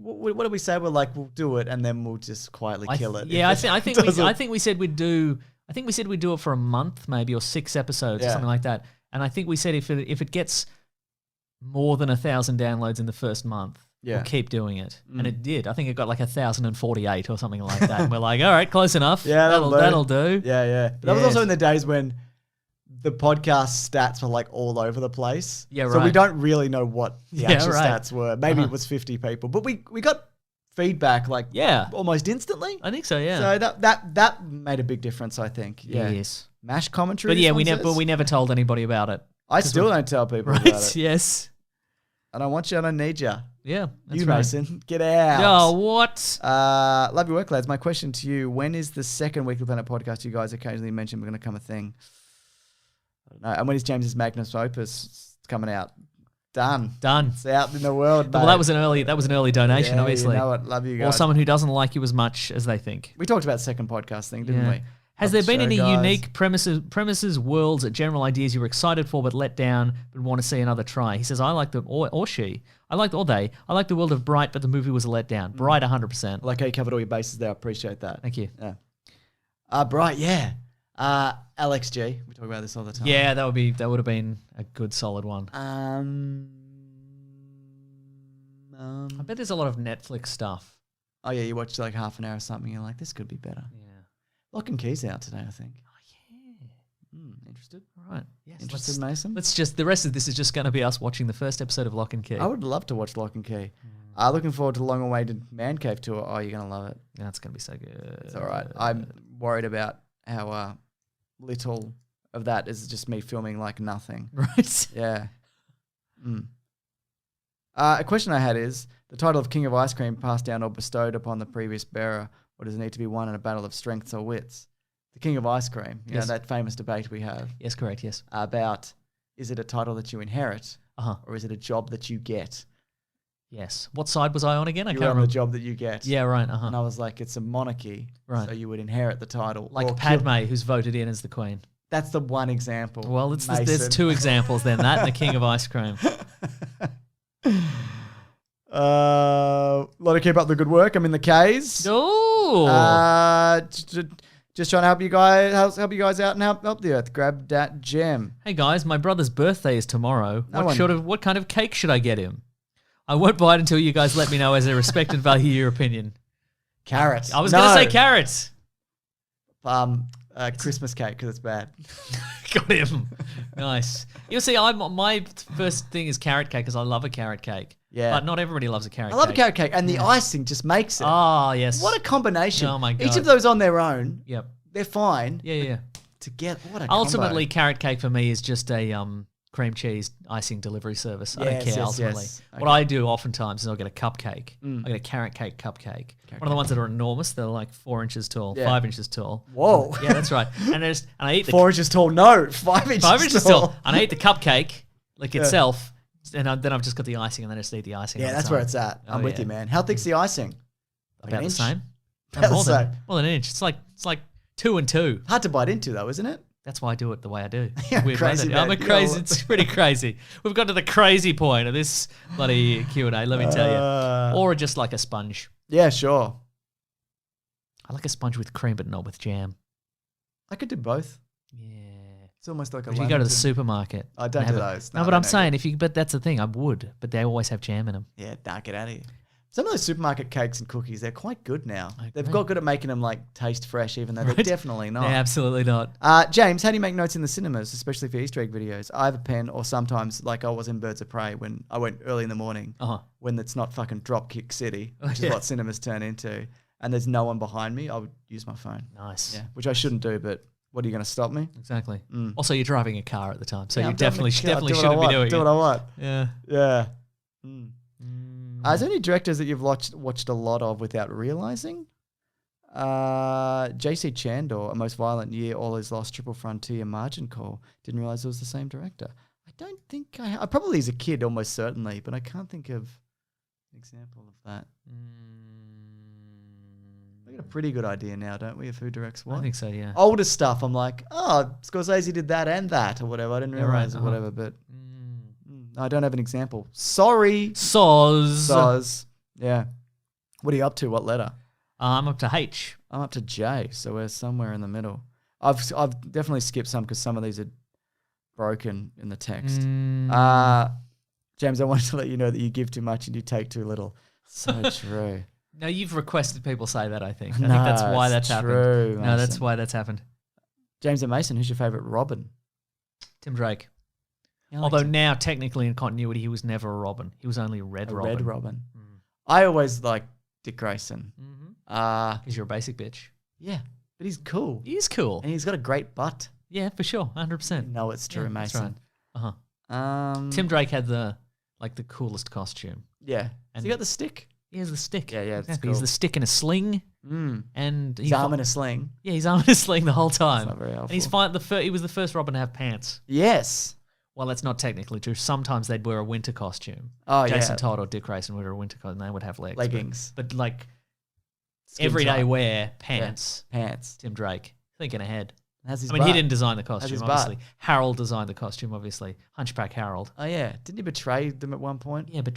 What do we say? We're like, we'll do it, and then we'll just quietly kill it. Yeah, I If it think doesn't- we said we'd do. I think we said we'd do it for a month, maybe, or 6 episodes or Yeah. something like that. And I think we said if it gets more than 1,000 downloads in the first month, Yeah. we'll keep doing it. And it did. I think it got like 1,048 or something like that. And we're like, all right, close enough. Yeah, that'll do. Yeah, yeah. But that was Yes. also in the days when the podcast stats were like all over the place. Yeah, So we right. don't really know what the Yeah, actual right. stats were. Maybe it was 50 people, but we got feedback like Yeah, almost instantly. I think so. Yeah. So that made a big difference, I think. Yeah. Yes. Mash commentary. But yeah, this one says? we never told anybody about it. I still don't tell people Right? about it. Yes. I don't want you. I don't need you. Yeah. That's You, right. Mason, get out. Oh, what? Love your work, lads. My question to you: when is the second Weekly Planet podcast you guys occasionally mention we're going to come a thing? I don't know. And when is James's Magnus Opus coming out? Done. Done. It's out in the world. Well, mate. that was an early donation, Yeah, obviously. You know it. Love you Or guys. someone who doesn't like you as much as they think. We talked about the second podcast thing, didn't Yeah. we? Has Love there the been show, any guys. unique premises, worlds, general ideas you were excited for but let down but want to see another try? He says, I like the, or she, I like the world of Bright, but the movie was a letdown. Bright 100%. I like how you covered all your bases there. I appreciate that. Thank you. Yeah. Bright, yeah. Alex G. We talk about this all the time. Yeah, that would have been a good solid one. I bet there's a lot of Netflix stuff. Oh yeah, you watch like half an hour or something. You're like, this could be better. Yeah. Lock and Key's out today, I think. Oh yeah. Interested? All right. Yes. Interested, Mason? Let's just the rest of this is just going to be us watching the first episode of Lock and Key. I would love to watch Lock and Key. Looking forward to the long-awaited Man Cave tour. Oh, you're gonna love it. That's going to be so good. It's all right. I'm worried about how little of that is just me filming like nothing. Right. Yeah. A question I had is, the title of King of Ice Cream passed down or bestowed upon the previous bearer, or does it need to be won in a battle of strengths or wits? The King of Ice Cream, you know, Yes. that famous debate we have Yes, correct. Yes. about, is it a title that you inherit Uh-huh. or is it a job that you get? Yes. What side was I on again? I You can't were on the remember. job that you get. Yeah, right. And Uh-huh. I was like, it's a monarchy, Right. so you would inherit the title. Like or Padme, who's voted in as the queen. That's the one example. Well, there's Mason. 2 examples then. That and the King of Ice Cream. Lot of keep up the good work. I'm in the K's. Oh. Just trying to help you guys out and help the earth. Grab that gem. Hey guys, my brother's birthday is tomorrow. No one- What kind of cake should I get him? I won't buy it until you guys let me know as I respect and value your opinion. Carrot. I was going to say carrots. Christmas cake because it's bad. Got him. Nice. You'll see, my first thing is carrot cake because I love a carrot cake. Yeah. But not everybody loves a carrot I cake. love a carrot cake, and the icing just makes it. Oh, yes. What a combination. Oh, my Each God. of those on their own, Yep. they're fine. Yeah. Together, what a Ultimately, combo. carrot cake for me is just a cream cheese icing delivery service. I don't Yes, care yes, ultimately. yes. What Okay. I do oftentimes is I'll get a cupcake. I get a carrot cake cupcake. One of the ones that are enormous. They're like 4 inches tall, Yeah. 5 inches tall. Whoa. Yeah, that's right. And I eat the 4 inches tall? No, 5 inches 5 inches tall. tall. And I eat the cupcake itself. And then I've just got the icing, and then I just eat the icing. Yeah, on that's its where own. it's at. I'm Oh, with yeah. you, man. How thick's the icing? Like About an the inch? same. About more the than same. more than an inch. It's like 2 and 2. Hard to bite into, though, isn't it? That's why I do it the way I do. Yeah, Weird, crazy isn't it? I'm a man. crazy. Yeah. It's pretty crazy. We've got to the crazy point of this bloody Q&A. Let me tell you, or just like a sponge. Yeah, sure. I like a sponge with cream, but not with jam. I could do both. Yeah. It's almost like a If you go to the Lamington. supermarket, I don't they do have those. No, No, but they're I'm no saying but that's the thing. I would, but they always have jam in them. Yeah, nah, get out of here. Some of those supermarket cakes and cookies, they're quite good now. I They've agree. got good at making them like taste fresh, even though they're Right. definitely not. Yeah, absolutely not. James, how do you make notes in the cinemas, especially for Easter egg videos? I have a pen, or sometimes, like I was in Birds of Prey when I went early in the morning, when it's not fucking Dropkick City, which Yeah. is what cinemas turn into, and there's no one behind me, I would use my phone. Nice. Yeah, which I shouldn't do, but what are you going to stop me? Exactly. Also, you're driving a car at the time, so Yeah, you I'm driving definitely a car, definitely do what I shouldn't be want, doing do it. what I want. Yeah. Yeah. Is there any directors that you've watched a lot of without realizing? JC Chandor, A Most Violent Year, All Is Lost, Triple Frontier, Margin Call. Didn't realize it was the same director. I don't think I probably as a kid, almost certainly, but I can't think of an example of that. We got a pretty good idea now, don't we, of who directs what? I think so, yeah. Older stuff, I'm like, oh, Scorsese did that and that, or whatever. I didn't Yeah, right, realize or uh-huh. whatever, but I don't have an example. Sorry. Soz. Soz. Yeah. What are you up to? What letter? I'm up to H. I'm up to J, so we're somewhere in the middle. I've definitely skipped some because some of these are broken in the text. James, I wanted to let you know that you give too much and you take too little. So true. No, you've requested people say that, I think. I No, think that's why it's that's happened. true, No, that's Mason. why that's happened. James and Mason, who's your favourite Robin? Tim Drake. Yeah, I like Although Tim. now, technically, in continuity, he was never a Robin. He was only Red A Robin. Red Robin. I always like Dick Grayson. Because you're a basic bitch. Yeah, but he's cool. He is cool. And he's got a great butt. Yeah, for sure. 100%. No, it's true, Yeah, that's Mason. right. Tim Drake had the coolest costume. Yeah. Has And- he got the stick? He has the stick. Yeah, it's Exactly. He's cool. the stick in a sling. And His arm in a sling. Yeah, he's arm in a sling the whole time. not very and he's helpful. fine. He was the first Robin to have pants. Yes. Well, that's not technically true. Sometimes they'd wear a winter costume. Oh, Jason yeah. Todd or Dick Grayson would wear a winter costume. They would have legs. Leggings. But like Skin everyday tight. wear, pants. Pants. Tim Drake. Thinking ahead. Has his I mean, he butt. didn't design the his costume, butt. obviously. Harold designed the costume, obviously. Hunchback Harold. Oh, yeah. Didn't he betray them at one point? Yeah, but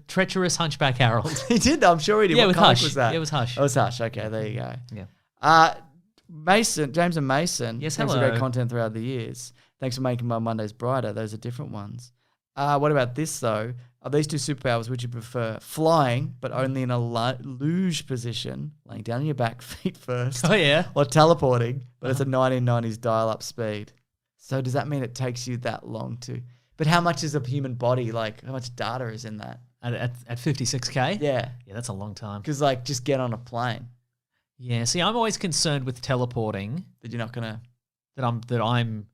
treacherous Hunchback Harold. He did. I'm sure he did. Yeah, What with comic Hush. was that? Yeah, it was Hush. Oh, it was Hush. Okay, there you go. Yeah. Mason, James and Mason. Yes, thanks for hello. great content throughout the years. Thanks for making my Mondays brighter. Those are different ones. What about this, though? Of these two superpowers, would you prefer flying, but only in a luge position, laying down on your back, feet first, Oh, yeah. or teleporting, but it's a 1990s dial-up speed? So does that mean it takes you that long to... But how much is a human body, like, how much data is in that? At 56K? Yeah, Yeah, that's a long time. because, like, just get on a plane. Yeah, see, I'm always concerned with teleporting That you're not going to... that I'm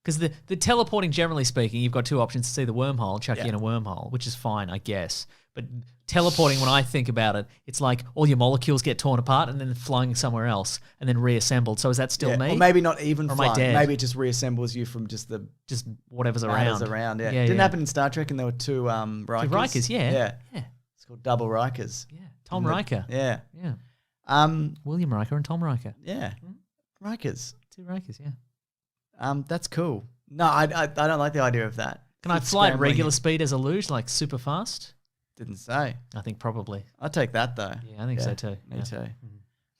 because the teleporting, generally speaking, you've got two options to see the wormhole, chuck you in a wormhole, which is fine, I guess. But teleporting, when I think about it, it's like all your molecules get torn apart and then flying somewhere else and then reassembled. So is that still me? Or maybe not even Or am I flying. dead? Maybe it just reassembles you from just the Just whatever's matters around. around. Yeah. Yeah, Didn't yeah. happen in Star Trek, and there were two Rikers. Two Rikers, yeah. Yeah. Yeah. It's called double Rikers. Yeah. Tom Riker. Yeah. Yeah. William Riker and Tom Riker. Yeah. Rikers. Two Rikers, yeah. That's cool. No, I don't like the idea of that. Can I It's fly at scrambling. regular speed as a luge, like super fast? Didn't say. I think probably. I'd take that though. Yeah, I think so too. Me Yeah. too.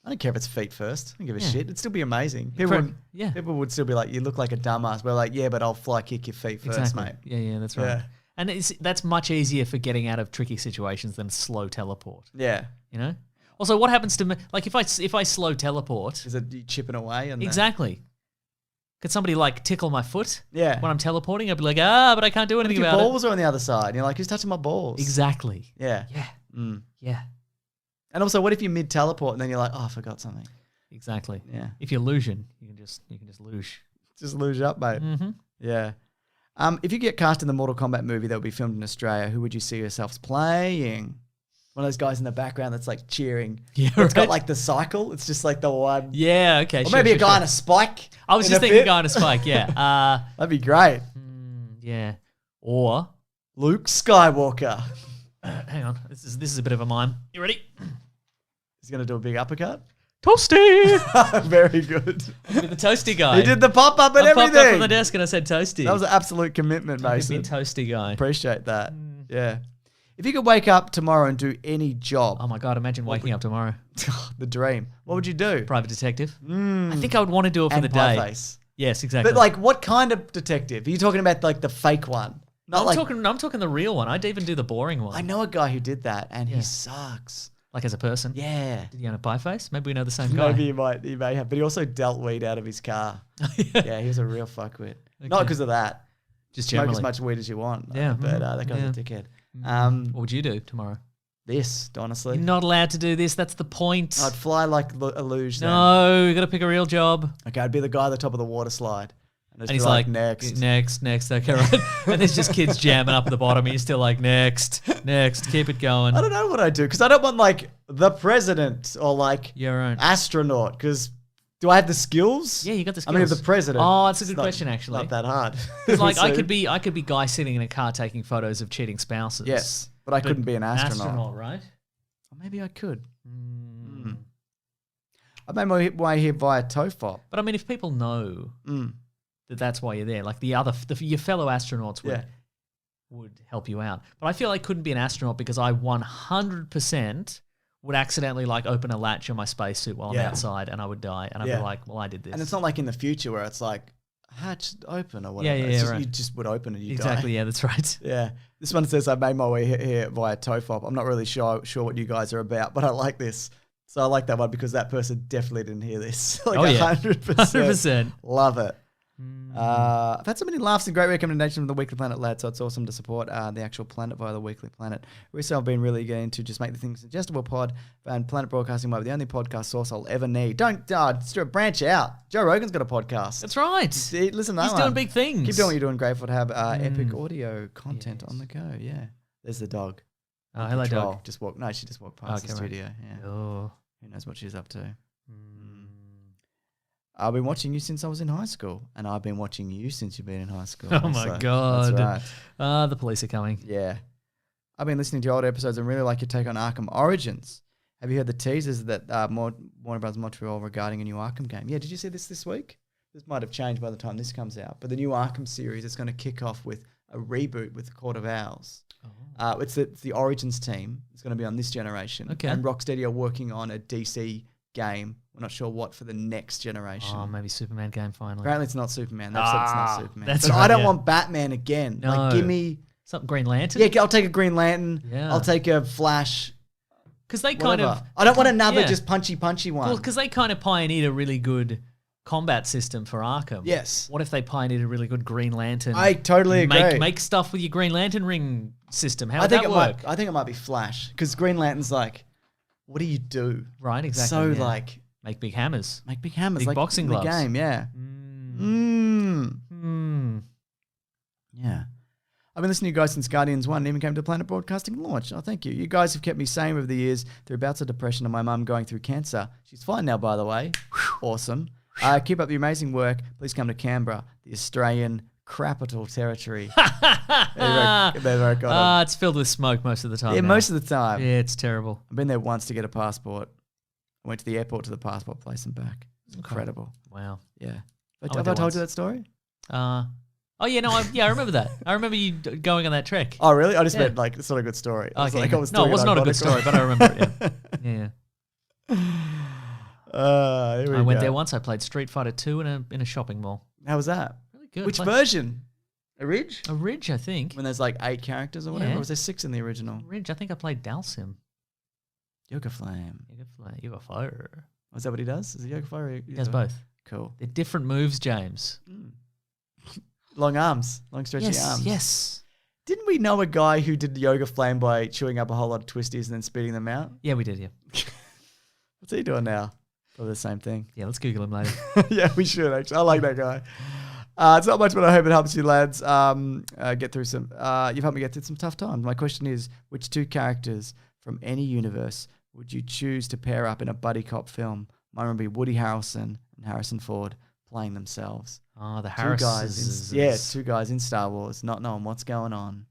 I don't care if it's feet first. I don't give a Yeah. shit. It'd still be amazing. Correct. Yeah. People would still be like, you look like a dumbass. We're like, yeah, but I'll fly kick your feet first, Exactly. mate. Yeah, that's right. Yeah. And that's much easier for getting out of tricky situations than slow teleport. Yeah. You know? Also, what happens to me? Like if I slow teleport, Is it you chipping away? And exactly. Could somebody like tickle my foot? Yeah. When I'm teleporting, I'd be like, but I can't do anything Your about balls are on the other side. And you're like, who's touching my balls? it. Exactly. Yeah. Yeah. Mm. Yeah. And also, what if you mid teleport and then you're like, oh, I forgot something? Exactly. Yeah. If you're illusion, you can just luge. Just lose up, mate. Mm-hmm. Yeah. If you get cast in the Mortal Kombat movie that will be filmed in Australia, who would you see yourselves playing? One of those guys in the background that's like cheering. Yeah, It's got right. like the cycle. It's just like the one. Yeah. Okay. Or maybe a guy on a spike. I was in just a thinking pit. guy on a spike. Yeah. That'd be great. Yeah. Or Luke Skywalker. hang on. This is a bit of a mime. You ready? He's going to do a big uppercut. Toasty. Very good. Be the toasty guy. He did the pop up and I popped everything. up from the desk and I said toasty. That was an absolute commitment, He'd be Mason. toasty guy. Appreciate that. Yeah. If you could wake up tomorrow and do any job, Oh my god! Imagine waking up tomorrow. the dream, what would you do? Private detective. I think I would want to do it for And the day. Pieface. Yes, exactly. But like, what kind of detective? Are you talking about like the fake one? Not like I'm talking the real one. I'd even do the boring one. I know a guy who did that, and Yeah. he sucks. Like as a person. Yeah. Did he own a pie face? Maybe we know the same guy. Maybe he may have, but he also dealt weed out of his car. Yeah, he was a real fuckwit. Not Okay. because of that. Just Smoke generally. as much weed as you want. Yeah, But mhm, that guy's yeah. a dickhead. What would you do tomorrow? This, honestly. You're not allowed to do this. That's the point. I'd fly like a luge then. No, you got to pick a real job. Okay, I'd be the guy at the top of the water slide. And, And just he's be like, next. Okay, right. And there's just kids jamming up at the bottom. And you're still like, next, keep it going. I don't know what I do because I don't want like the president or like Your own. astronaut because do I have the skills? Yeah, you got the I mean, if skills. the president. Oh, that's a it's good not- question, actually. Not that hard. Because like I So- could be guy sitting in a car taking photos of cheating spouses. Yes, but I couldn't be an astronaut. right? Or maybe I could. I made my way here via TOEFOP. But I mean, if people know that that's why you're there, like your fellow astronauts Yeah. would help you out. But I feel I couldn't be an astronaut because I 100% would accidentally like open a latch on my spacesuit while I'm Yeah. outside and I would die. And I'd Yeah. be like, well, I did this. And it's not like in the future where it's like hatch open or whatever. Yeah, It's just, right. You just would open and you exactly. die. Yeah, that's right. Yeah. This one says I made my way here via TOEFOP. I'm not really sure what you guys are about, but I like this. So I like that one because that person definitely didn't hear this. Like Oh, yeah. 100%. 100%. Love it. I've had so many laughs and great recommendations from the Weekly Planet lad, so it's awesome to support the actual planet via the Weekly Planet. Recently, I've been really getting to just make the things digestible pod, and Planet Broadcasting might be the only podcast source I'll ever need. Don't branch out. Joe Rogan's got a podcast. That's right. Listen to that He's one. doing big things. Keep doing what you're doing. Grateful to have epic audio content on the go. Yeah. There's the dog. Oh, hello, Control. dog. She just walked past the Okay, right. studio. Yeah. Oh. Who knows what she's up to? I've been watching you since I was in high school, and I've been watching you since you've been in high school. Oh my So, God. That's right. The police are coming. Yeah. I've been listening to your old episodes and really like your take on Arkham Origins. Have you heard the teasers that Warner Bros. Montreal regarding a new Arkham game? Yeah, did you see this week? This might have changed by the time this comes out, but the new Arkham series is going to kick off with a reboot with the Court of Owls. It's the Origins team. It's going to be on this generation. Okay. And Rocksteady are working on a DC game. We're not sure what for the next generation. Oh, maybe Superman game finally. Apparently it's not Superman. They've said it's not Superman. that's but I right, don't yeah. want Batman again. No. Like, give me... Something Green Lantern? Yeah, I'll take a Green Lantern. Yeah. I'll take a Flash. Because they kind Whatever. of... I don't want another yeah. just punchy one. Well, because they kind of pioneered a really good combat system for Arkham. Yes. What if they pioneered a really good Green Lantern? I totally agree. Make stuff with your Green Lantern ring system. How I would think that it work? might. I think it might be Flash because Green Lantern's like, what do you do? Right, exactly. So yeah. like, Make big hammers. make big hammers, Big like boxing in the gloves. game. Yeah. Yeah. I've been listening to you guys since Guardians 1 and even came to Planet Broadcasting launch. Oh, thank you. You guys have kept me sane over the years through bouts of depression and my mum going through cancer. She's fine now, by the way. Awesome. Keep up the amazing work. Please come to Canberra, the Australian capital territory. They've got It's filled with smoke most of the time. yeah, now. most of the time. Yeah, it's terrible. I've been there once to get a passport. I went to the airport to the passport place and back. It's incredible. Wow. Yeah. went Have there I told once. you that story? Oh yeah, no, I remember that. I remember you going on that trek. Oh, really? I just Yeah. meant like it's not a good story. It's Okay. like I was No, it doing was not a good ironically. story, but I remember it. Yeah. Yeah. Here we I went go. there once. I played Street Fighter 2 in a shopping mall. How was that? Really good. Which Played- version? A Ridge? A Ridge, I think. When there's like 8 characters or whatever? Yeah. Or was there 6 in the original? Ridge. I think I played Dalsim. Yoga Flame. Yoga Fire. Was that what he does? Is it Yoga Flame? He does both. Cool. They're different moves, James. Long arms. Long stretchy arms. Yes. Didn't we know a guy who did Yoga Flame by chewing up a whole lot of twisties and then spitting them out? Yeah, we did, yeah. What's he doing now? Probably the same thing. Yeah, let's Google him later. Yeah, we should actually. I like that guy. It's not much, but I hope it helps you, lads. Get through some. You've helped me get through some tough times. My question is, which two characters from any universe would you choose to pair up in a buddy cop film? Mine would be Woody Harrelson and Harrison Ford playing themselves. Oh, the Two Harris. guys, two guys in Star Wars, not knowing what's going on.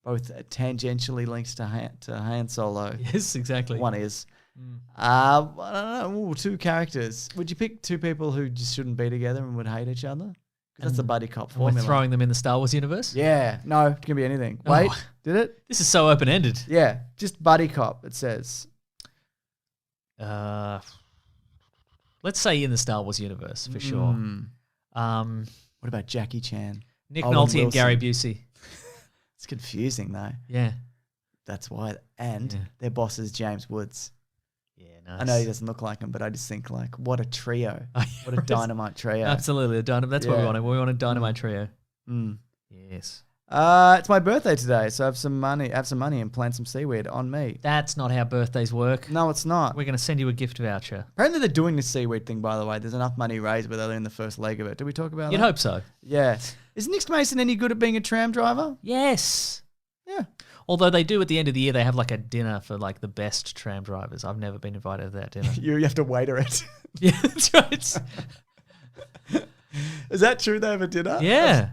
Both tangentially linked to Han Solo. Yes, exactly. One is. I don't know. Ooh, two characters. Would you pick two people who just shouldn't be together and would hate each other? Because that's the buddy cop And we're formula. throwing them in the Star Wars universe? Yeah. No, it can be anything. Oh. Wait, did it? This is so open-ended. Yeah. Just buddy cop, it says. Let's say in the Star Wars universe, for sure. What about Jackie Chan? Nick Owen Nolte and Wilson. Gary Busey. It's confusing, though. Yeah. That's why. And Yeah. their boss is James Woods. Yeah, nice. I know he doesn't look like him, but I just think, like, what a trio. Oh, What a dynamite trio. Absolutely. That's what we Yeah. wanted. We want a dynamite trio. Mm. Yes. It's my birthday today, so I have some money and plant some seaweed on me. That's not how birthdays work. No, it's not. We're going to send you a gift voucher. Apparently they're doing this seaweed thing, by the way. There's enough money raised, but they're in the first leg of it. Did we talk about You'd that? hope so. Yeah. Is Nick Mason any good at being a tram driver? Yes. Yeah. Although they do at the end of the year, they have like a dinner for like the best tram drivers. I've never been invited to that dinner. You have to waiter it. Yeah, that's right. Is that true? They have a dinner? Yeah.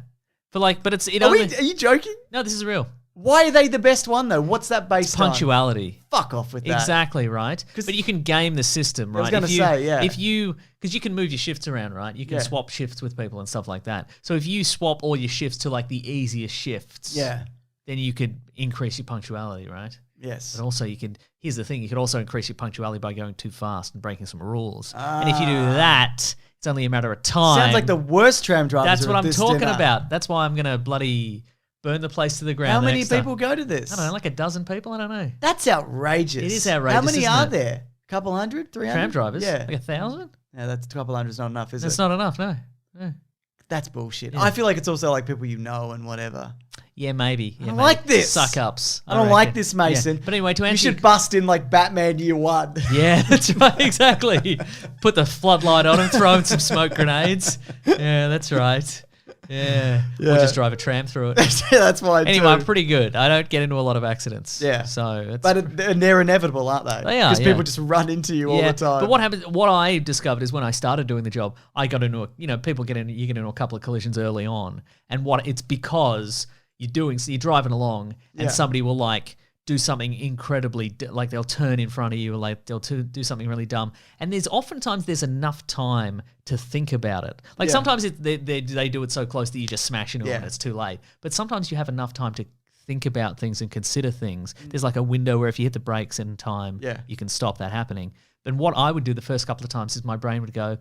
But it's Are you joking? No, this is real. Why are they the best one, though? What's that based on? Punctuality. Fuck off with that. Exactly, right? But you can game the system, right? I was going to say, yeah. Because you can move your shifts around, right? You can Yeah. swap shifts with people and stuff like that. So if you swap all your shifts to like the easiest shifts, Yeah. then you could increase your punctuality, right? Yes. But also here's the thing, you could also increase your punctuality by going too fast and breaking some rules. And if you do that, it's only a matter of time. Sounds like the worst tram drivers. That's are what at I'm this talking dinner. about. That's why I'm going to bloody burn the place to the ground. How the many next time. people go to this? I don't know, like a dozen people? I don't know. That's outrageous. It is outrageous, How many isn't are it? there? A couple hundred? 300? Tram drivers? Yeah. Like 1,000? Yeah, that's a couple hundred's not enough, is That's it? not enough, no. That's bullshit. Yeah. I feel like it's also like people you know and whatever. Yeah, maybe. Yeah, don't maybe. like this. Suck ups. I don't like this, Mason. Yeah. But anyway, to You answer should bust in like Batman Year One. Yeah, that's right. Exactly. Put the floodlight on and throw in some smoke grenades. Yeah, that's right. Yeah. Or Yeah. just drive a tram through it. Yeah, that's why I Anyway, I'm do. pretty good. I don't get into a lot of accidents. Yeah. So it's But they're inevitable, aren't they? They are, Because yeah. people just run into you all the time. But what happens? What I discovered is when I started doing the job, I got into people get in. You get into a couple of collisions early on, and it's because you're driving along, and Yeah. somebody will like do something incredibly like they'll turn in front of you, or like they'll do something really dumb, and there's enough time to think about it. Like Yeah. sometimes they do it so close that you just smash into it Yeah. and it's too late. But sometimes you have enough time to think about things and consider things. There's like a window where if you hit the brakes in time, Yeah. you can stop that happening. But what I would do the first couple of times is my brain would go,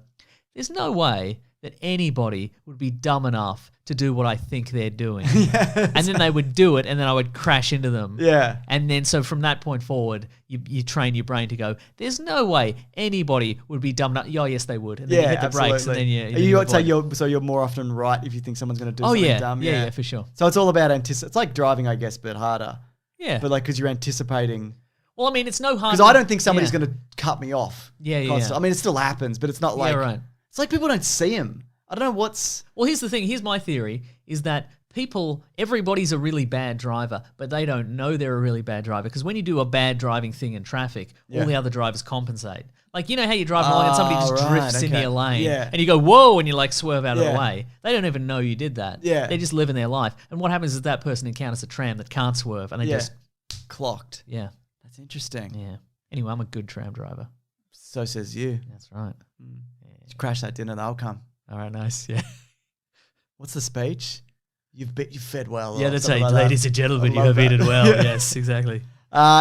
there's no way that anybody would be dumb enough to do what I think they're doing. And then they would do it, and then I would crash into them. Yeah. And then so from that point forward, you train your brain to go, there's no way anybody would be dumb enough. Oh, yes, they would. And then you hit the brakes, and then you're more often right if you think someone's going to do oh, something yeah. dumb. Yeah, for sure. So it's all about It's like driving, I guess, but harder. Yeah. But like, because you're anticipating. Well, I mean, it's no hard. Because I don't think somebody's going to cut me off. Yeah, yeah, constantly. yeah. I mean, it still happens, but it's not like. Yeah, right. It's like people don't see him. I don't know what's. Well, here's the thing. Here's my theory, is that everybody's a really bad driver, but they don't know they're a really bad driver. Because when you do a bad driving thing in traffic, all the other drivers compensate. Like, you know how you drive along and somebody just drifts into your lane, Yeah. and you go, whoa, and you like swerve out of Yeah. the way. They don't even know you did that. Yeah. They're just living their life. And what happens is that person encounters a tram that can't swerve, and they Yeah. just, Clocked. yeah, That's interesting. yeah. Anyway, I'm a good tram driver. So says you. That's right. Crash that dinner, they'll come. All right, nice. Yeah. What's the speech? You've fed well. Yeah, or that's something right. like that. Ladies and gentlemen, I you love have that. eaten well. Yeah. Yes, exactly.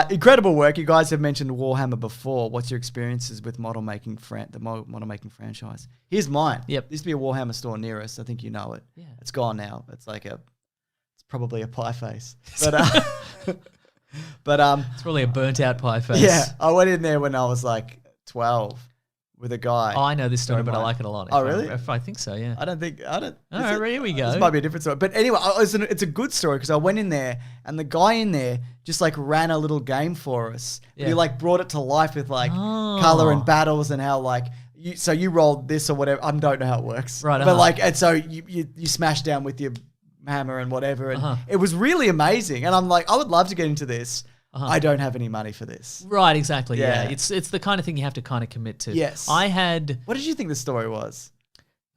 Incredible work. You guys have mentioned Warhammer before. What's your experiences with model making franchise? Here's mine. Yep. There used to be a Warhammer store near us. I think you know it. Yeah. It's gone now. It's probably a pie face. But But It's probably a burnt out pie face. yeah, I went in there when I was like 12 with a guy. Oh, I know this story, Friend of but I mine. like it a lot. Oh, really? If I think so, yeah. I don't. All right, here we go. This might be a different story. But anyway, it's a good story because I went in there and the guy in there just like ran a little game for us. Yeah. He like brought it to life with like Oh. color and battles and how like you rolled this or whatever. I don't know how it works. Right, But like, and so you smash down with your hammer and whatever. And it was really amazing. And I'm like, I would love to get into this. I don't have any money for this. Right, exactly. Yeah. Yeah. It's the kind of thing you have to kind of commit to. Yes. I had. What did you think the story was?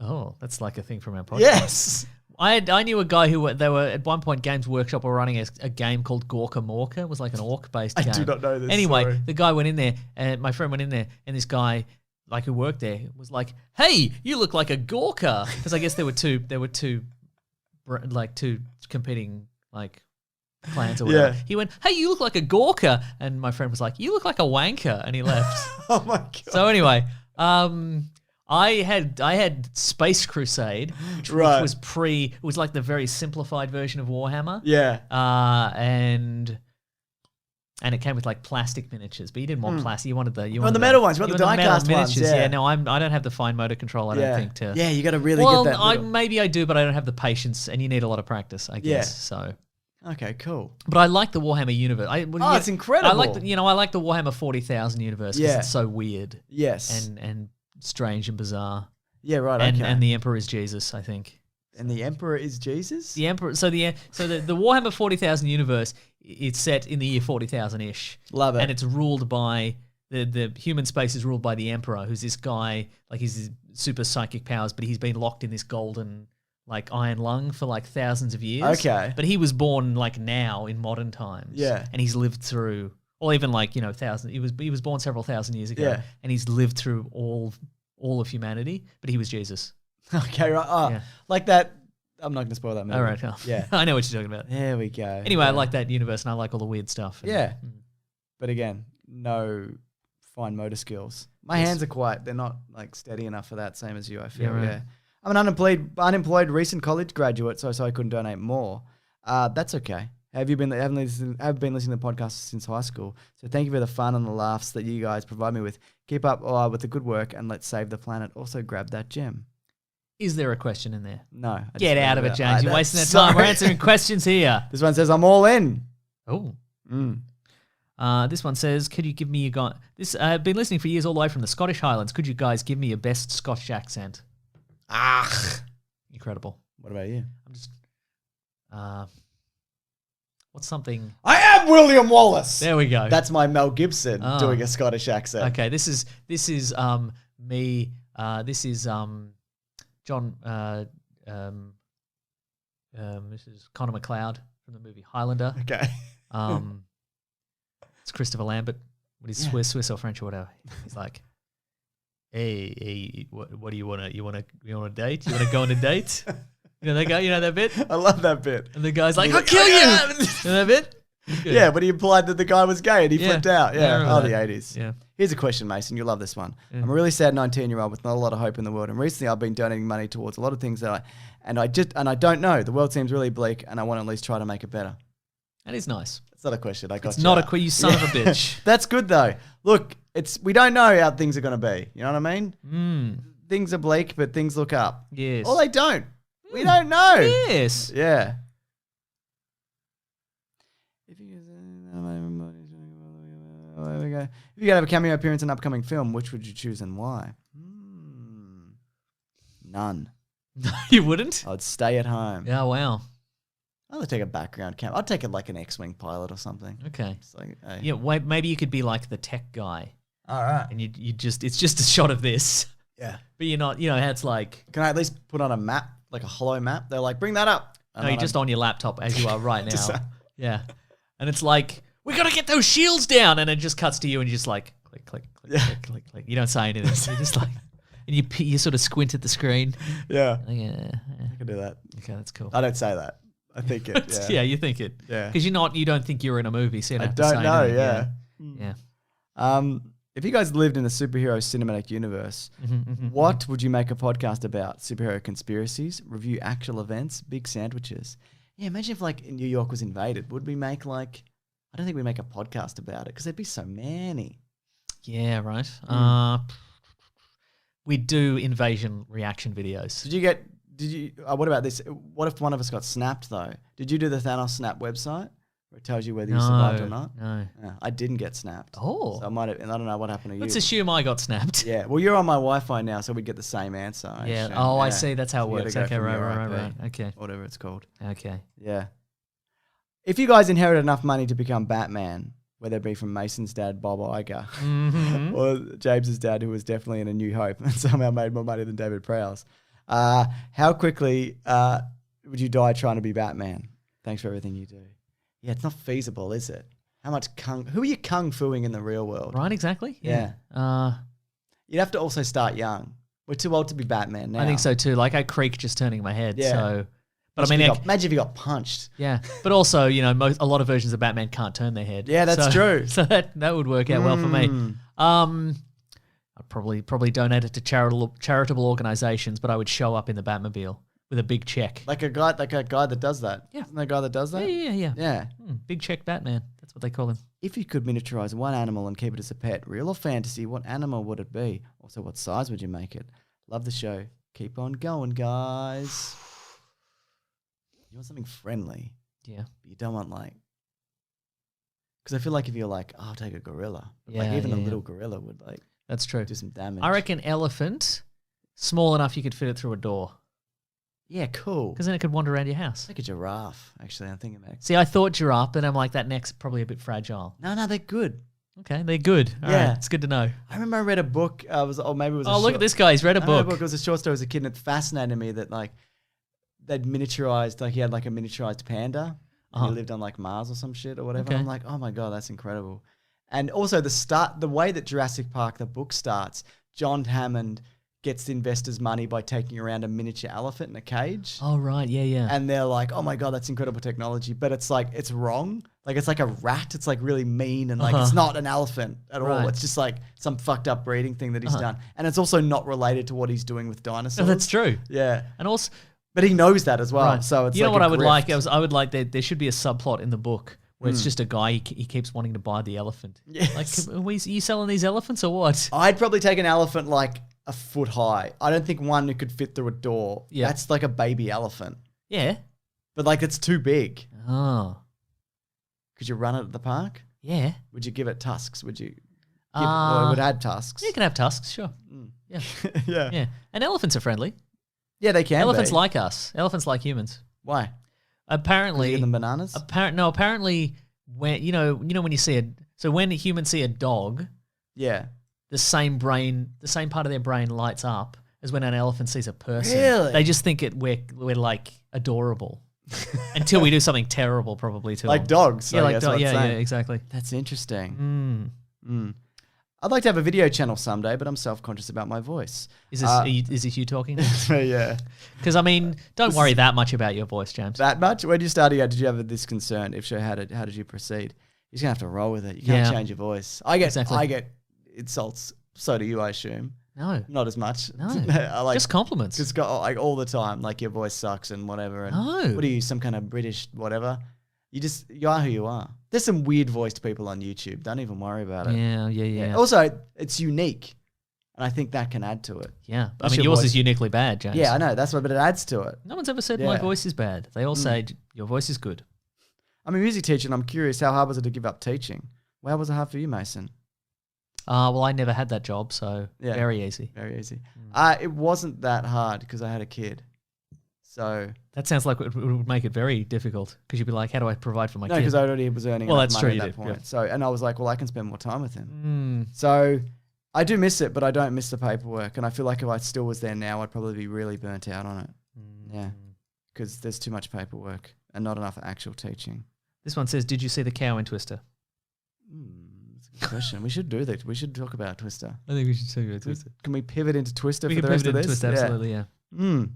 Oh, that's like a thing from our podcast. Yes. I knew a guy who they were at one point Games Workshop were running a game called Gorka Morka. It was like an orc based game. I do not know this. Anyway, story. the guy went in there, and my friend went in there, and this guy, like who worked there, was like, "Hey, you look like a Gorka," because I guess there were two competing like clans or whatever. Yeah. He went, "Hey, you look like a Gorka," and my friend was like, "You look like a wanker," and he left. Oh my god. So anyway, I had Space Crusade, which Right. was it was like the very simplified version of Warhammer. Yeah. And it came with like plastic miniatures, but you didn't want plastic. You wanted the metal ones. You want the metal die-cast ones, miniatures. yeah. No, I don't have the fine motor control. I don't think to. Yeah, you got to really Well, get that. maybe I do, but I don't have the patience, and you need a lot of practice, I guess. So. Okay, cool. But I like the Warhammer universe. It's incredible. I like the Warhammer 40,000 universe because Yeah. it's so weird Yes. and strange and bizarre. Yeah, right. And Okay. and the Emperor is Jesus, I think. And the Emperor is Jesus? The Emperor. So the Warhammer 40,000 universe, it's set in the year 40,000 ish. Love it. And it's ruled by the human space is ruled by the Emperor, who's this guy like he's super psychic powers, but he's been locked in this golden like iron lung for like thousands of years. Okay. But he was born like now in modern times. Yeah. And he's lived through, or even like thousands. He was born several thousand years ago. Yeah. And he's lived through all of humanity. But he was Jesus. Okay, right. Oh, Yeah. like that. I'm not going to spoil that movie. All right. Oh. Yeah. I know what you're talking about. There we go. Anyway, I Yeah. like that universe and I like all the weird stuff. And- Yeah. But again, no fine motor skills. My Yes. hands are they're not like steady enough for that, same as you, I feel. Yeah, right. Yeah. I'm an unemployed recent college graduate, so I couldn't donate more. That's okay. I've been listening to the podcast since high school, so thank you for the fun and the laughs that you guys provide me with. Keep up with the good work and let's save the planet. Also, grab that gem. Is there a question in there? No. I just Get read out of it, out. James. You're That's- wasting that time. We're sorry. answering questions here. This one says, I'm all in. Oh. Mm. This one says, could you give me I've been listening for years all the way from the Scottish Highlands. Could you guys give me your best Scottish accent? Incredible. What about you? I'm just, what's something? I am William Wallace. There we go. That's my Mel Gibson Oh. doing a Scottish accent. Okay, this is me. This is John. This is Conor McLeod from the movie Highlander. Okay. It's Christopher Lambert. What is Swiss or French or whatever? He's like, hey, what do you want to? You want to date? You want to go on a date? You know that guy? You know that bit? I love that bit. And the guy's like, He's I'll like, kill "Oh, you. yeah." You know that bit? Good. Yeah, but he implied that the guy was gay and he Yeah. flipped out. Yeah, I Yeah. remember Oh, that. the 80s. Yeah. Here's a question, Mason. You'll love this one. Yeah. I'm a really sad 19-year-old with not a lot of hope in the world. And recently I've been donating money towards a lot of things I don't know. The world seems really bleak and I want to at least try to make it better. That is nice. It's not a question. I got It's you. not a you son of a bitch. That's good though. Look, we don't know how things are going to be. You know what I mean? Mm. Things are bleak, but things look up. Yes. Or they don't. We don't know. Yes. Yeah. If you could have a cameo appearance in an upcoming film, which would you choose and why? None. You wouldn't? I'd stay at home. Yeah, wow. I'd take a background cam. I'd take it like an X-Wing pilot or something. Okay. It's like, hey. Yeah, wait, maybe you could be like the tech guy All right. and it's just a shot of this. Yeah. But you're not, how it's like, Can I at least put on a map, like a hollow map? They're like, bring that up. And no, then you're just on your laptop as you are right Just, now. Yeah. And it's like, we got to get those shields down. And it just cuts to you and you're just like, click, click, click, Yeah. click, click, click. You don't say anything. You're just like, and you sort of squint at the screen. Yeah. Like, yeah. I can do that. Okay, that's cool. I don't say that. I think it. Yeah. Yeah. You think it. Yeah. Because you don't think you're in a movie, so you I don't have to don't say know. anything. Yeah. Yeah. If you guys lived in a superhero cinematic universe, what would you make a podcast about? Superhero conspiracies, review actual events, big sandwiches. Yeah, imagine if like New York was invaded. Would we make like I don't think we make a podcast about it because there'd be so many. Yeah, right. We do invasion reaction videos. Did you? What about this? What if one of us got snapped though? Did you do the Thanos snap website where it tells you whether you survived or not? No. I didn't get snapped. Oh. So I might have, and I don't know what happened to you. Let's assume I got snapped. Yeah. Well, you're on my Wi-Fi now, so we'd get the same answer. I Yeah. assume. Oh, I Yeah. see. That's how it So you works. gotta go Okay, from right, your right, IP, right. Okay. Whatever it's called. Okay. Yeah. If you guys inherit enough money to become Batman, whether it be from Mason's dad, Bob Iger, Mm-hmm. or James's dad, who was definitely in A New Hope and somehow made more money than David Prowse, how quickly would you die trying to be Batman? Thanks for everything you do. Yeah, it's not feasible, is it? How much who are you kung fuing in the real world? Right, exactly. Yeah. You'd have to also start young. We're too old to be Batman now. I think so too. Like I creak just turning my head. Yeah. So, but I mean, imagine if you got punched. yeah. But also, you know, a lot of versions of Batman can't turn their head. Yeah, that's true. So that would work out well for me. I'd probably donate it to charitable organizations, but I would show up in the Batmobile with a big check. Like a guy that does that. Yeah. Isn't there a guy that does that? Yeah. Yeah. Big check Batman. That's what they call him. If you could miniaturize one animal and keep it as a pet, real or fantasy, what animal would it be? Also, what size would you make it? Love the show. Keep on going, guys. You want something friendly, Yeah. but you don't want like... Because I feel like if you're like, I'll take a gorilla. But like Yeah, even a yeah. little gorilla would like That's true. do some damage. I reckon elephant, small enough you could fit it through a door. Yeah, cool. Because then it could wander around your house. Like a giraffe, actually. I'm thinking about. See, I thought giraffe, but I'm like, that neck's probably a bit fragile. No, they're good. Okay, they're good. All Yeah. right, it's good to know. I remember I read a book. Maybe it was. Oh, look at this guy. He's read a I read book. It was a short story as a kid, and it fascinated me that like they'd miniaturized, like he had like a miniaturized panda. And he lived on like Mars or some shit or whatever. Okay. I'm like, oh my god, that's incredible. And also the way that Jurassic Park, the book starts, John Hammond gets the investors' money by taking around a miniature elephant in a cage. Oh, right. Yeah. And they're like, oh my god, that's incredible technology. But it's like, it's wrong. Like it's like a rat. It's like really mean and like it's not an elephant at all. Right. It's just like some fucked up breeding thing that he's done. And it's also not related to what he's doing with dinosaurs. No, that's true. Yeah. And also, But he knows that as well. right. So it's you know like what a I would grift. like? I would like there should be a subplot in the book where it's just a guy, he keeps wanting to buy the elephant. Yes. Like, are you selling these elephants or what? I'd probably take an elephant like a foot high. I don't think one who could fit through a door. Yeah. That's like a baby elephant. Yeah. But like it's too big. Oh. Could you run it at the park? Yeah. Would you give it tusks? Would you? Or it would add tusks. You can have tusks, sure. Yeah. yeah. Yeah. And elephants are friendly. Yeah, they can. Elephants be. like us. Elephants like humans. Why? Apparently, Give them bananas. apparently, when you know when you see when humans see a dog, Yeah. the same part of their brain lights up as when an elephant sees a person. Really? They just think we're like adorable until we do something terrible, probably to Like them. dogs. Yeah, I like guess dog. what I'm Yeah, saying. exactly. That's interesting. I'd like to have a video channel someday, but I'm self-conscious about my voice. Is this is this you talking? Yeah. Because I mean, don't worry that much about your voice, James. That much? When you started out, did you have this concern? If so, how did you proceed? You're just gonna have to roll with it. You can't Yeah. change your voice. I get Exactly. insults. So do you, I assume. No, Not as much. no, I like just compliments. just got like all the time. Like your voice sucks and whatever. And No. What are you? Some kind of British whatever? You are who you are. There's some weird voiced people on YouTube. Don't even worry about it. Yeah. Also, it's unique, and I think that can add to it. Yeah. I What's mean, your yours voice? is uniquely bad, James. Yeah, I know. That's why, but it adds to it. No one's ever said my Yeah. voice is bad. They all say your voice is good. I'm a music teacher, and I'm curious, how hard was it to give up teaching? Well, how was it hard for you, Mason? Well, I never had that job, so Yeah. very easy. Very easy. It wasn't that hard because I had a kid. So That sounds like it would make it very difficult because you'd be like, how do I provide for my no, kid? because I already was earning Well, enough that's money true, at you that did, point. yeah. So, and I was like, well, I can spend more time with him. Mm, So I do miss it, but I don't miss the paperwork. And I feel like if I still was there now, I'd probably be really burnt out on it. Yeah, because there's too much paperwork and not enough actual teaching. This one says, did you see the cow in Twister? That's a good question. We should do that. We should talk about Twister. I think we should talk about Twister. Can we pivot into Twister We for can the rest pivot of into this? Twister, absolutely, yeah. Mm.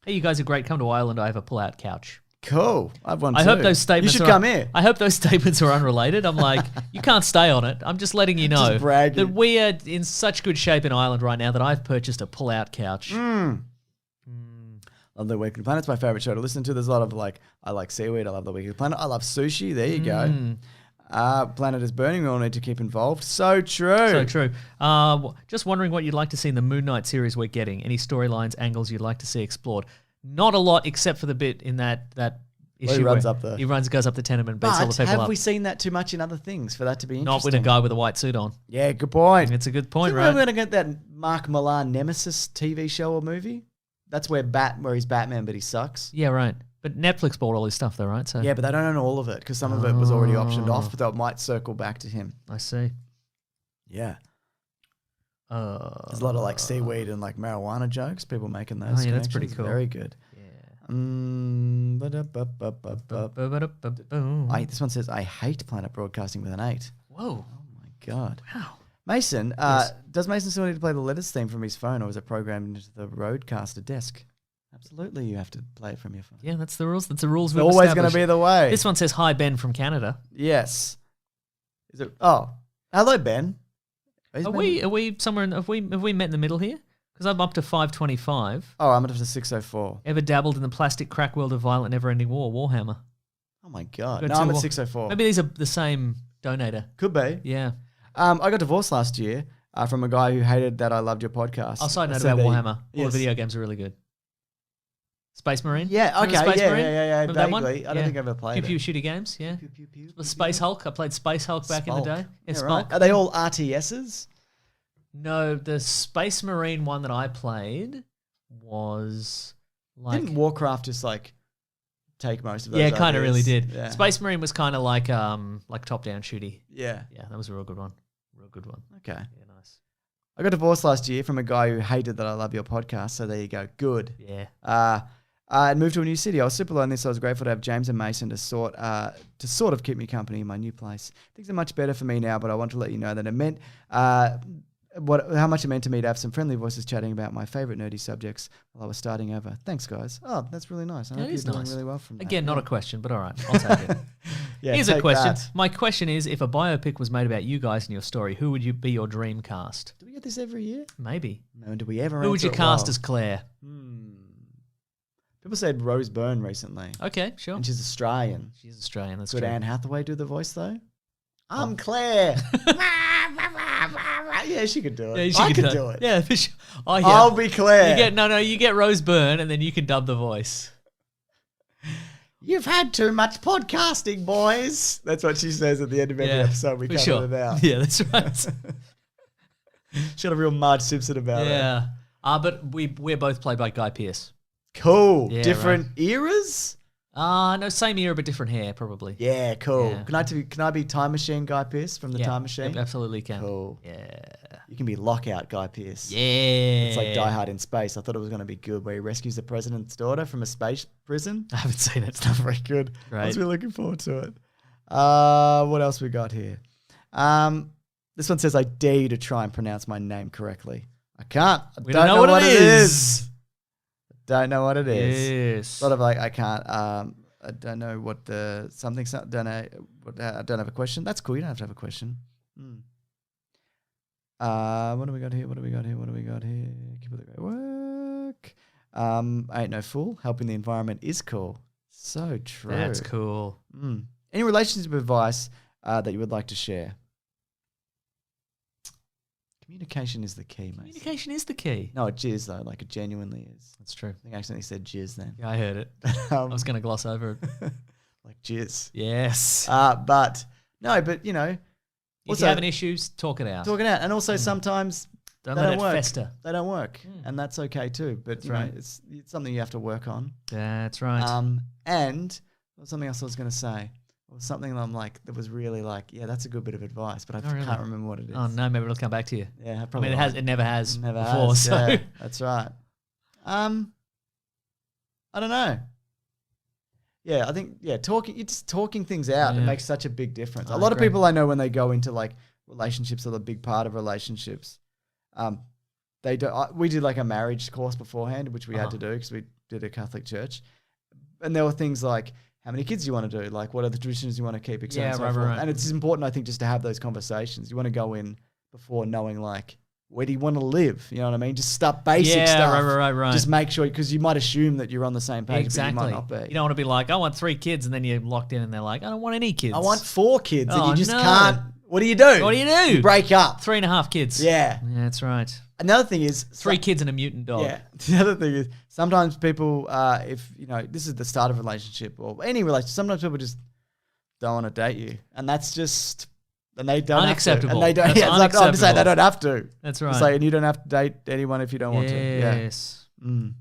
Hey, you guys are great. Come to Ireland. I have a pull-out couch. Cool. I've one I too. hope those statements You should are, come here. I hope those statements are unrelated. I'm like, you can't stay on it. I'm just letting you know Just bragging. that we are in such good shape in Ireland right now that I've purchased a pull-out couch. Love the Weekly Planet. It's my favorite show to listen to. There's a lot of like, I like seaweed. I love the Weekly Planet. I love sushi. There you go. Planet is burning. We all need to keep involved. So true. So true. Just wondering what you'd like to see in the Moon Knight series we're getting. Any storylines, angles you'd like to see explored? Not a lot, except for the bit in that issue he runs where up the... he goes up the tenement, beats all the But people have up. we seen that too much in other things for that to be Not interesting? with a guy with a white suit on. Yeah, good point. It's a good point, Think right? we're going to get that Mark Millar Nemesis TV show or movie? That's where he's Batman, but he sucks. Yeah, right. But Netflix bought all his stuff, though, right? So Yeah, but they don't own all of it because some of it was already optioned off, but they might circle back to him. I see. Yeah. There's a lot of like seaweed and like marijuana jokes. People making those. Oh, yeah, that's pretty connections. cool. Very good. This one says, I hate Planet Broadcasting with an 8. Whoa. Oh my God. Wow. Mason, Yes. does Mason still need to play the letters theme from his phone or is it programmed into the Roadcaster desk? Absolutely, you have to play it from your phone. Yeah, that's the rules. That's the rules It's we've always going to established. be the way. This one says, hi, Ben from Canada. Yes. Is it? Oh, hello, Ben. Are we somewhere in, have we met in the middle here? Because I'm up to 525. Oh, I'm up to 604. Ever dabbled in the plastic crack world of violent never-ending war, Warhammer? Oh my God. Got No, two I'm at more. 604. Maybe these are the same donator. Could be. Yeah. I got divorced last year from a guy who hated that I loved your podcast. I'll side note So about there- Warhammer. All yes. the video games are really good. Space Marine? Yeah, Remember okay, Space yeah, Marine? yeah, Remember that one? vaguely. I don't think I've ever played Pew it. Pew shooty games, yeah. Pew, pew, pew, The pew, Space pew. Hulk. I played Space Hulk back in the Spalk. day. Yeah, Yeah, Spalk. right. Are they all RTSs? No, the Space Marine one that I played was like... Didn't Warcraft just like take most of those Yeah, it kind of ideas? really did. Yeah. Space Marine was kind of like top-down shooty. Yeah. Yeah, that was a real good one. Real good one. Okay. Yeah, nice. I got divorced last year from a guy who hated that I love your podcast. So there you go. Good. Yeah. I moved to a new city. I was super lonely, so I was grateful to have James and Mason to sort of keep me company in my new place. Things are much better for me now, but I want to let you know that it meant how much it meant to me to have some friendly voices chatting about my favorite nerdy subjects while I was starting over. Thanks, guys. Oh, that's really nice. I That hope you're is doing nice. really well from that. Again, not a question, but all right. I'll take it. Yeah, Here's a take question. that. My question is, if a biopic was made about you guys and your story, who would you be your dream cast? Do we get this every year? Maybe. No, do we ever? Who would you answer it cast well? as Claire? People said Rose Byrne recently, Okay, sure. and she's Australian. She's Australian. That's Could true. Anne Hathaway do the voice though? I'm Claire. Yeah, she could do it. Yeah, she I could could do it. Yeah, for sure. Oh, yeah. I'll be Claire. You get Rose Byrne, and then you can dub the voice. You've had too much podcasting, boys. That's what she says at the end of every episode. We for covered sure. it out. Yeah, that's right. She had a real Marge Simpson about it. yeah. But we're both played by Guy Pearce. Cool. Yeah, Different eras? No, same era, but different hair, probably. Yeah, cool. Yeah. Can I be Time Machine Guy Pearce from the Yeah, Time Machine? yep, absolutely can. Cool. Yeah. You can be Lockout Guy Pearce. Yeah. It's like Die Hard in space. I thought it was going to be good, where he rescues the president's daughter from a space prison. I haven't seen it. It's not very good. I Right. was really looking forward to it. What else we got here? This one says, I dare you to try and pronounce my name correctly. I can't. I We don't know what it is. Don't know what it is. Yes. Sort of like I can't. I don't know what the something. Don't know. I don't have a question. That's cool. You don't have to have a question. What do we got here? What do we got here? What do we got here? Keep up the great work. I ain't no fool. Helping the environment is cool. So true. That's cool. Any relationship advice that you would like to share? Communication is the key, mate. Communication is the key. No, it is though. Like it genuinely is. That's true. I think I accidentally said jizz then. Yeah, I heard it. I was going to gloss over it. Like jizz. Yes. But you know, If also you have any issues, talk it out. talk it out. And also sometimes Don't they let don't it work. fester. They don't work, and that's okay too. But you know, right. it's something you have to work on. That's right. And there was something else I was going to say. It was something that I'm like that was really like, yeah, that's a good bit of advice, but I Oh, really? can't remember what it is. Oh no, maybe it'll come back to you. Yeah, I probably. mean, it never has Never before. has. So Yeah, that's right. I don't know. Yeah, I think talking things out. It Yeah. makes such a big difference. I A lot of agree. people I know when they go into like relationships, are the big part of relationships. They do. We did like a marriage course beforehand, which we had to do because we did a Catholic church, and there were things like, how many kids do you want to do? Like, what are the traditions you want to keep? Et cetera, Yeah, and so right, forth. right. And it's important, I think, just to have those conversations. You want to go in before knowing like where do you want to live? You know what I mean? Just stuff, basic stuff. Right. Just make sure, because you might assume that you're on the same page, Exactly. but you might not be. You don't want to be like, I want 3 kids, and then you're locked in and they're like, I don't want any kids. I want 4 kids, and Oh, you just no. can't. What do you do? What do you do? You break up. 3.5 kids. Yeah. Yeah, that's right. Another thing is 3 kids and a mutant dog. Yeah. The other thing is sometimes people, if you know, this is the start of a relationship or any relationship, sometimes people just don't want to date you, and that's just. And they don't Unacceptable. have to. And they don't. That's Yeah, it's like, I'm just saying they unacceptable. don't have to. That's right. It's like, and you don't have to date anyone if you don't want to. Yeah. Yes. Mm.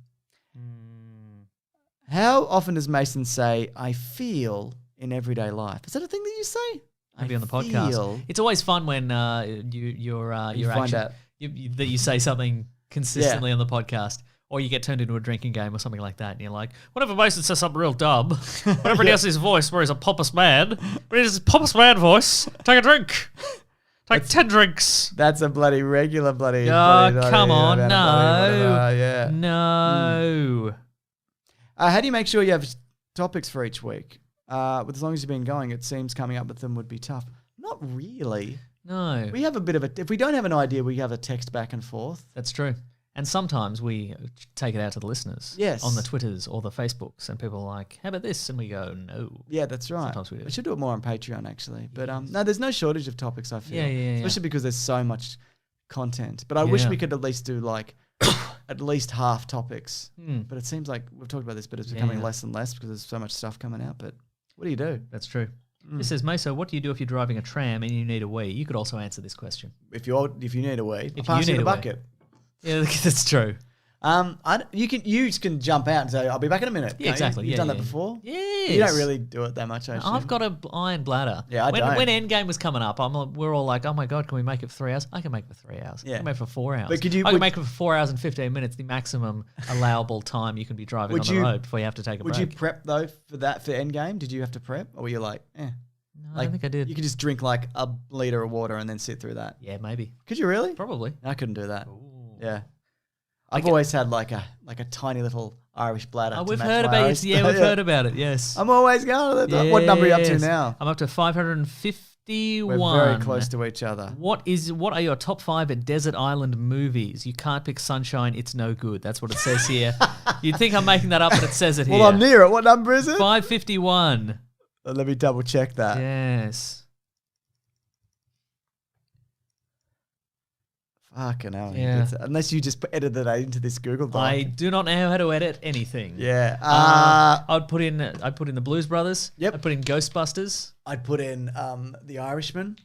How often does Mason say, I feel in everyday life? Is that a thing that you say? Maybe I on the podcast. feel. It's always fun when you're find out. that you say something consistently on the podcast, or you get turned into a drinking game or something like that, and you're like, whenever Mason says something real dumb, whenever he has his voice where he's a pompous man, but he's a pompous man voice, take a drink. Take 10 drinks. That's a bloody regular bloody. Come on, no. Yeah. No. How do you make sure you have topics for each week? As long as you've been going, it seems coming up with them would be tough. Not really. No. We have a bit of a. If we don't have an idea, we have a text back and forth. That's true. And sometimes we take it out to the listeners. Yes. On the Twitters or the Facebooks, and people are like, how about this? And we go, no. Yeah, that's right. Sometimes we do. We should do it more on Patreon, actually. But no, there's no shortage of topics, I feel. Yeah. Especially because there's so much content. But I wish Yeah. we could at least do like at least half topics. Hmm. But it seems like we've talked about this, but it's becoming Yeah. less and less because there's so much stuff coming out. But what do you do? That's true. This says, Meso, what do you do if you're driving a tram and you need a wee? You could also answer this question. If you need a wee, If I'll pass you you need the a wee. bucket. Yeah, that's true. You can jump out and say, I'll be back in a minute. Yeah, can't you? exactly. You've Yeah, done yeah. that before? Yes. You don't really do it that much, I assume. I've got an iron bladder. Yeah, I when, don't. When Endgame was coming up, we're all like, oh my God, can we make it for 3 hours? I can make it for 3 hours. Yeah. I can make it for 4 hours. But I can make it for 4 hours and 15 minutes, the maximum allowable time you can be driving on the road before you have to take a break. Would you prep, though, for Endgame? Did you have to prep? Or were you like, No, I don't think I did. You could just drink like a liter of water and then sit through that. Yeah, maybe. Could you really? Probably. I couldn't do that. Ooh. Yeah. I've always had like a tiny little Irish bladder. Oh, to we've match heard my about Irish it. Yeah, we've heard about it. Yes. I'm always going. What number are you up to Yes. now? I'm up to 551. We're very close to each other. What are your top 5 desert island movies? You can't pick Sunshine, it's no good. That's what it says here. You'd think I'm making that up, but it says it here. Well, I'm near it. What number is it? 551. Let me double check that. Yes. Fucking hell. Yeah. Unless you just edited that into this Google Doc. I do not know how to edit anything. Yeah. I'd put in the Blues Brothers. Yep. I'd put in Ghostbusters. I'd put in The Irishman,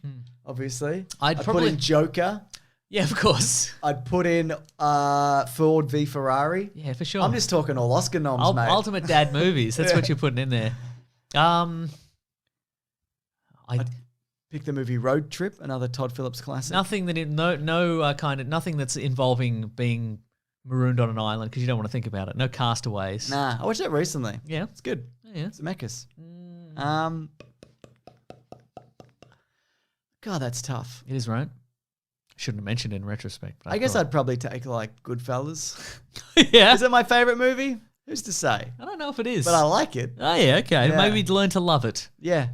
obviously. I'd put probably- in Joker. Yeah, of course. I'd put in Ford v Ferrari. Yeah, for sure. I'm just talking all Oscar noms, mate. Ultimate dad movies. That's what you're putting in there. Pick the movie Road Trip, another Todd Phillips classic. Nothing nothing that's involving being marooned on an island because you don't want to think about it. No castaways. Nah, I watched that recently. Yeah. It's good. Yeah. Zemeckis. God, that's tough. It is, right? Shouldn't have mentioned it in retrospect. But I guess thought. I'd probably take like Goodfellas. Yeah. Is it my favorite movie? Who's to say? I don't know if it is. But I like it. Oh, yeah, okay. Yeah. Maybe you'd learn to love it. Yeah.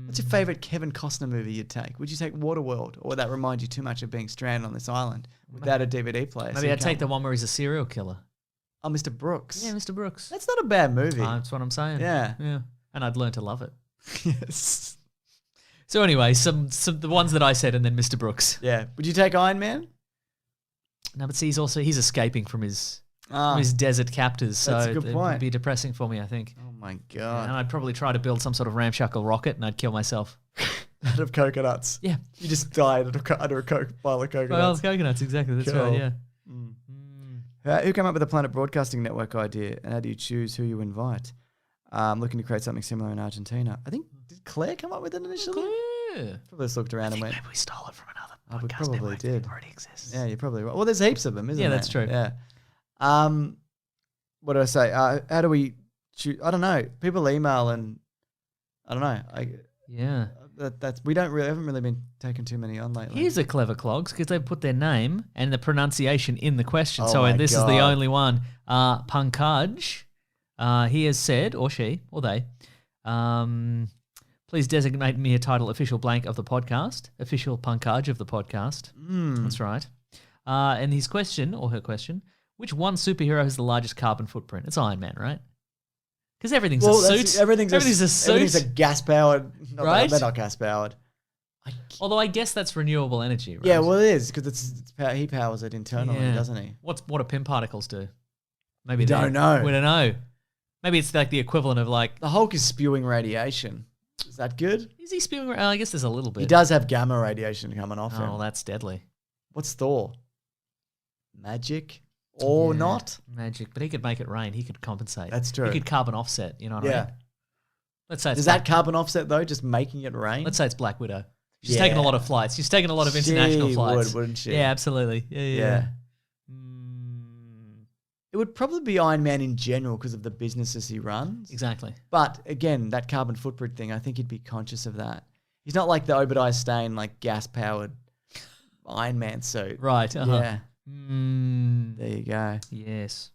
What's your favorite Kevin Costner movie you'd take? Would you take Waterworld, or would that remind you too much of being stranded on this island without a DVD player? Maybe I'd take the one where he's a serial killer. Oh, Mr. Brooks. Yeah, Mr. Brooks. That's not a bad movie. That's what I'm saying. Yeah. Yeah. And I'd learn to love it. Yes. So anyway, some the ones that I said and then Mr. Brooks. Yeah. Would you take Iron Man? No, but see, he's escaping from his Ah, desert captors, so That's a good it point. would be depressing for me, I think. oh my And God. I'd probably try to build some sort of ramshackle rocket and I'd kill myself. Out of coconuts. Yeah. You just died under a pile of Well, coconuts. coconuts, exactly. That's Cool. right, yeah. Who came up with the Planet Broadcasting Network idea, and how do you choose who you invite? Looking to create something similar in Argentina. I think, did Claire come up with it initially? Yeah. Probably just looked around and went, Maybe we stole it from another Oh, we podcast probably network did. that already exists. yeah, you're probably right. Well, there's heaps of them, isn't Yeah, there? that's true. Yeah. What do I say? How do we choose? I don't know. People email and I don't know. Yeah. We haven't really been taking too many on lately. Here's a clever clogs because they put their name and the pronunciation in the question. Oh So my this is the God. only one. Pankaj, he has said, or she, or they, please designate me a title official blank of the podcast. Official Pankaj of the podcast. That's right. And his question, or her question, which one superhero has the largest carbon footprint? It's Iron Man, right? Because everything's a suit. Everything's a suit. Everything's a gas-powered. Right? They're not gas-powered. Although I guess that's renewable energy, right? Yeah, well, it is, because he powers it internally, Yeah. doesn't he? What do pin particles do? Maybe We don't know. We don't know. Maybe it's like the equivalent of like. The Hulk is spewing radiation. Is that good? Is he spewing? I guess there's a little bit. He does have gamma radiation coming off Oh, him. that's deadly. What's Thor? Magic? Or Yeah, not? magic, but he could make it rain. He could compensate. That's true. He could carbon offset. You know what I Yeah. mean? Let's say it's Does that carbon offset, though, just making it rain? Let's say it's Black Widow. She's Yeah. taken a lot of flights. She's taken a lot of international She flights. wouldn't she? Yeah, absolutely. Yeah. Yeah. Mm, It would probably be Iron Man in general because of the businesses he runs. exactly. But again, that carbon footprint thing, I think he'd be conscious of that. He's not like the Obadiah Stane, like gas-powered Iron Man suit. Right. Uh-huh. Yeah. Mm, There you go. yes.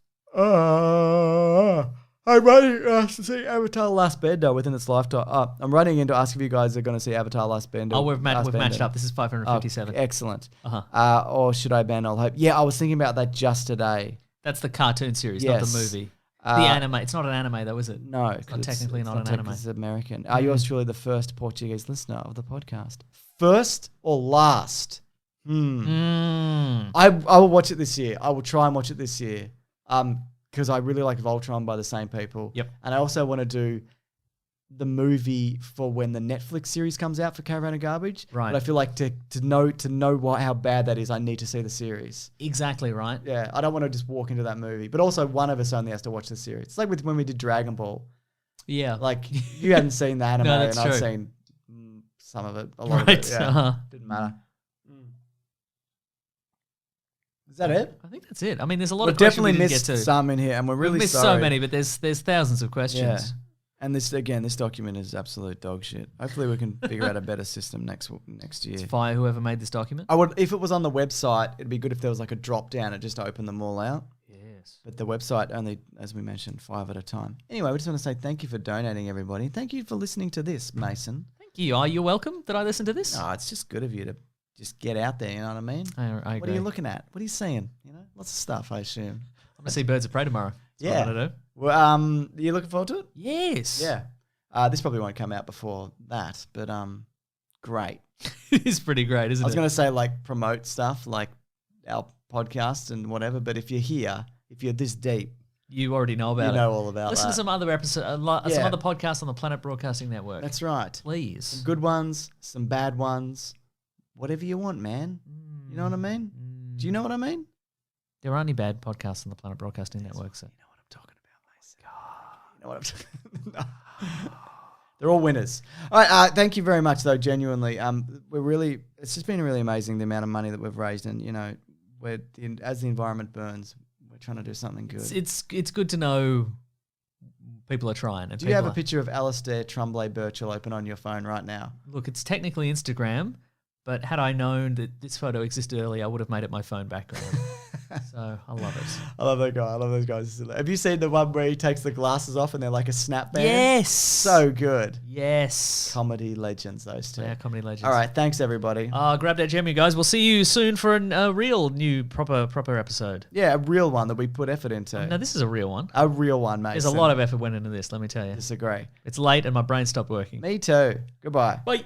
I'm running to see Avatar Last Bender within its lifetime. I'm running in to ask if you guys are going to see Avatar Last Bender. Oh, we've Last matched Bender. up. This is 557. Excellent. Uh-huh. Or should I ban all hope? Yeah, I was thinking about that just today. That's the cartoon series, not Yes. the movie. The anime. It's not an anime, though, is it? No, It's not technically not an technically anime. It's American. Are yours truly the first Portuguese listener of the podcast? First or last? Mm. I will watch it this year. I will try and watch it this year. Because I really like Voltron by the same people. Yep. And I also want to do the movie for when the Netflix series comes out for Caravan of Garbage. Right. But I feel like to know how bad that is, I need to see the series. Exactly right. Yeah, I don't want to just walk into that movie. But also, one of us only has to watch the series. It's like with when we did Dragon Ball. Yeah. Like, you hadn't seen the anime, No, that's and I've true. seen some of it, a lot of Right. it. Yeah, Uh-huh. didn't matter. Is that it? I think that's it. I mean, there's a lot We've of questions definitely we didn't missed get to. some in here, and we're really We've missed sorry. so many, but there's thousands of questions. Yeah. And this document is absolute dog shit. Hopefully, we can figure out a better system next year. Fire whoever made this document. I would, if it was on the website, it'd be good if there was like a drop down and just open them all out. Yes. But the website only, as we mentioned, 5 at a time. Anyway, we just want to say thank you for donating, everybody. Thank you for listening to this, Mason. Thank you. You're welcome. Did I listen to this? Oh, it's just good of you to just get out there. You know what I mean? I agree. What are you looking at? What are you seeing? You know, lots of stuff. I assume. I'm gonna see Birds of Prey tomorrow. That's Yeah. What I'm gonna do. Well, you looking forward to it? Yes. Yeah. This probably won't come out before that, but great. It is pretty great, isn't I was it? going to say like promote stuff like our podcast and whatever, but if you're here, if you're this deep, You already know about you it. know all about Listen that. to some other episodes, some Yeah. other podcasts on the Planet Broadcasting Network. That's right. Please. Some good ones, some bad ones, whatever you want, man. You know what I mean? Do you know what I mean? There aren't any bad podcasts on the Planet Broadcasting Network. So. You know what I'm talking about, Mason. You know what I'm talking No. They're all winners. All right, thank you very much, though, genuinely. It's just been really amazing the amount of money that we've raised, and, you know, as the environment burns, we're trying to do something good. It's good to know people are trying. And Do you have a people picture of Alistair Tremblay Birchall open on your phone right now? Look, it's technically Instagram, but had I known that this photo existed earlier, I would have made it my phone background. So I love it. I love that guy. I love those guys. Have you seen the one where he takes the glasses off and they're like a snap band? Yes. So good. Yes. Comedy legends, those two. Yeah, comedy legends. All right. Thanks, everybody. Grab that gem, you guys. We'll see you soon for a real new proper episode. Yeah, a real one that we put effort into. No, this is a real one. A real one, mate. There's a lot of effort went into this, let me tell you. Disagree. It's late and my brain stopped working. Me too. Goodbye. Bye.